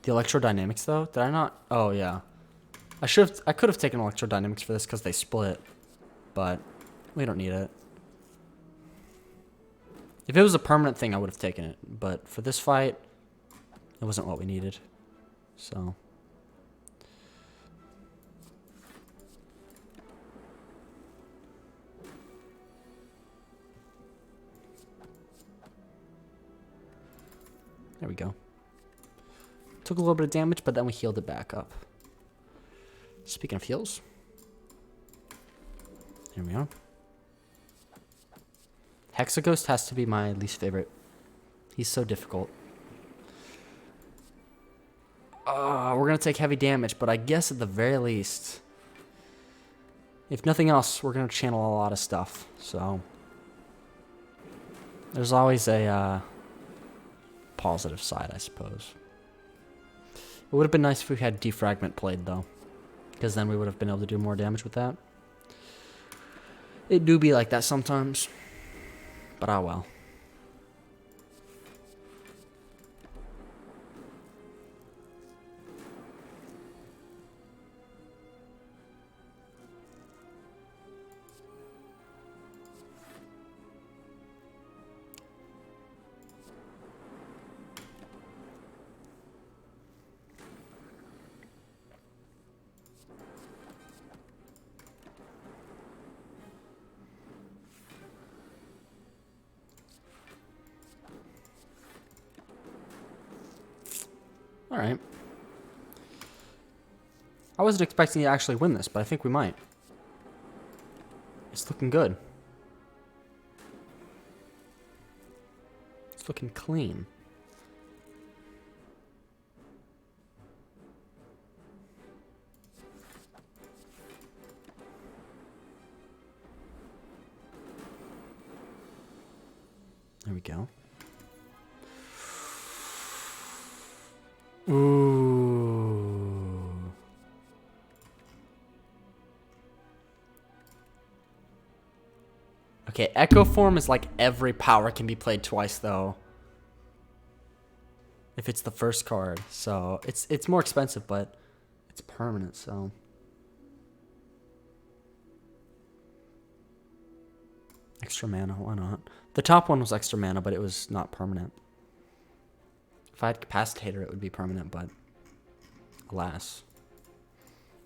The electrodynamics though, did I not? Oh yeah. I could have taken electrodynamics for this because they split, but we don't need it. If it was a permanent thing, I would have taken it, but for this fight, it wasn't what we needed. So... There we go. Took a little bit of damage, but then we healed it back up. Speaking of heals. Here we are. Hexaghost has to be my least favorite. He's so difficult. We're going to take heavy damage, but I guess at the very least, if nothing else, we're going to channel a lot of stuff. So, there's always a... positive side, I suppose. It would have been nice if we had defragment played though, because then we would have been able to do more damage with that. It do be like that sometimes, but ah well. Alright. I wasn't expecting to actually win this, but I think we might. It's looking good. It's looking clean. There we go. Ooh. Okay, Echo Form is like every power can be played twice though. If it's the first card. So it's more expensive, but it's permanent, so. Extra mana, why not? The top one was extra mana, but it was not permanent. If I had Capacitator, it would be permanent, but alas.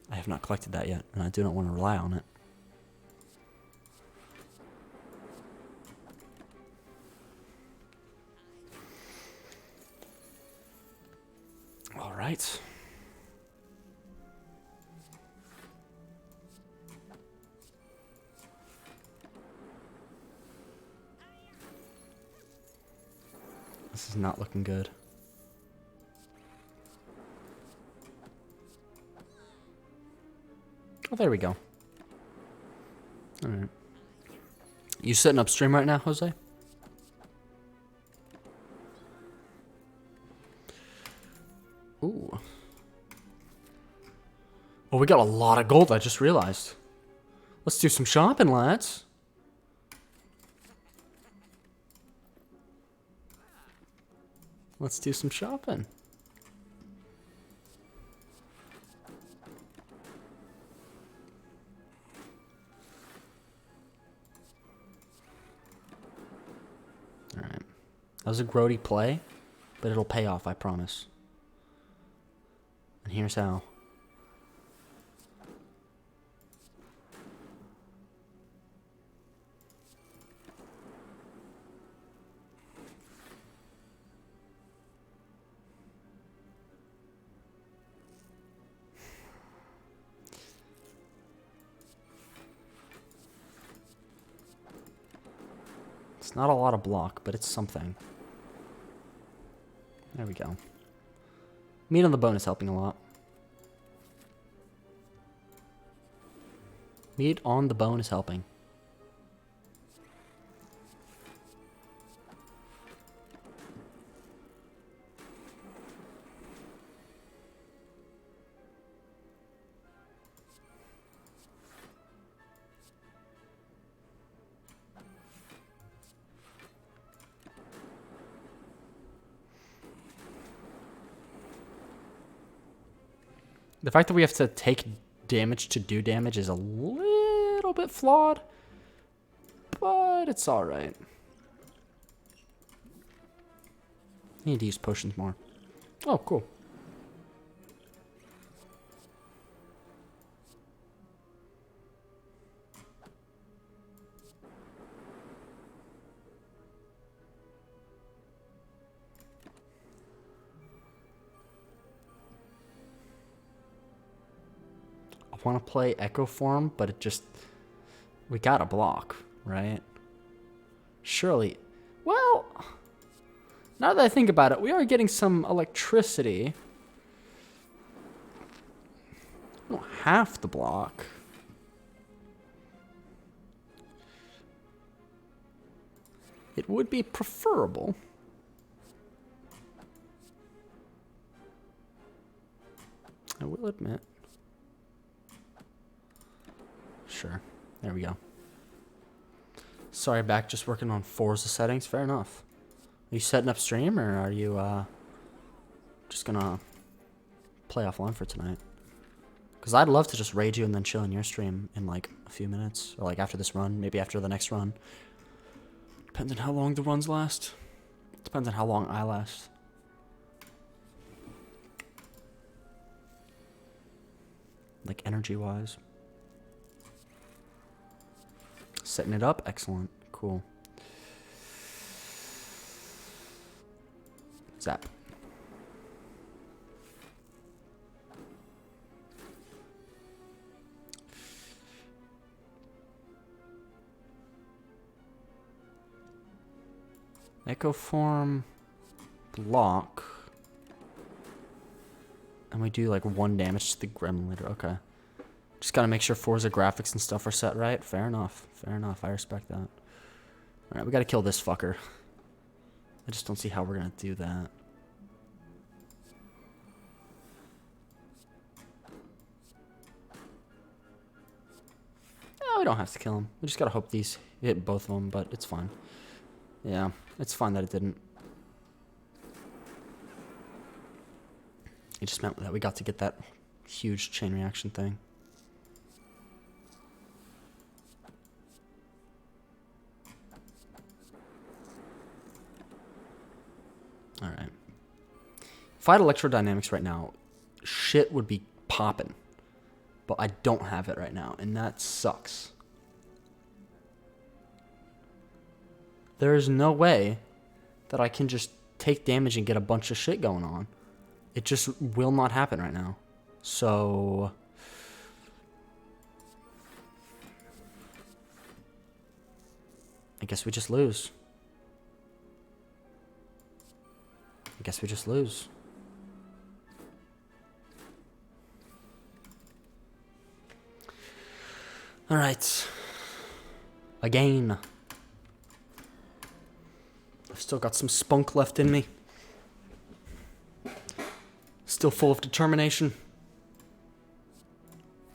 I have not collected that yet, and I do not want to rely on it. All right. This is not looking good. Oh, there we go. All right. You sitting up stream right now, Jose? Ooh. Oh, we got a lot of gold, I just realized. Let's do some shopping, lads. Let's do some shopping. Alright. That was a grody play, but it'll pay off, I promise. And here's how. It's not a lot of block, but it's something. There we go. Meat on the bone is helping a lot. Meat on the bone is helping. The fact that we have to take damage to do damage is a little bit flawed, but it's alright. Need to use potions more. Oh, cool. I want to play Echo Form, but it just... We gotta block, right? Surely... Well... Now that I think about it, we are getting some electricity. We don't have to block. It would be preferable. I will admit. Sure. There we go. Sorry, back just working on Forza settings. Fair enough. Are you setting up stream, or are you just gonna play offline for tonight? Because I'd love to just raid you and then chill in your stream in like a few minutes, or like after this run, maybe after the next run. Depends on how long the runs last. Depends on how long I last. Like energy-wise. Setting it up, excellent, cool. Zap. Echo Form, block. And we do like 1 damage to the Gremlin later, okay. Just gotta make sure Forza graphics and stuff are set right. Fair enough. Fair enough. I respect that. Alright, we gotta kill this fucker. I just don't see how we're gonna do that. No, we don't have to kill him. We just gotta hope these hit both of them, but it's fine. Yeah, it's fine that it didn't. It just meant that we got to get that huge chain reaction thing. Alright. If I had electrodynamics right now, shit would be popping. But I don't have it right now, and that sucks. There is no way that I can just take damage and get a bunch of shit going on. It just will not happen right now. So... I guess we just lose. I guess we just lose. Alright. Again. I've still got some spunk left in me. Still full of determination.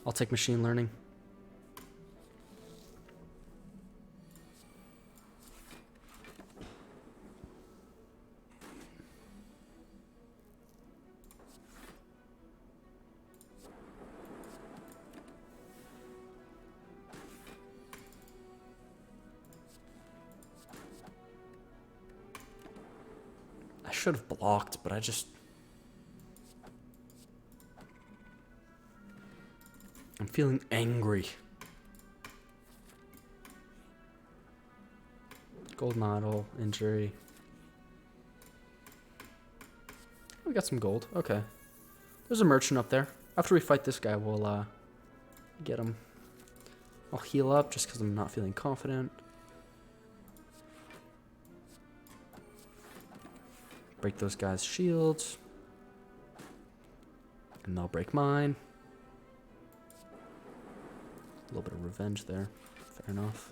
I'll take machine learning. I should have blocked, but I just... I'm feeling angry. Gold model, injury. We got some gold. Okay. There's a merchant up there. After we fight this guy, we'll get him. I'll heal up just because I'm not feeling confident. Break those guys' shields. And they'll break mine. A little bit of revenge there. Fair enough.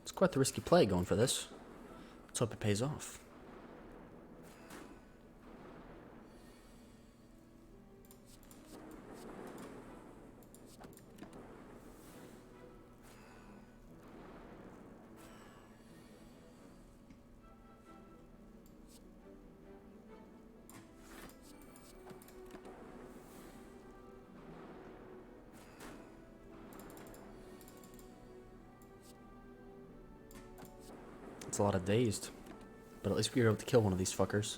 It's quite the risky play going for this. Let's hope it pays off. It's a lot of dazed. But at least we were able to kill one of these fuckers.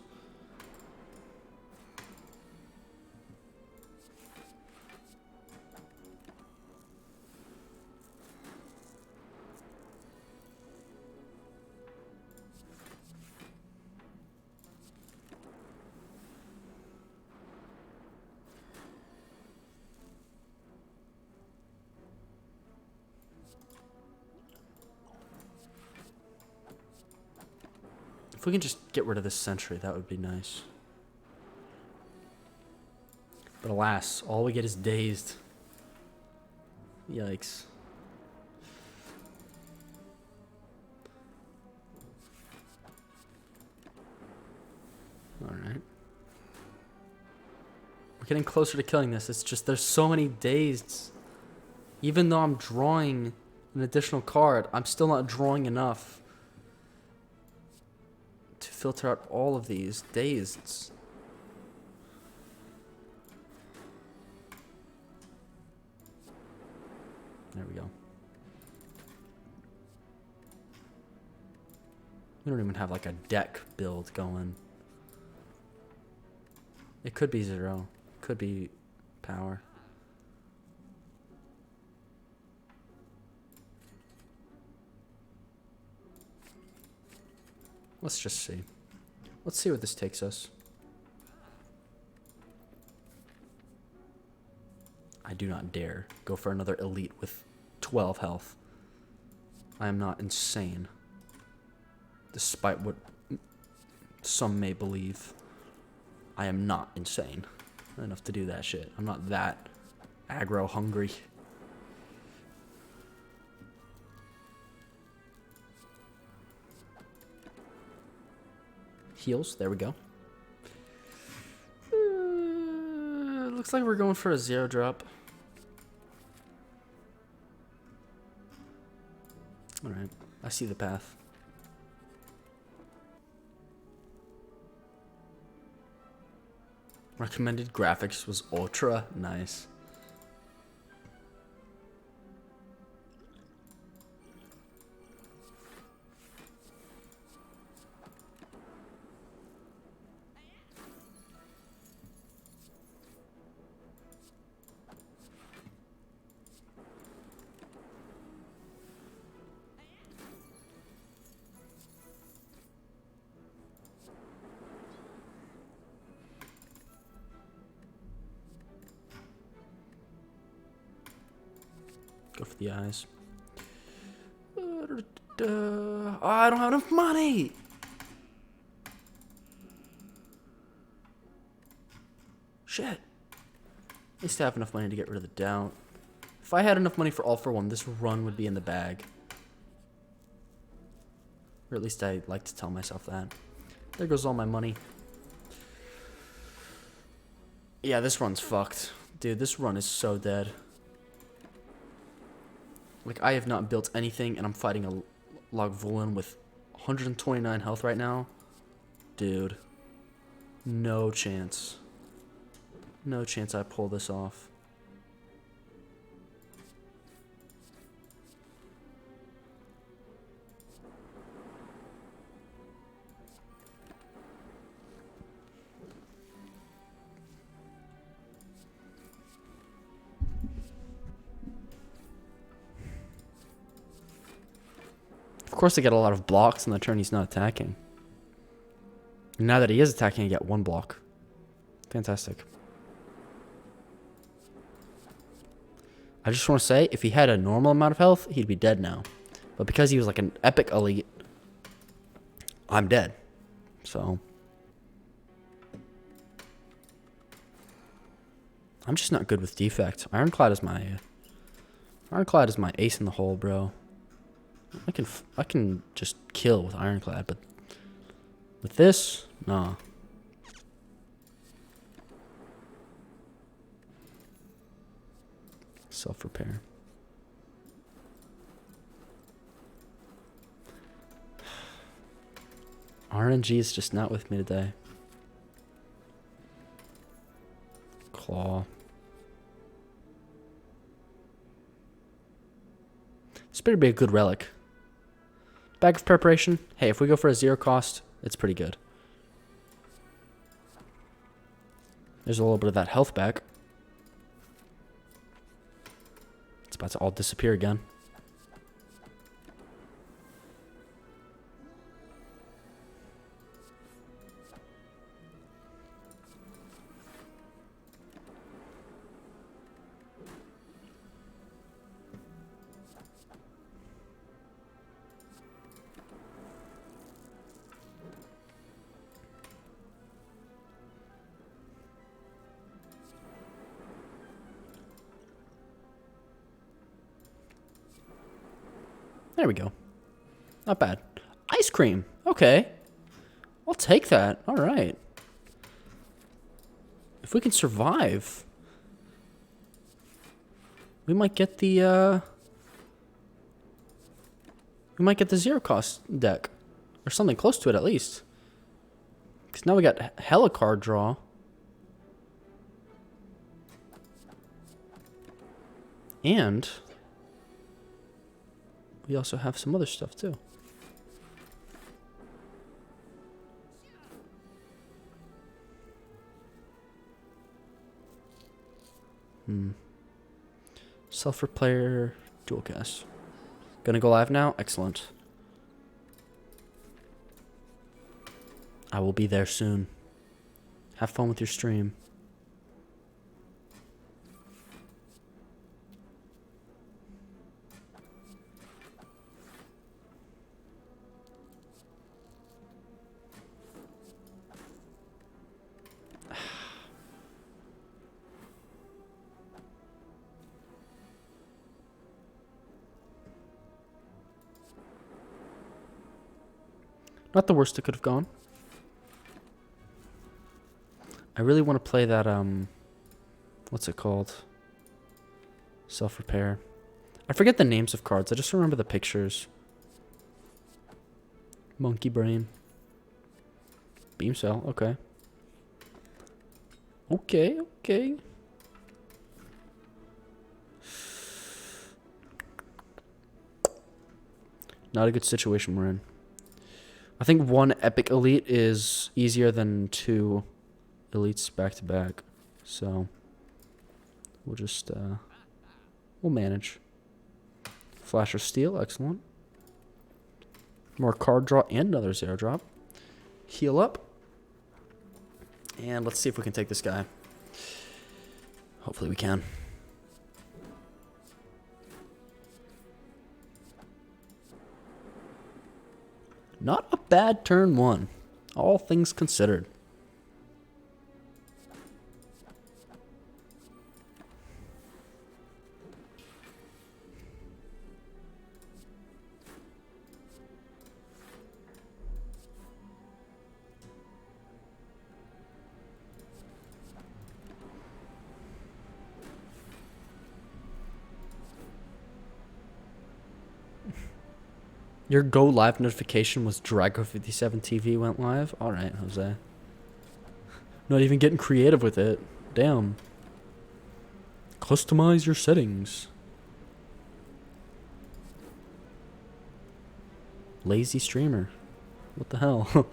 If we can just get rid of this sentry, that would be nice. But alas, all we get is dazed. Yikes. Alright. We're getting closer to killing this. It's just there's so many dazed. Even though I'm drawing an additional card, I'm still not drawing enough to filter out all of these dazeds. There we go. We don't even have like a deck build going. It could be 0. Could be power. Let's just see. Let's see what this takes us. I do not dare go for another elite with 12 health. I am not insane. Despite what some may believe. I am not insane enough to do that shit. I'm not that aggro hungry. Heals. There we go. Looks like we're going for a 0 drop. Alright. I see the path. Recommended graphics was ultra nice. Go for the eyes. Oh, I don't have enough money. Shit. At least I have enough money to get rid of the doubt. If I had enough money for all for one, this run would be in the bag. Or at least I like to tell myself that. There goes all my money. Yeah, this run's fucked. Dude, this run is so dead. Like, I have not built anything, and I'm fighting a Lagvulan with 129 health right now. Dude. No chance. No chance I pull this off. Of course, I get a lot of blocks on the turn he's not attacking. And now that he is attacking, I get 1 block. Fantastic. I just want to say, if he had a normal amount of health, he'd be dead now. But because he was like an epic elite, I'm dead. So I'm just not good with defect. Ironclad is my ace in the hole, bro. I can just kill with Ironclad, but with this, nah. Self-repair. RNG is just not with me today. Claw. This better be a good relic. Bag of preparation. Hey, if we go for a 0 cost, it's pretty good. There's a little bit of that health back. It's about to all disappear again. There we go. Not bad. Ice cream. Okay. I'll take that. All right. If we can survive, we might get the 0 cost deck or something close to it at least. Because now we got hella card draw. And we also have some other stuff too. Self-repair, dual cast. Gonna go live now? Excellent. I will be there soon. Have fun with your stream. Not the worst it could have gone. I really want to play that, what's it called? Self-repair. I forget the names of cards. I just remember the pictures. Monkey Brain. Beam Cell, okay. Okay. Not a good situation we're in. I think one epic elite is easier than 2 elites back to back. So we'll just we'll manage. Flasher Steel, excellent. More card draw and another 0 drop. Heal up. And let's see if we can take this guy. Hopefully we can. Not a bad turn 1, all things considered. Your go live notification was Drago57 TV went live? Alright, Jose. Not even getting creative with it. Damn. Customize your settings. Lazy streamer. What the hell?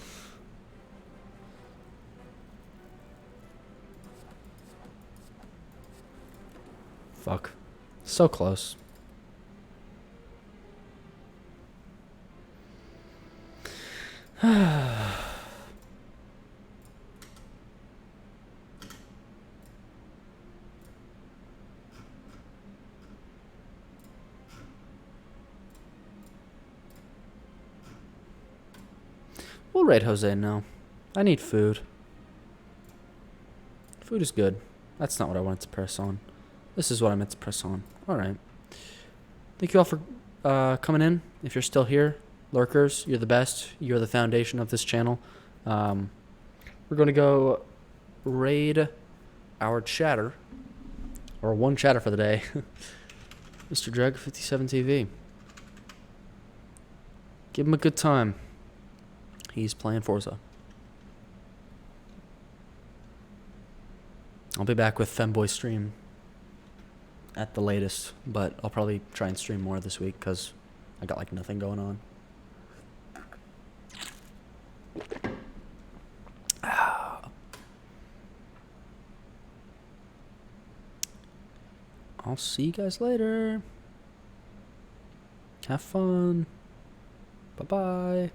Fuck. So close. We'll raid Jose now. I need food. Food is good. That's not what I wanted to press on. This is what I meant to press on. Alright. Thank you all for coming in. If you're still here, lurkers, you're the best. You're the foundation of this channel. We're going to go raid our chatter. Or one chatter for the day. Mr. Drag57 TV. Give him a good time. He's playing Forza. I'll be back with Femboy stream at the latest, but I'll probably try and stream more this week because I got like nothing going on. I'll see you guys later. Have fun. Bye-bye.